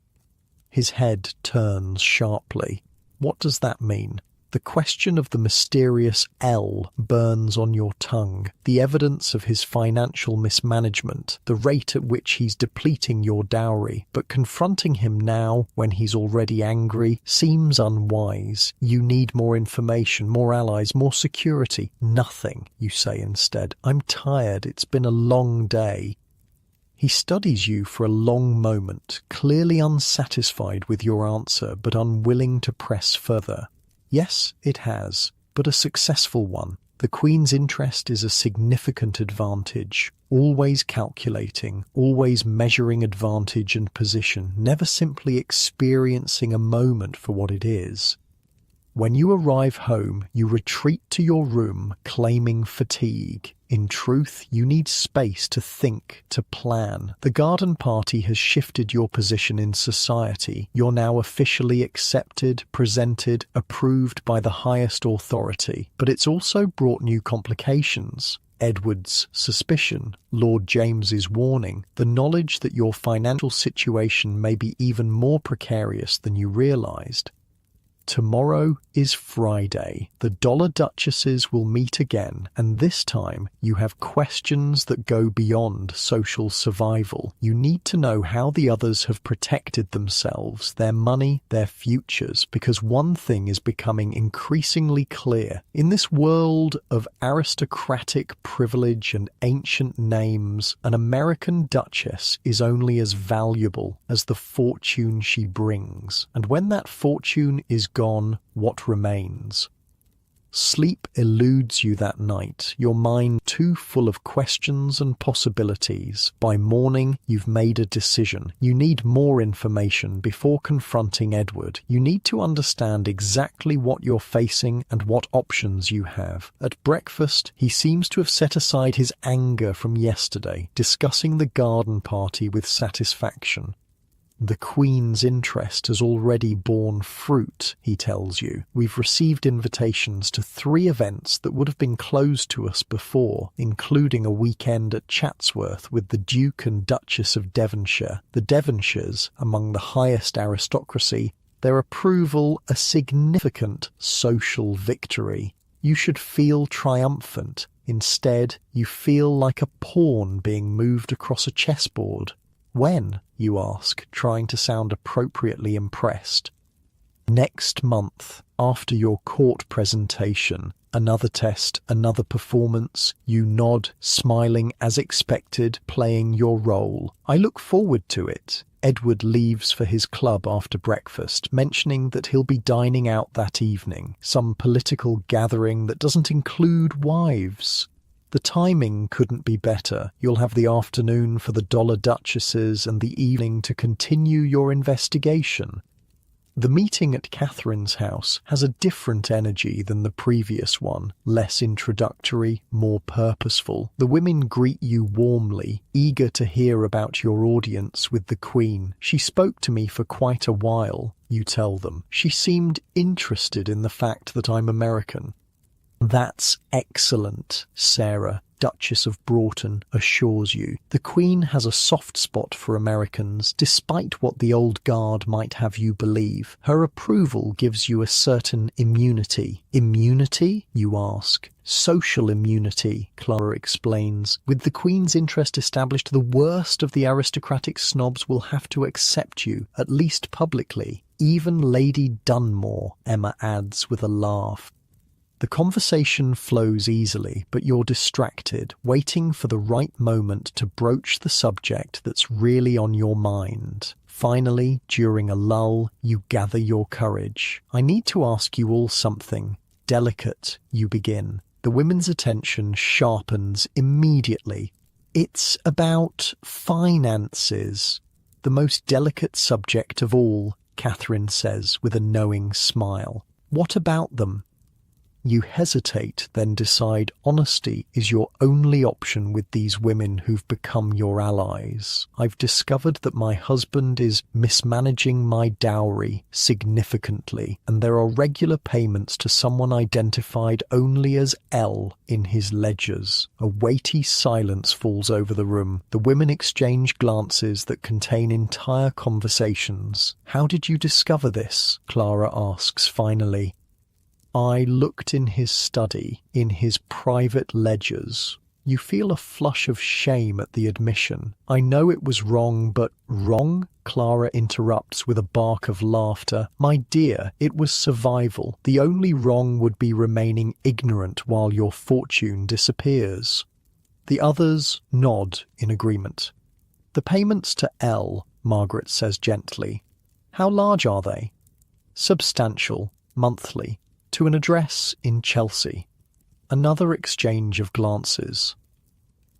His head turns sharply. What does that mean? The question of the mysterious L burns on your tongue, the evidence of his financial mismanagement, the rate at which he's depleting your dowry. But confronting him now, when he's already angry, seems unwise. You need more information, more allies, more security. Nothing, you say instead. I'm tired. It's been a long day. He studies you for a long moment, clearly unsatisfied with your answer, but unwilling to press further. Yes, it has, but a successful one. The Queen's interest is a significant advantage, always calculating, always measuring advantage and position, never simply experiencing a moment for what it is. When you arrive home, you retreat to your room, claiming fatigue. In truth, you need space to think, to plan. The garden party has shifted your position in society. You're now officially accepted, presented, approved by the highest authority. But it's also brought new complications. Edward's suspicion, Lord James's warning, the knowledge that your financial situation may be even more precarious than you realized. Tomorrow is Friday. The Dollar Duchesses will meet again, and this time you have questions that go beyond social survival. You need to know how the others have protected themselves, their money, their futures, because one thing is becoming increasingly clear. In this world of aristocratic privilege and ancient names, an American duchess is only as valuable as the fortune she brings. And when that fortune is gone, what remains? Sleep eludes you that night, your mind too full of questions and possibilities. By morning, you've made a decision. You need more information before confronting Edward. You need to understand exactly what you're facing and what options you have. At breakfast, he seems to have set aside his anger from yesterday, discussing the garden party with satisfaction. The Queen's interest has already borne fruit, he tells you. We've received invitations to 3 events that would have been closed to us before, including a weekend at Chatsworth with the Duke and Duchess of Devonshire. The Devonshires, among the highest aristocracy, their approval a significant social victory. You should feel triumphant. Instead, you feel like a pawn being moved across a chessboard. When? You ask, trying to sound appropriately impressed. Next month, after your court presentation. Another test, another performance. You nod, smiling as expected, playing your role. I look forward to it. Edward leaves for his club after breakfast, mentioning that he'll be dining out that evening, some political gathering that doesn't include wives. The timing couldn't be better. You'll have the afternoon for the Dollar Duchesses and the evening to continue your investigation. The meeting at Catherine's house has a different energy than the previous one, less introductory, more purposeful. The women greet you warmly, eager to hear about your audience with the Queen. She spoke to me for quite a while, you tell them. She seemed interested in the fact that I'm American. That's excellent, Sarah, Duchess of Broughton, assures you. The Queen has a soft spot for Americans, despite what the old guard might have you believe. Her approval gives you a certain immunity. Immunity, you ask? Social immunity, Clara explains. With the Queen's interest established, the worst of the aristocratic snobs will have to accept you, at least publicly. Even Lady Dunmore, Emma adds with a laugh. The conversation flows easily, but you're distracted, waiting for the right moment to broach the subject that's really on your mind. Finally, during a lull, you gather your courage. I need to ask you all something. Delicate, you begin. The women's attention sharpens immediately. It's about finances. The most delicate subject of all, Catherine says with a knowing smile. What about them? You hesitate, then decide honesty is your only option with these women who've become your allies. I've discovered that my husband is mismanaging my dowry significantly, and there are regular payments to someone identified only as L in his ledgers. A weighty silence falls over the room. The women exchange glances that contain entire conversations. How did you discover this? Clara asks finally. I looked in his study, in his private ledgers. You feel a flush of shame at the admission. I know it was wrong, but wrong? Clara interrupts with a bark of laughter. My dear, it was survival. The only wrong would be remaining ignorant while your fortune disappears. The others nod in agreement. The payments to L, Margaret says gently. How large are they? Substantial, monthly. To an address in Chelsea. Another exchange of glances.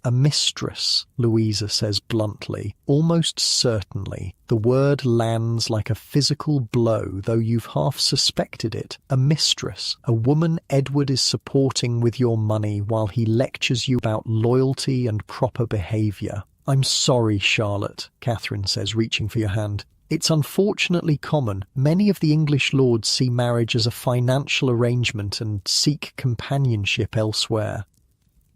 A mistress, Louisa says bluntly, almost certainly. The word lands like a physical blow, though you've half suspected it. A mistress, a woman Edward is supporting with your money while he lectures you about loyalty and proper behaviour. I'm sorry, Charlotte, Catherine says, reaching for your hand. It's unfortunately common. Many of the English lords see marriage as a financial arrangement and seek companionship elsewhere.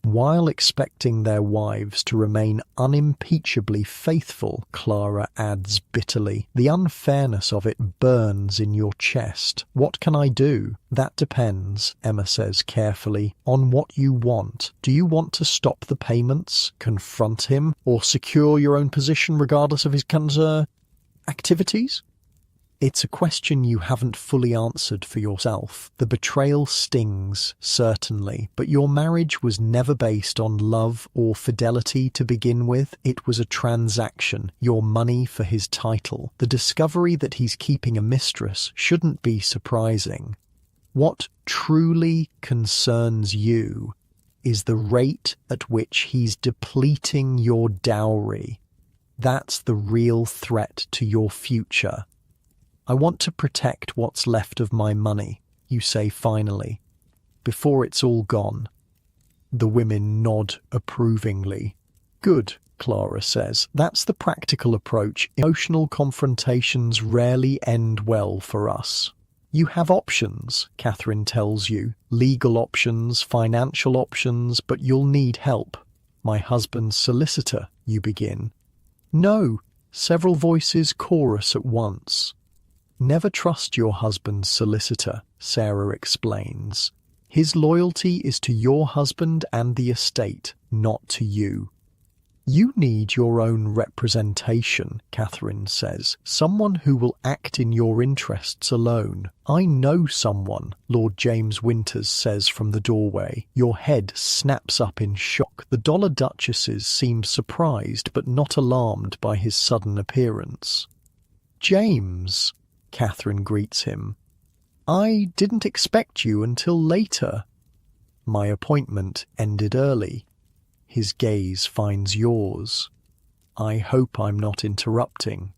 while expecting their wives to remain unimpeachably faithful, Clara adds bitterly. The unfairness of it burns in your chest. What can I do? That depends, Emma says carefully, on what you want. Do you want to stop the payments, confront him, or secure your own position regardless of his activities? It's a question you haven't fully answered for yourself. The betrayal stings, certainly, but your marriage was never based on love or fidelity to begin with. It was a transaction, your money for his title. The discovery that he's keeping a mistress shouldn't be surprising. What truly concerns you is the rate at which he's depleting your dowry. That's the real threat to your future. I want to protect what's left of my money, you say finally, before it's all gone. The women nod approvingly. Good, Clara says. That's the practical approach. Emotional confrontations rarely end well for us. You have options, Catherine tells you. Legal options, financial options, but you'll need help. My husband's solicitor, you begin. No, several voices chorus at once. Never trust your husband's solicitor, Sarah explains. His loyalty is to your husband and the estate, not to you. You need your own representation, Catherine says, someone who will act in your interests alone. I know someone, Lord James Winters says from the doorway. Your head snaps up in shock. The Dollar Duchesses seem surprised but not alarmed by his sudden appearance. James, Catherine greets him. I didn't expect you until later. My appointment ended early. His gaze finds yours. I hope I'm not interrupting.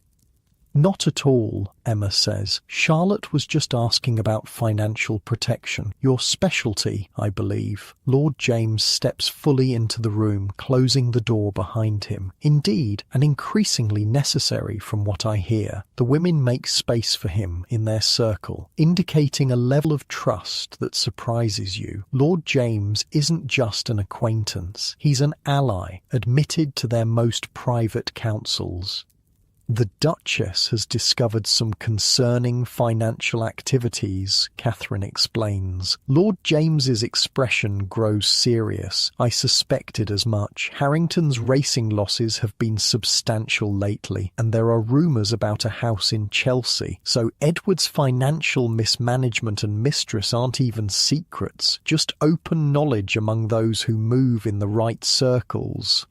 Not at all, Emma says. Charlotte was just asking about financial protection. Your specialty, I believe. Lord James steps fully into the room, closing the door behind him. Indeed, and increasingly necessary from what I hear. The women make space for him in their circle, indicating a level of trust that surprises you. Lord James isn't just an acquaintance. He's an ally, admitted to their most private counsels. The Duchess has discovered some concerning financial activities, Catherine explains. Lord James's expression grows serious. I suspected as much. Harrington's racing losses have been substantial lately, and there are rumours about a house in Chelsea. So Edward's financial mismanagement and mistress aren't even secrets, just open knowledge among those who move in the right circles.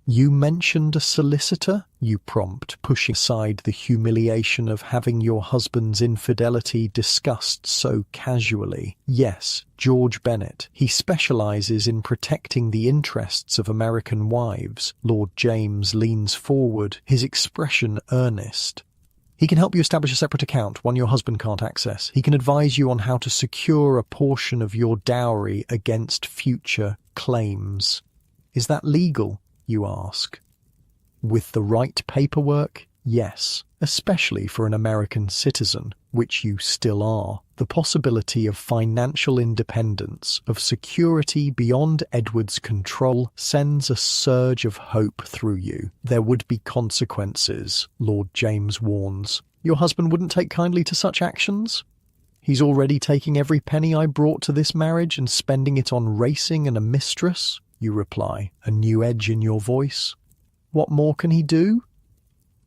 You mentioned a solicitor, you prompt, pushing aside the humiliation of having your husband's infidelity discussed so casually. Yes, George Bennett. He specialises in protecting the interests of American wives. Lord James leans forward, his expression earnest. He can help you establish a separate account, one your husband can't access. He can advise you on how to secure a portion of your dowry against future claims. Is that legal? You ask. With the right paperwork, yes, especially for an American citizen, which you still are. The possibility of financial independence, of security beyond Edward's control, sends a surge of hope through you. There would be consequences, Lord James warns. Your husband wouldn't take kindly to such actions? He's already taking every penny I brought to this marriage and spending it on racing and a mistress. You reply, a new edge in your voice. What more can he do?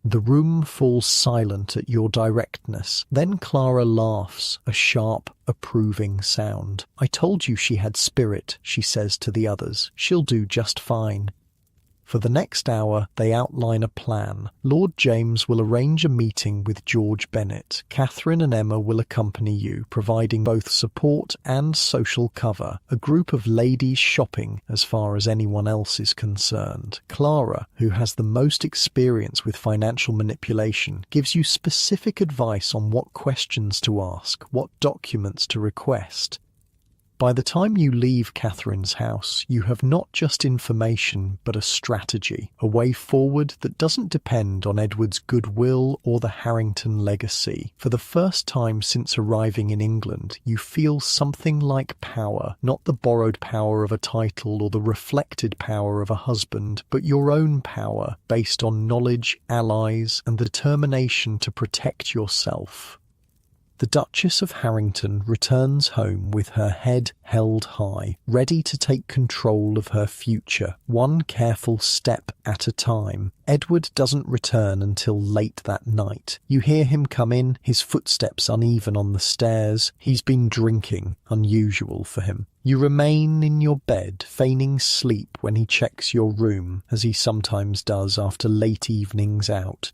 The room falls silent at your directness. Then Clara laughs, a sharp, approving sound. I told you she had spirit, she says to the others. She'll do just fine. For the next hour, they outline a plan. Lord James will arrange a meeting with George Bennett. Catherine and Emma will accompany you, providing both support and social cover. A group of ladies shopping, as far as anyone else is concerned. Clara, who has the most experience with financial manipulation, gives you specific advice on what questions to ask, what documents to request. By the time you leave Catherine's house, you have not just information, but a strategy, a way forward that doesn't depend on Edward's goodwill or the Harrington legacy. For the first time since arriving in England, you feel something like power, not the borrowed power of a title or the reflected power of a husband, but your own power, based on knowledge, allies, and the determination to protect yourself. The Duchess of Harrington returns home with her head held high, ready to take control of her future, one careful step at a time. Edward doesn't return until late that night. You hear him come in, his footsteps uneven on the stairs. He's been drinking, unusual for him. You remain in your bed, feigning sleep when he checks your room, as he sometimes does after late evenings out.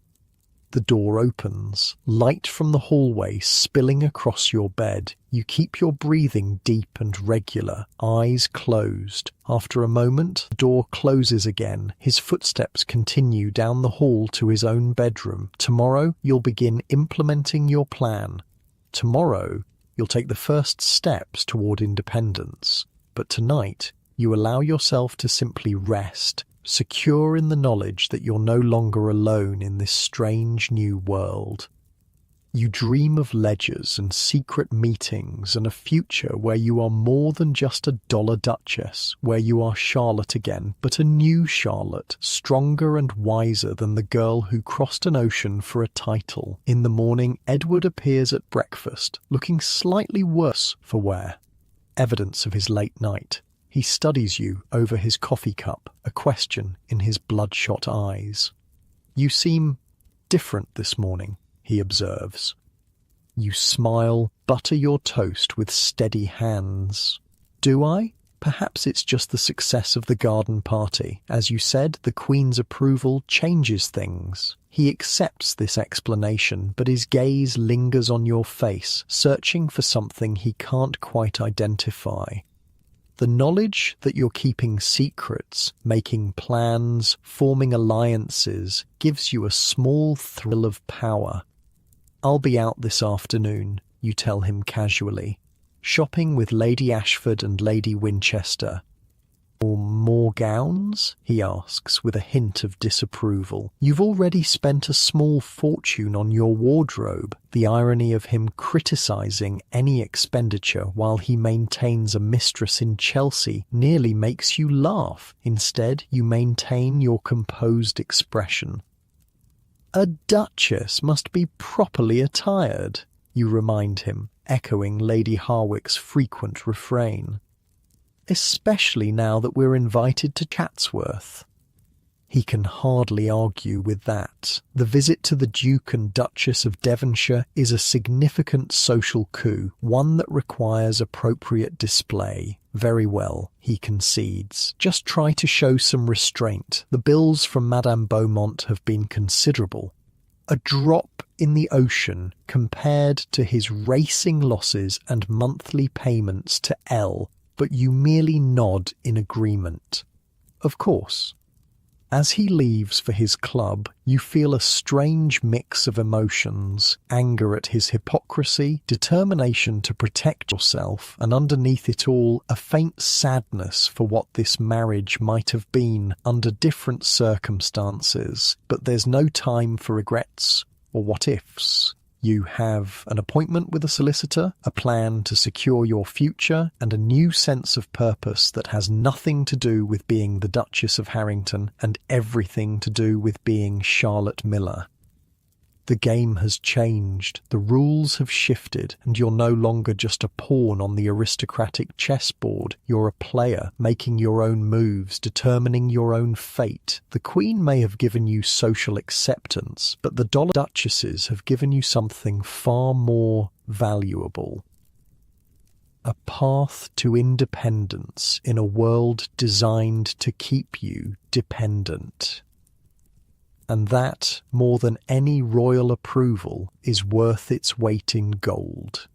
The door opens, light from the hallway spilling across your bed. You keep your breathing deep and regular, eyes closed. After a moment, the door closes again. His footsteps continue down the hall to his own bedroom. Tomorrow, you'll begin implementing your plan. Tomorrow, you'll take the first steps toward independence. But tonight, you allow yourself to simply rest, secure in the knowledge that you're no longer alone in this strange new world. You dream of ledgers and secret meetings and a future where you are more than just a dollar duchess, where you are Charlotte again, but a new Charlotte, stronger and wiser than the girl who crossed an ocean for a title. In the morning, Edward appears at breakfast, looking slightly worse for wear. Evidence of his late night. He studies you over his coffee cup, a question in his bloodshot eyes. "You seem different this morning," he observes. You smile, butter your toast with steady hands. "Do I? Perhaps it's just the success of the garden party. As you said, the Queen's approval changes things." He accepts this explanation, but his gaze lingers on your face, searching for something he can't quite identify. The knowledge that you're keeping secrets, making plans, forming alliances, gives you a small thrill of power. "I'll be out this afternoon," you tell him casually. "Shopping with Lady Ashford and Lady Winchester." "Or more gowns?" he asks with a hint of disapproval. "You've already spent a small fortune on your wardrobe." The irony of him criticizing any expenditure while he maintains a mistress in Chelsea nearly makes you laugh. Instead, you maintain your composed expression. "A duchess must be properly attired," you remind him, echoing Lady Harwick's frequent refrain. "Especially now that we're invited to Chatsworth." He can hardly argue with that. The visit to the Duke and Duchess of Devonshire is a significant social coup, one that requires appropriate display. "Very well," he concedes. "Just try to show some restraint. The bills from Madame Beaumont have been considerable." A drop in the ocean compared to his racing losses and monthly payments to Elle, but you merely nod in agreement. "Of course." As he leaves for his club, you feel a strange mix of emotions: anger at his hypocrisy, determination to protect yourself, and underneath it all, a faint sadness for what this marriage might have been under different circumstances. But there's no time for regrets or what-ifs. You have an appointment with a solicitor, a plan to secure your future, and a new sense of purpose that has nothing to do with being the Duchess of Harrington and everything to do with being Charlotte Miller. The game has changed, the rules have shifted, and you're no longer just a pawn on the aristocratic chessboard. You're a player, making your own moves, determining your own fate. The Queen may have given you social acceptance, but the dollar duchesses have given you something far more valuable. A path to independence in a world designed to keep you dependent. And that, more than any royal approval, is worth its weight in gold.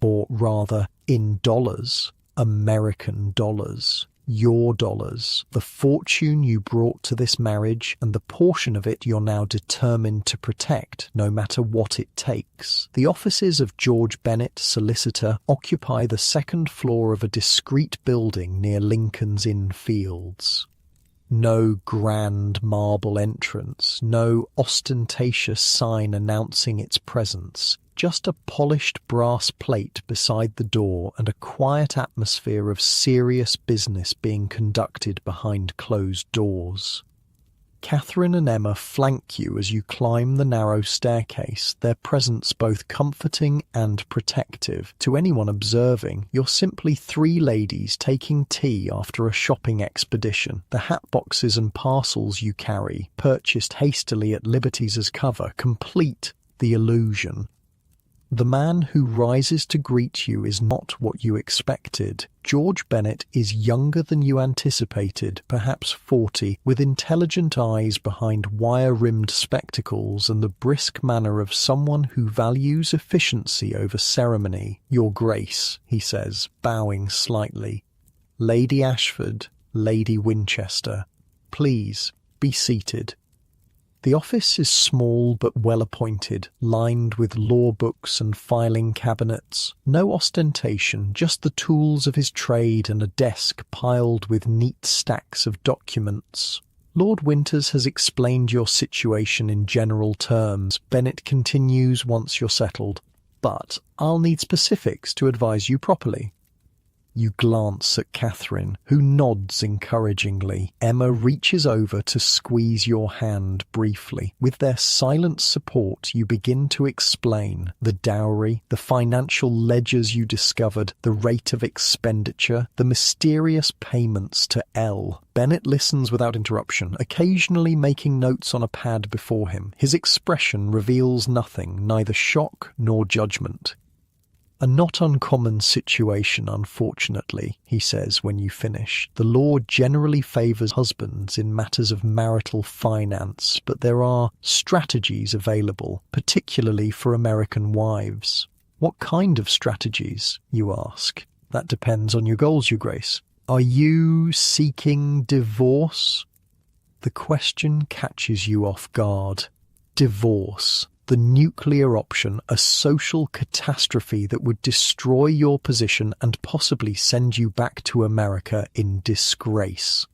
Or rather, in dollars, American dollars. Your dollars, the fortune you brought to this marriage, and the portion of it you're now determined to protect, no matter what it takes. The offices of George Bennett, solicitor, occupy the second floor of a discreet building near Lincoln's Inn Fields. No grand marble entrance, no ostentatious sign announcing its presence, just a polished brass plate beside the door and a quiet atmosphere of serious business being conducted behind closed doors. Catherine and Emma flank you as you climb the narrow staircase, their presence both comforting and protective. To anyone observing, you're simply three ladies taking tea after a shopping expedition. The hat boxes and parcels you carry, purchased hastily at Liberty's as cover, complete the illusion. The man who rises to greet you is not what you expected. George Bennett is younger than you anticipated, perhaps 40, with intelligent eyes behind wire-rimmed spectacles and the brisk manner of someone who values efficiency over ceremony. "Your Grace," he says, bowing slightly. "Lady Ashford, Lady Winchester, please be seated." The office is small but well-appointed, lined with law books and filing cabinets. No ostentation, just the tools of his trade and a desk piled with neat stacks of documents. "Lord Winters has explained your situation in general terms," Bennett continues once you're settled. "But I'll need specifics to advise you properly." You glance at Catherine, who nods encouragingly. Emma reaches over to squeeze your hand briefly. With their silent support, you begin to explain the dowry, the financial ledgers you discovered, the rate of expenditure, the mysterious payments to L. Bennett listens without interruption, occasionally making notes on a pad before him. His expression reveals nothing, neither shock nor judgment. "A not uncommon situation, unfortunately," he says when you finish. "The law generally favours husbands in matters of marital finance, but there are strategies available, particularly for American wives." "What kind of strategies?" you ask. "That depends on your goals, Your Grace." "Are you seeking divorce?" The question catches you off guard. Divorce. The nuclear option, a social catastrophe that would destroy your position and possibly send you back to America in disgrace.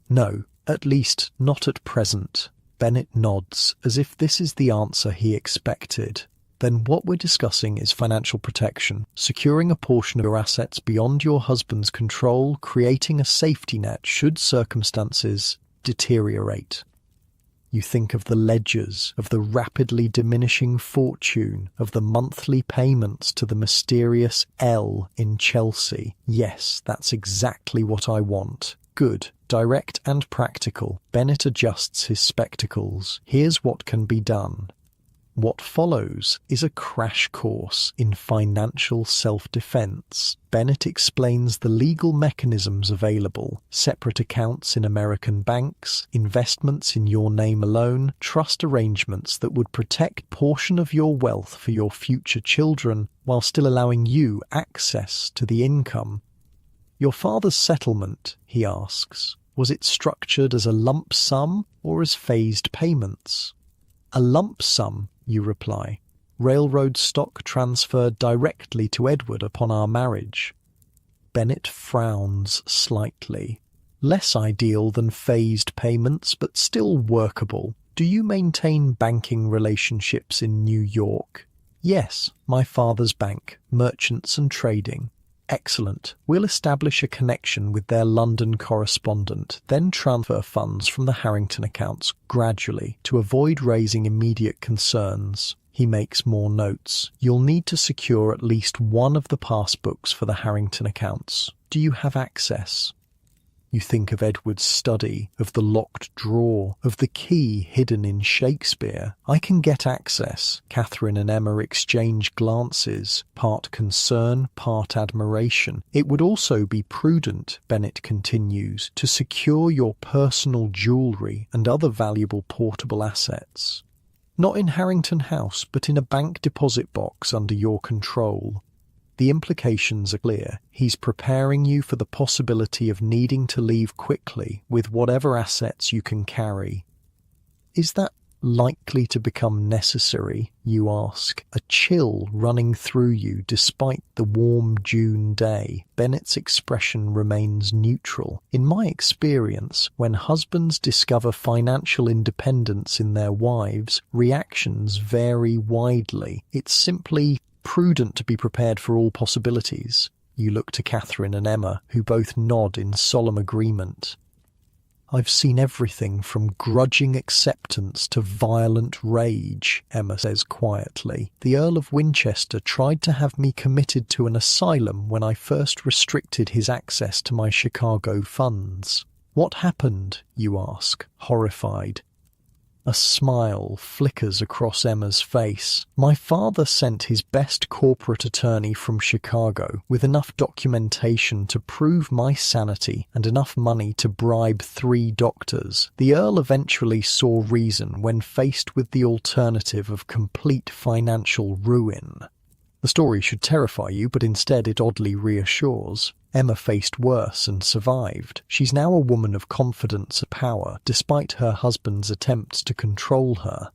"No, at least not at present." Bennett nods, as if this is the answer he expected. "Then what we're discussing is financial protection, securing a portion of your assets beyond your husband's control, creating a safety net should circumstances deteriorate." You think of the ledgers, of the rapidly diminishing fortune, of the monthly payments to the mysterious L in Chelsea. "Yes, that's exactly what I want." "Good. Direct and practical." Bennett adjusts his spectacles. "Here's what can be done." What follows is a crash course in financial self-defense. Bennett explains the legal mechanisms available: separate accounts in American banks, investments in your name alone, trust arrangements that would protect a portion of your wealth for your future children while still allowing you access to the income. "Your father's settlement," he asks, "was it structured as a lump sum or as phased payments?" "A lump sum," you reply. "Railroad stock transferred directly to Edward upon our marriage." Bennett frowns slightly. "Less ideal than phased payments, but still workable. Do you maintain banking relationships in New York?" "Yes, my father's bank, merchants and trading." "Excellent. We'll establish a connection with their London correspondent, then transfer funds from the Harrington accounts gradually to avoid raising immediate concerns." He makes more notes. "You'll need to secure at least one of the passbooks for the Harrington accounts. Do you have access?" You think of Edward's study, of the locked drawer, of the key hidden in Shakespeare. "I can get access." Catherine and Emma exchange glances, part concern, part admiration. "It would also be prudent," Bennett continues, "to secure your personal jewellery and other valuable portable assets. Not in Harrington House, but in a bank deposit box under your control." The implications are clear. He's preparing you for the possibility of needing to leave quickly with whatever assets you can carry. Is that likely to become necessary, you ask, a chill running through you despite the warm June day? Bennett's expression remains neutral. In my experience, when husbands discover financial independence in their wives, reactions vary widely. It's simply prudent to be prepared for all possibilities. You look to Catherine and Emma, who both nod in solemn agreement. I've seen everything from grudging acceptance to violent rage, Emma says quietly. The Earl of Winchester tried to have me committed to an asylum when I first restricted his access to my Chicago funds. What happened, you ask, horrified. A smile flickers across Emma's face. My father sent his best corporate attorney from Chicago with enough documentation to prove my sanity and enough money to bribe 3 doctors. The Earl eventually saw reason when faced with the alternative of complete financial ruin. The story should terrify you, but instead it oddly reassures. Emma faced worse and survived. She's now a woman of confidence and power, despite her husband's attempts to control her.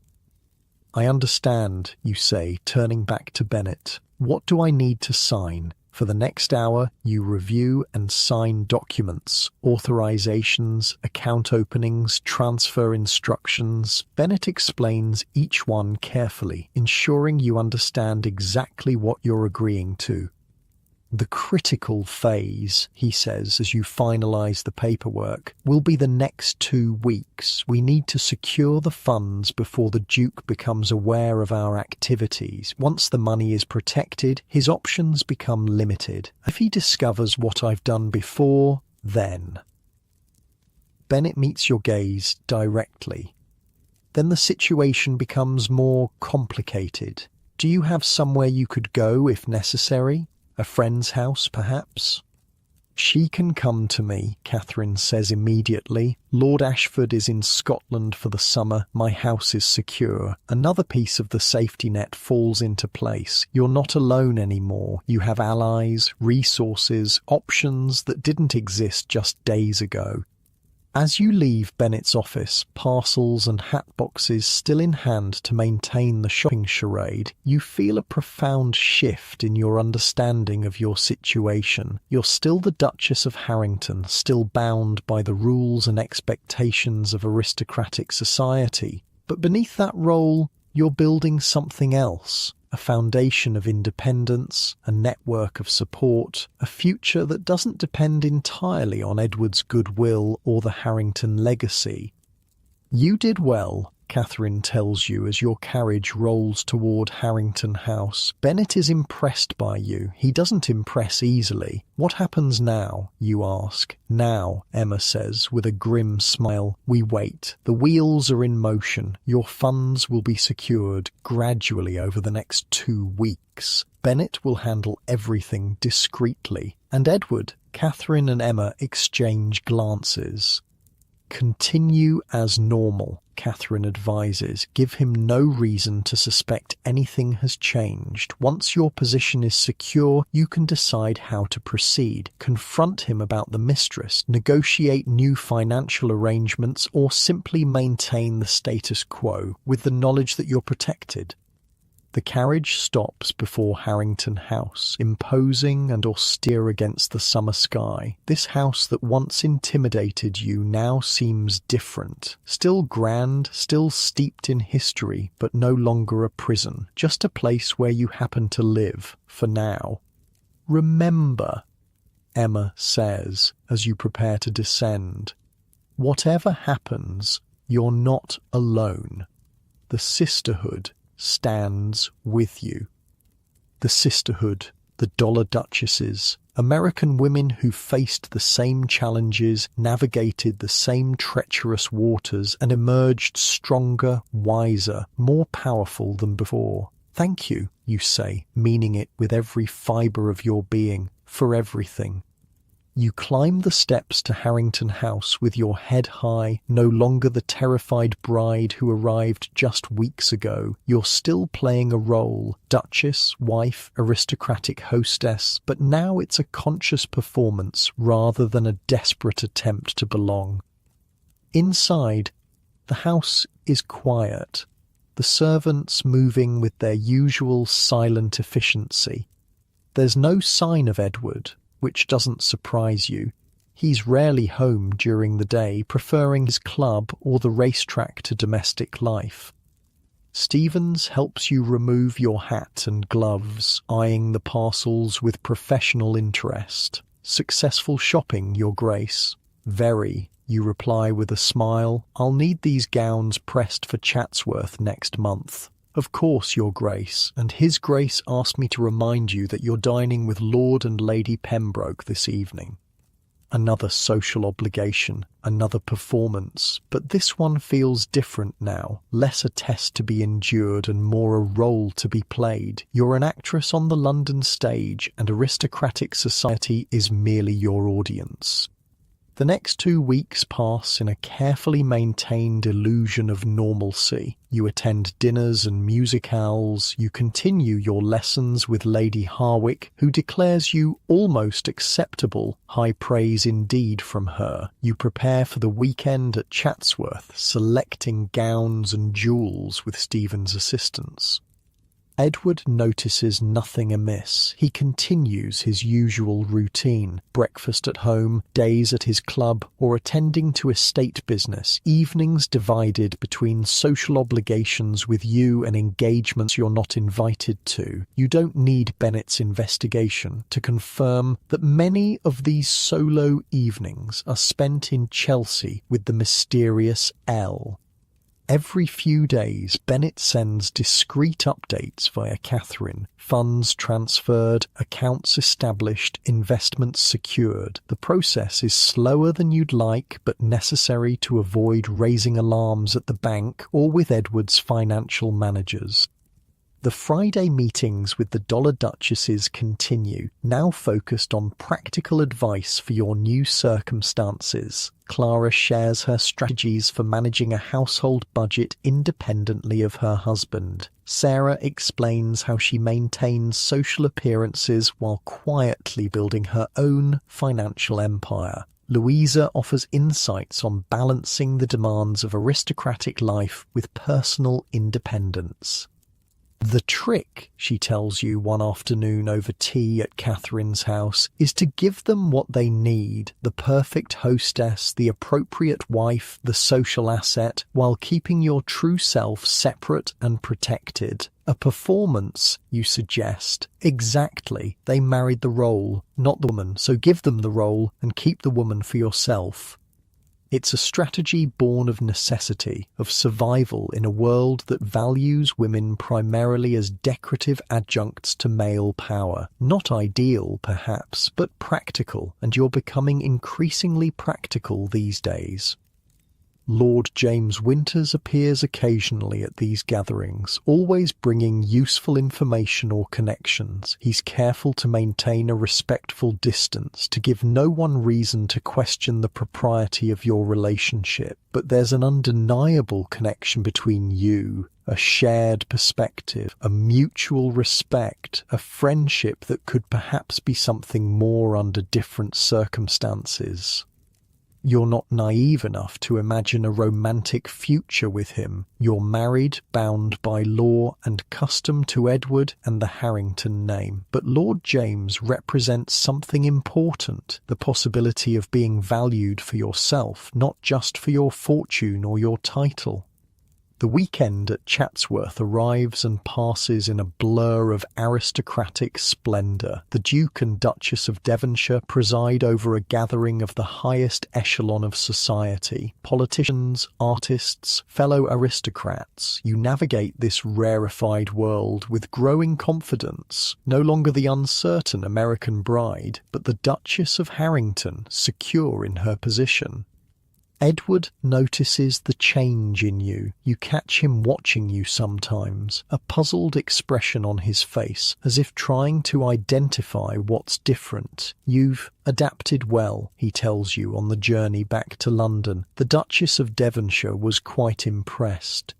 I understand, you say, turning back to Bennett. What do I need to sign? For the next hour, you review and sign documents, authorizations, account openings, transfer instructions. Bennett explains each one carefully, ensuring you understand exactly what you're agreeing to. The critical phase, he says as you finalize the paperwork, will be the next 2 weeks. We need to secure the funds before the Duke becomes aware of our activities. Once the money is protected, his options become limited. If he discovers what I've done before, then. Bennett meets your gaze directly. Then the situation becomes more complicated. Do you have somewhere you could go if necessary? A friend's house, perhaps? She can come to me, Catherine says immediately. Lord Ashford is in Scotland for the summer. My house is secure. Another piece of the safety net falls into place. You're not alone anymore. You have allies, resources, options that didn't exist just days ago. As you leave Bennett's office, parcels and hat boxes still in hand to maintain the shopping charade, you feel a profound shift in your understanding of your situation. You're still the Duchess of Harrington, still bound by the rules and expectations of aristocratic society. But beneath that role, you're building something else. A foundation of independence, a network of support, a future that doesn't depend entirely on Edward's goodwill or the Harrington legacy. You did well, Catherine tells you as your carriage rolls toward Harrington House. Bennett is impressed by you. He doesn't impress easily. What happens now, you ask. Now, Emma says with a grim smile, we wait. The wheels are in motion. Your funds will be secured gradually over the next 2 weeks. Bennett will handle everything discreetly. And Edward, Catherine and Emma exchange glances. Continue as normal, Catherine advises. Give him no reason to suspect anything has changed. Once your position is secure, you can decide how to proceed. Confront him about the mistress, negotiate new financial arrangements, or simply maintain the status quo with the knowledge that you're protected. The carriage stops before Harrington House, imposing and austere against the summer sky. This house that once intimidated you now seems different. Still grand, still steeped in history, but no longer a prison. Just a place where you happen to live, for now. Remember, Emma says, as you prepare to descend. Whatever happens, you're not alone. The sisterhood stands with you. The sisterhood, the Dollar Duchesses, American women who faced the same challenges, navigated the same treacherous waters, and emerged stronger, wiser, more powerful than before. Thank you, you say, meaning it with every fibre of your being, for everything. You climb the steps to Harrington House with your head high, no longer the terrified bride who arrived just weeks ago. You're still playing a role, duchess, wife, aristocratic hostess, but now it's a conscious performance rather than a desperate attempt to belong. Inside, the house is quiet, the servants moving with their usual silent efficiency. There's no sign of Edward, which doesn't surprise you. He's rarely home during the day, preferring his club or the racetrack to domestic life. Stevens helps you remove your hat and gloves, eyeing the parcels with professional interest. "Successful shopping, Your Grace." "Very," you reply with a smile. "I'll need these gowns pressed for Chatsworth next month." "Of course, Your Grace, and His Grace asked me to remind you that you're dining with Lord and Lady Pembroke this evening." Another social obligation, another performance, but this one feels different now, less a test to be endured and more a role to be played. You're an actress on the London stage, and aristocratic society is merely your audience. The next 2 weeks pass in a carefully maintained illusion of normalcy. You attend dinners and musicales, you continue your lessons with Lady Harwick, who declares you almost acceptable, high praise indeed from her. You prepare for the weekend at Chatsworth, selecting gowns and jewels with Stephen's assistance. Edward notices nothing amiss. He continues his usual routine: breakfast at home, days at his club, or attending to estate business, evenings divided between social obligations with you and engagements you're not invited to. You don't need Bennett's investigation to confirm that many of these solo evenings are spent in Chelsea with the mysterious L. Every few days, Bennett sends discreet updates via Catherine. Funds transferred, accounts established, investments secured. The process is slower than you'd like, but necessary to avoid raising alarms at the bank or with Edward's financial managers. The Friday meetings with the Dollar Duchesses continue, now focused on practical advice for your new circumstances. Clara shares her strategies for managing a household budget independently of her husband. Sarah explains how she maintains social appearances while quietly building her own financial empire. Louisa offers insights on balancing the demands of aristocratic life with personal independence. The trick, she tells you one afternoon over tea at Catherine's house, is to give them what they need: the perfect hostess, the appropriate wife, the social asset, while keeping your true self separate and protected. A performance, you suggest. Exactly. They married the role, not the woman, so give them the role and keep the woman for yourself. It's a strategy born of necessity, of survival in a world that values women primarily as decorative adjuncts to male power. Not ideal, perhaps, but practical, and you're becoming increasingly practical these days. Lord James Winters appears occasionally at these gatherings, always bringing useful information or connections. He's careful to maintain a respectful distance, to give no one reason to question the propriety of your relationship. But there's an undeniable connection between you, a shared perspective, a mutual respect, a friendship that could perhaps be something more under different circumstances. You're not naive enough to imagine a romantic future with him. You're married, bound by law and custom to Edward and the Harrington name. But Lord James represents something important: the possibility of being valued for yourself, not just for your fortune or your title. The weekend at Chatsworth arrives and passes in a blur of aristocratic splendour. The Duke and Duchess of Devonshire preside over a gathering of the highest echelon of society. Politicians, artists, fellow aristocrats. You navigate this rarefied world with growing confidence. No longer the uncertain American bride, but the Duchess of Harrington, secure in her position. Edward notices the change in you. You catch him watching you sometimes, a puzzled expression on his face, as if trying to identify what's different. You've adapted well, he tells you on the journey back to London. The Duchess of Devonshire was quite impressed.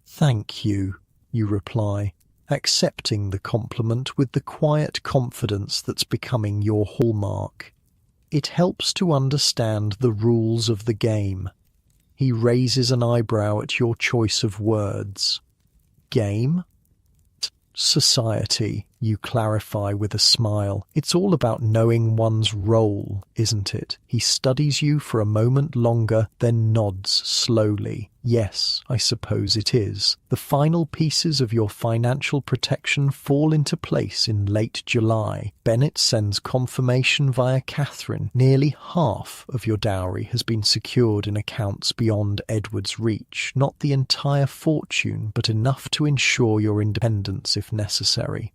Thank you, you reply, accepting the compliment with the quiet confidence that's becoming your hallmark. It helps to understand the rules of the game. He raises an eyebrow at your choice of words. Game? Society, you clarify with a smile. It's all about knowing one's role, isn't it? He studies you for a moment longer, then nods slowly. Yes, I suppose it is. The final pieces of your financial protection fall into place in late July. Bennett sends confirmation via Catherine. Nearly half of your dowry has been secured in accounts beyond Edward's reach. Not the entire fortune, but enough to ensure your independence if necessary.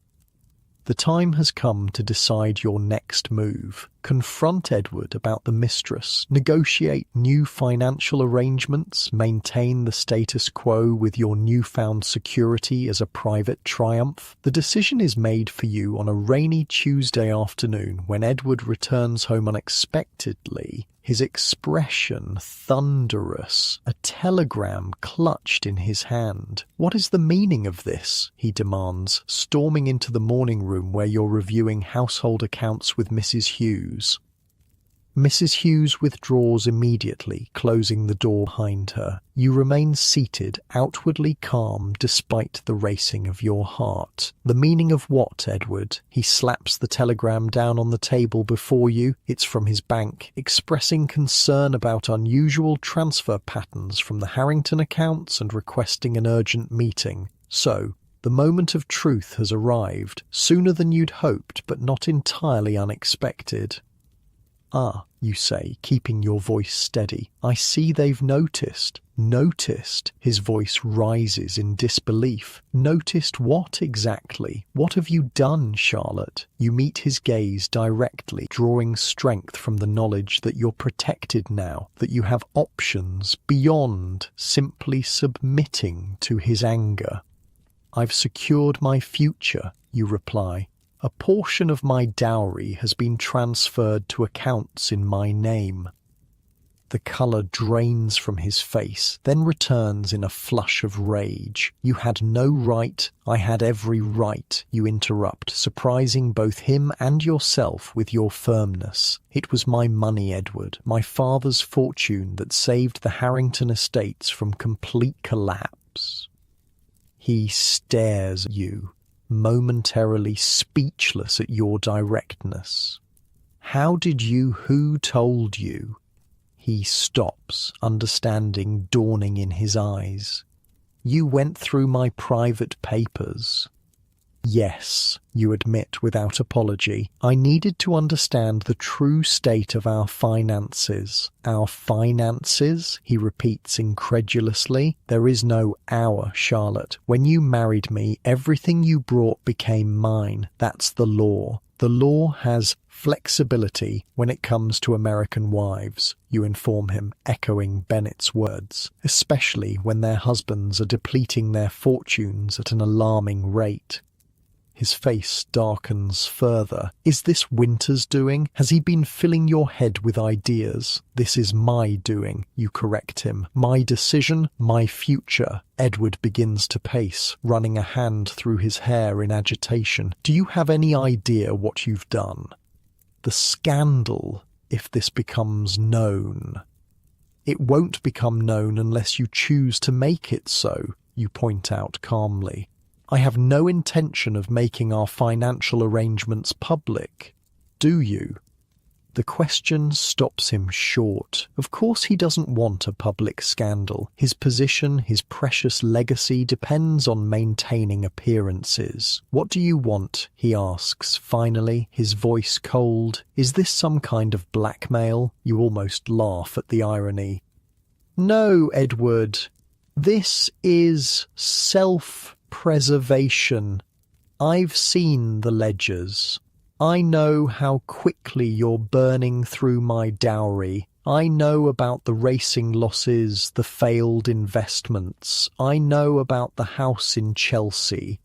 The time has come to decide your next move. Confront Edward about the mistress, negotiate new financial arrangements, maintain the status quo with your newfound security as a private triumph. The decision is made for you on a rainy Tuesday afternoon when Edward returns home unexpectedly, his expression thunderous, a telegram clutched in his hand. What is the meaning of this? He demands, storming into the morning room where you're reviewing household accounts with Mrs. Hughes. Mrs. Hughes withdraws immediately, closing the door behind her. You remain seated, outwardly calm despite the racing of your heart. The meaning of what, Edward? He slaps the telegram down on the table before you. It's from his bank, expressing concern about unusual transfer patterns from the Harrington accounts and requesting an urgent meeting. So, the moment of truth has arrived, sooner than you'd hoped, but not entirely unexpected. Ah, you say, keeping your voice steady. I see they've noticed. Noticed? His voice rises in disbelief. Noticed what exactly? What have you done, Charlotte? You meet his gaze directly, drawing strength from the knowledge that you're protected now, that you have options beyond simply submitting to his anger. I've secured my future, you reply. A portion of my dowry has been transferred to accounts in my name. The colour drains from his face, then returns in a flush of rage. You had no right, I had every right, you interrupt, surprising both him and yourself with your firmness. It was my money, Edward, my father's fortune that saved the Harrington estates from complete collapse. He stares at you, momentarily speechless at your directness. Who told you? He stops, understanding dawning in his eyes. You went through my private papers. Yes, you admit without apology. I needed to understand the true state of our finances. Our finances? He repeats incredulously. There is no our, Charlotte. When you married me, everything you brought became mine. That's the law. The law has flexibility when it comes to American wives, you inform him, echoing Bennett's words, especially when their husbands are depleting their fortunes at an alarming rate. His face darkens further. Is this Winter's doing? Has he been filling your head with ideas? This is my doing, you correct him. My decision, my future. Edward begins to pace, running a hand through his hair in agitation. Do you have any idea what you've done? The scandal, if this becomes known. It won't become known unless you choose to make it so, you point out calmly. I have no intention of making our financial arrangements public. Do you? The question stops him short. Of course he doesn't want a public scandal. His position, his precious legacy depends on maintaining appearances. What do you want? He asks, finally, his voice cold. Is this some kind of blackmail? You almost laugh at the irony. No, Edward. This is self-preservation. I've seen the ledgers. I know how quickly you're burning through my dowry. I know about the racing losses, the failed investments. I know about the house in Chelsea.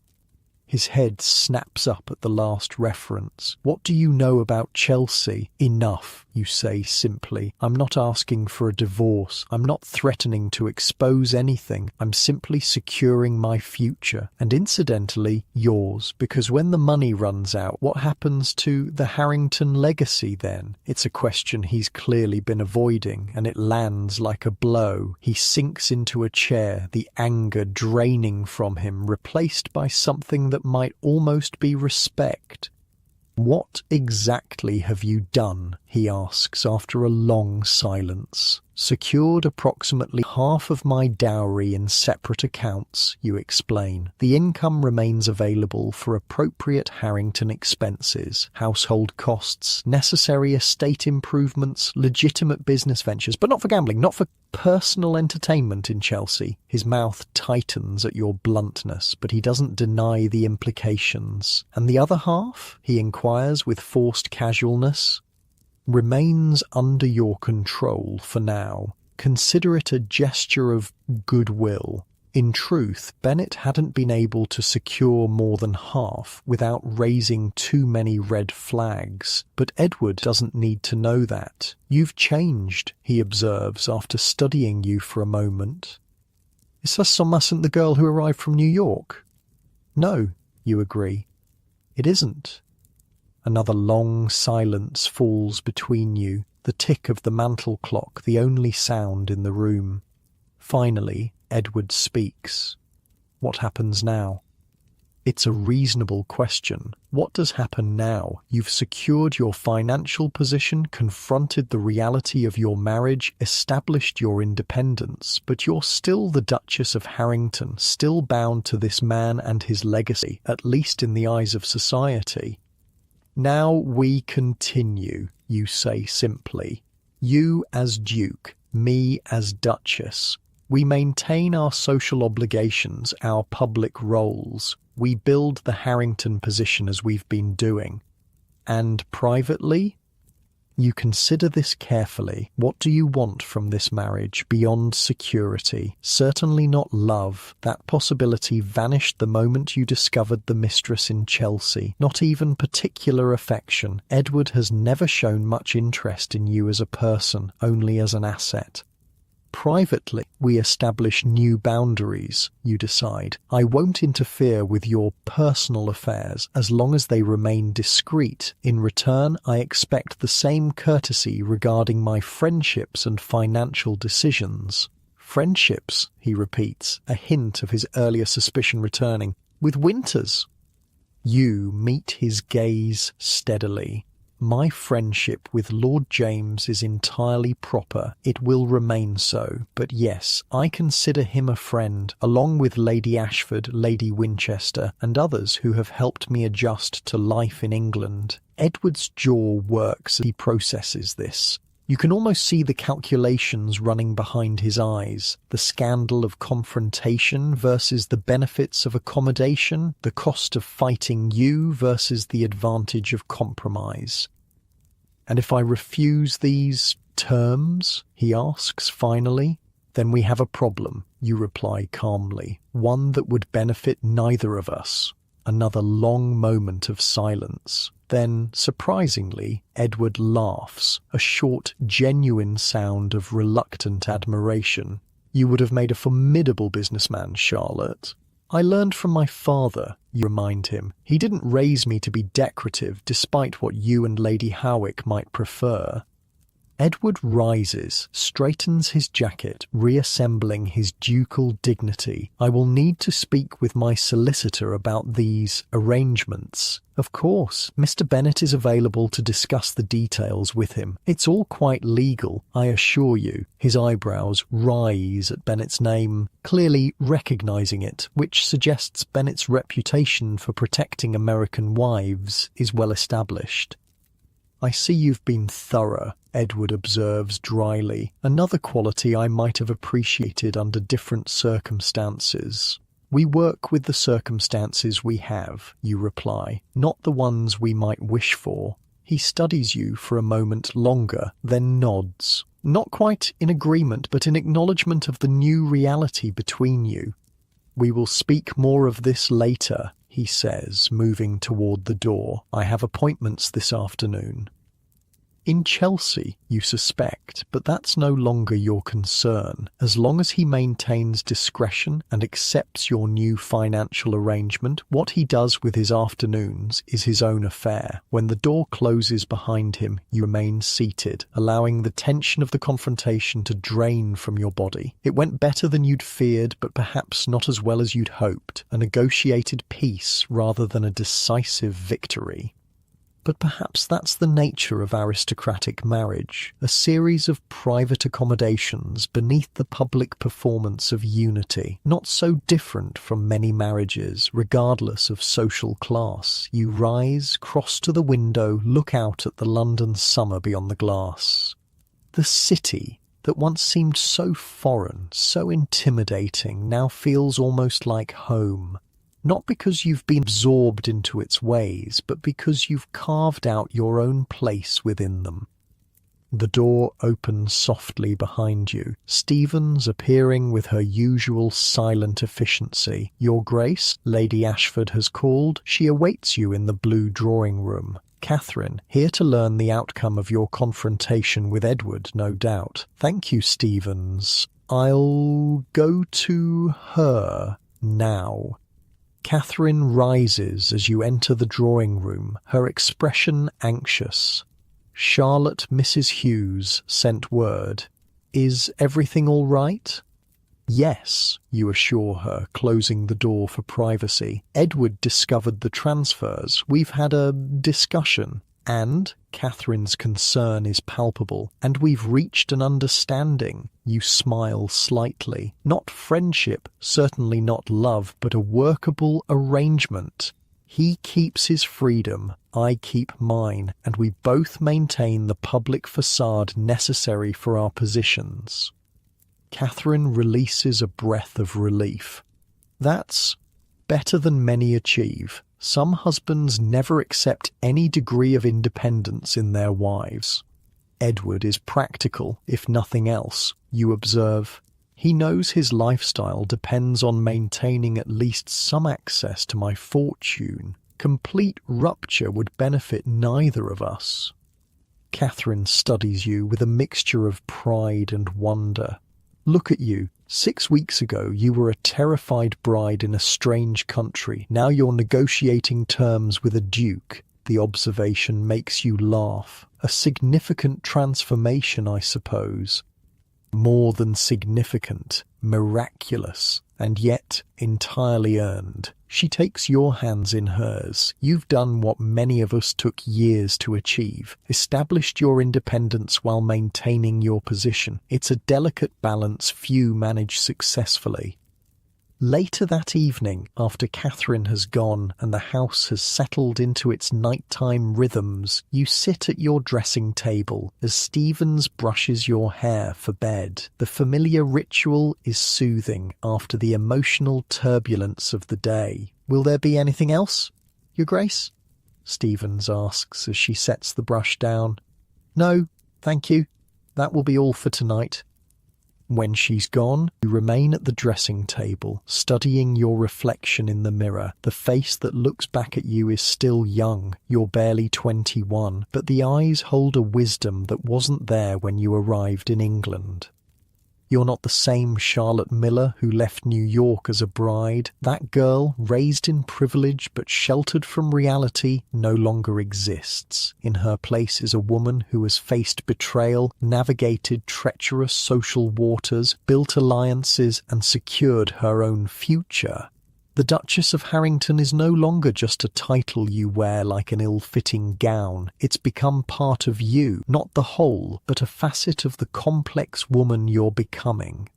His head snaps up at the last reference. What do you know about Chelsea? Enough, you say simply. I'm not asking for a divorce. I'm not threatening to expose anything. I'm simply securing my future. And incidentally, yours. Because when the money runs out, what happens to the Harrington legacy then? It's a question he's clearly been avoiding, and it lands like a blow. He sinks into a chair, the anger draining from him, replaced by something that might almost be respect. What exactly have you done? He asks after a long silence. Secured approximately half of my dowry in separate accounts, you explain. The income remains available for appropriate Harrington expenses, household costs, necessary estate improvements, legitimate business ventures, but not for gambling, not for personal entertainment in Chelsea. His mouth tightens at your bluntness, but he doesn't deny the implications. And the other half? He inquires with forced casualness. Remains under your control for now. Consider it a gesture of goodwill. In truth, Bennett hadn't been able to secure more than half without raising too many red flags. But Edward doesn't need to know that. You've changed, he observes after studying you for a moment. Is this Sommerson the girl who arrived from New York? No, you agree. It isn't. Another long silence falls between you, the tick of the mantel clock the only sound in the room. Finally, Edward speaks. What happens now? It's a reasonable question. What does happen now? You've secured your financial position, confronted the reality of your marriage, established your independence, but you're still the Duchess of Harrington, still bound to this man and his legacy, at least in the eyes of society. Now we continue, you say simply. You as Duke, me as Duchess. We maintain our social obligations, our public roles. We build the Harrington position as we've been doing. And privately? You consider this carefully. What do you want from this marriage beyond security? Certainly not love. That possibility vanished the moment you discovered the mistress in Chelsea. Not even particular affection. Edward has never shown much interest in you as a person, only as an asset. Privately, we establish new boundaries, you decide. I won't interfere with your personal affairs as long as they remain discreet. In return, I expect the same courtesy regarding my friendships and financial decisions. Friendships, he repeats, a hint of his earlier suspicion returning. With Winters? You meet his gaze steadily. My friendship with Lord James is entirely proper. It will remain so. But yes, I consider him a friend, along with Lady Ashford, Lady Winchester, and others who have helped me adjust to life in England. Edward's jaw works as he processes this. You can almost see the calculations running behind his eyes. The scandal of confrontation versus the benefits of accommodation, the cost of fighting you versus the advantage of compromise. And if I refuse these terms, he asks finally, then we have a problem, you reply calmly, one that would benefit neither of us. Another long moment of silence. Then, surprisingly, Edward laughs, a short, genuine sound of reluctant admiration. You would have made a formidable businessman, Charlotte. I learned from my father, you remind him. He didn't raise me to be decorative, despite what you and Lady Howick might prefer. Edward rises, straightens his jacket, reassembling his ducal dignity. I will need to speak with my solicitor about these arrangements. Of course, Mr. Bennett is available to discuss the details with him. It's all quite legal, I assure you. His eyebrows rise at Bennett's name, clearly recognizing it, which suggests Bennett's reputation for protecting American wives is well established. I see you've been thorough, Edward observes dryly, another quality I might have appreciated under different circumstances. We work with the circumstances we have, you reply, not the ones we might wish for. He studies you for a moment longer, then nods. Not quite in agreement, but in acknowledgement of the new reality between you. "We will speak more of this later," he says, moving toward the door. "I have appointments this afternoon." In Chelsea, you suspect, but that's no longer your concern. As long as he maintains discretion and accepts your new financial arrangement, what he does with his afternoons is his own affair. When the door closes behind him, you remain seated, allowing the tension of the confrontation to drain from your body. It went better than you'd feared, but perhaps not as well as you'd hoped. A negotiated peace rather than a decisive victory. But perhaps that's the nature of aristocratic marriage, a series of private accommodations beneath the public performance of unity, not so different from many marriages, regardless of social class. You rise, cross to the window, look out at the London summer beyond the glass. The city that once seemed so foreign, so intimidating, now feels almost like home. Not because you've been absorbed into its ways, but because you've carved out your own place within them. The door opens softly behind you, Stevens appearing with her usual silent efficiency. "Your Grace, Lady Ashford has called. She awaits you in the blue drawing room. Catherine, here to learn the outcome of your confrontation with Edward, no doubt." "Thank you, Stevens. I'll go to her now." Catherine rises as you enter the drawing room, her expression anxious. "Charlotte Mrs. Hughes sent word. Is everything all right?" "Yes," you assure her, closing the door for privacy. "Edward discovered the transfers. We've had a discussion. And Catherine's concern is palpable. "And we've reached an understanding." You smile slightly. Not friendship, certainly not love, but a workable arrangement. He keeps his freedom, I keep mine, and we both maintain the public facade necessary for our positions. Catherine releases a breath of relief. That's better than many achieve. Some husbands never accept any degree of independence in their wives. Edward is practical, if nothing else, you observe. He knows his lifestyle depends on maintaining at least some access to my fortune. Complete rupture would benefit neither of us. Catherine studies you with a mixture of pride and wonder. Look at you. 6 weeks ago, you were a terrified bride in a strange country. Now you're negotiating terms with a duke. The observation makes you laugh. A significant transformation, I suppose. More than significant, miraculous, and yet entirely earned. She takes your hands in hers. You've done what many of us took years to achieve. Established your independence while maintaining your position. It's a delicate balance few manage successfully. Later that evening, after Catherine has gone and the house has settled into its nighttime rhythms, you sit at your dressing table as Stevens brushes your hair for bed. The familiar ritual is soothing after the emotional turbulence of the day. "Will there be anything else, Your Grace?" Stevens asks as she sets the brush down. "No, thank you. That will be all for tonight." When she's gone, you remain at the dressing table, studying your reflection in the mirror. The face that looks back at you is still young. You're barely 21, but the eyes hold a wisdom that wasn't there when you arrived in England. You're not the same Charlotte Miller who left New York as a bride. That girl, raised in privilege but sheltered from reality, no longer exists. In her place is a woman who has faced betrayal, navigated treacherous social waters, built alliances, and secured her own future. The Duchess of Harrington is no longer just a title you wear like an ill-fitting gown. It's become part of you, not the whole, but a facet of the complex woman you're becoming.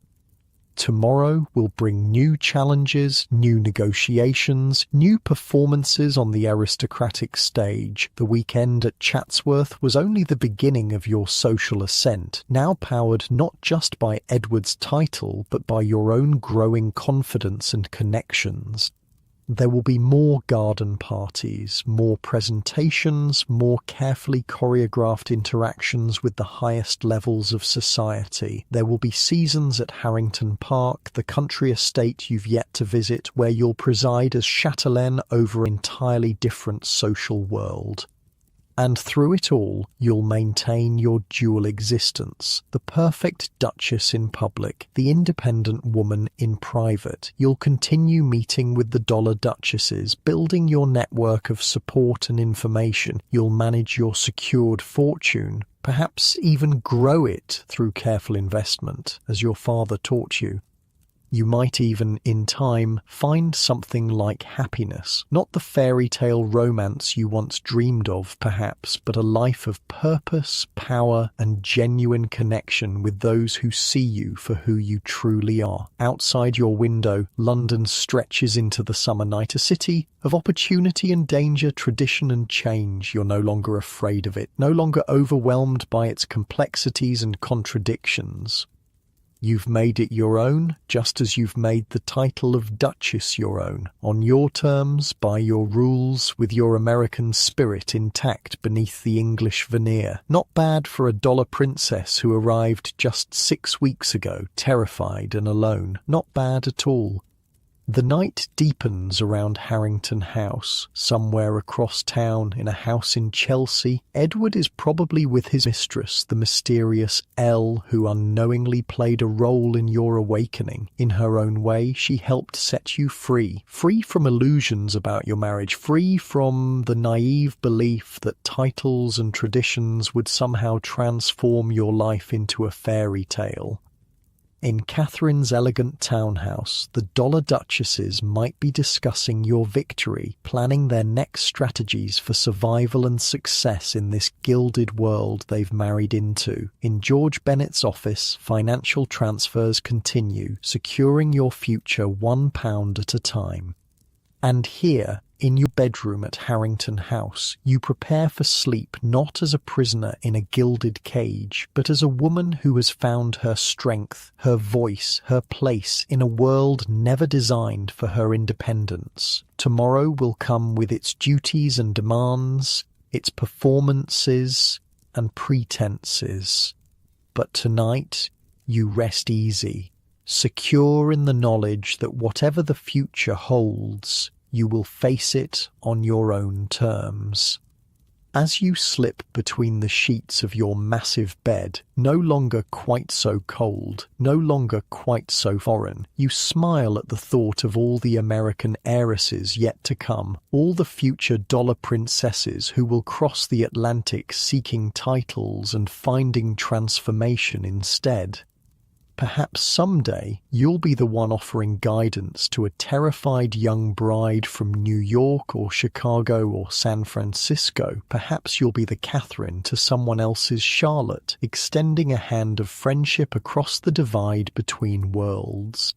Tomorrow will bring new challenges, new negotiations, new performances on the aristocratic stage. The weekend at Chatsworth was only the beginning of your social ascent, now powered not just by Edward's title, but by your own growing confidence and connections. There will be more garden parties, more presentations, more carefully choreographed interactions with the highest levels of society. There will be seasons at Harrington Park, the country estate you've yet to visit, where you'll preside as chatelaine over an entirely different social world. And through it all, you'll maintain your dual existence. The perfect duchess in public, the independent woman in private. You'll continue meeting with the dollar duchesses, building your network of support and information. You'll manage your secured fortune, perhaps even grow it through careful investment, as your father taught you. You might even, in time, find something like happiness. Not the fairy tale romance you once dreamed of, perhaps, but a life of purpose, power, and genuine connection with those who see you for who you truly are. Outside your window, London stretches into the summer night, a city of opportunity and danger, tradition and change. You're no longer afraid of it, no longer overwhelmed by its complexities and contradictions. You've made it your own, just as you've made the title of Duchess your own, on your terms, by your rules, with your American spirit intact beneath the English veneer. Not bad for a dollar princess who arrived just 6 weeks ago, terrified and alone. Not bad at all. The night deepens around Harrington House. Somewhere across town, in a house in Chelsea, Edward is probably with his mistress, the mysterious Elle, who unknowingly played a role in your awakening. In her own way, she helped set you free. Free from illusions about your marriage, free from the naive belief that titles and traditions would somehow transform your life into a fairy tale. In Catherine's elegant townhouse, the dollar duchesses might be discussing your victory, planning their next strategies for survival and success in this gilded world they've married into. In George Bennett's office, financial transfers continue, securing your future £1 at a time. And here, in your bedroom at Harrington House, you prepare for sleep not as a prisoner in a gilded cage, but as a woman who has found her strength, her voice, her place in a world never designed for her independence. Tomorrow will come with its duties and demands, its performances and pretenses. But tonight, you rest easy, secure in the knowledge that whatever the future holds, you will face it on your own terms. As you slip between the sheets of your massive bed, no longer quite so cold, no longer quite so foreign, you smile at the thought of all the American heiresses yet to come, all the future dollar princesses who will cross the Atlantic seeking titles and finding transformation instead. Perhaps someday you'll be the one offering guidance to a terrified young bride from New York or Chicago or San Francisco. Perhaps you'll be the Catherine to someone else's Charlotte, extending a hand of friendship across the divide between worlds.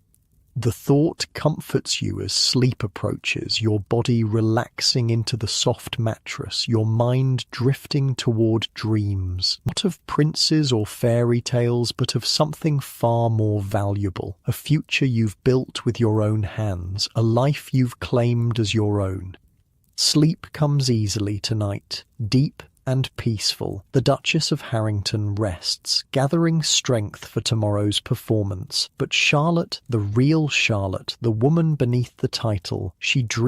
The thought comforts you as sleep approaches, your body relaxing into the soft mattress, your mind drifting toward dreams, not of princes or fairy tales, but of something far more valuable, a future you've built with your own hands, a life you've claimed as your own. Sleep comes easily tonight, deep and peaceful. The Duchess of Harrington rests, gathering strength for tomorrow's performance. But Charlotte, the real Charlotte, the woman beneath the title, she dreams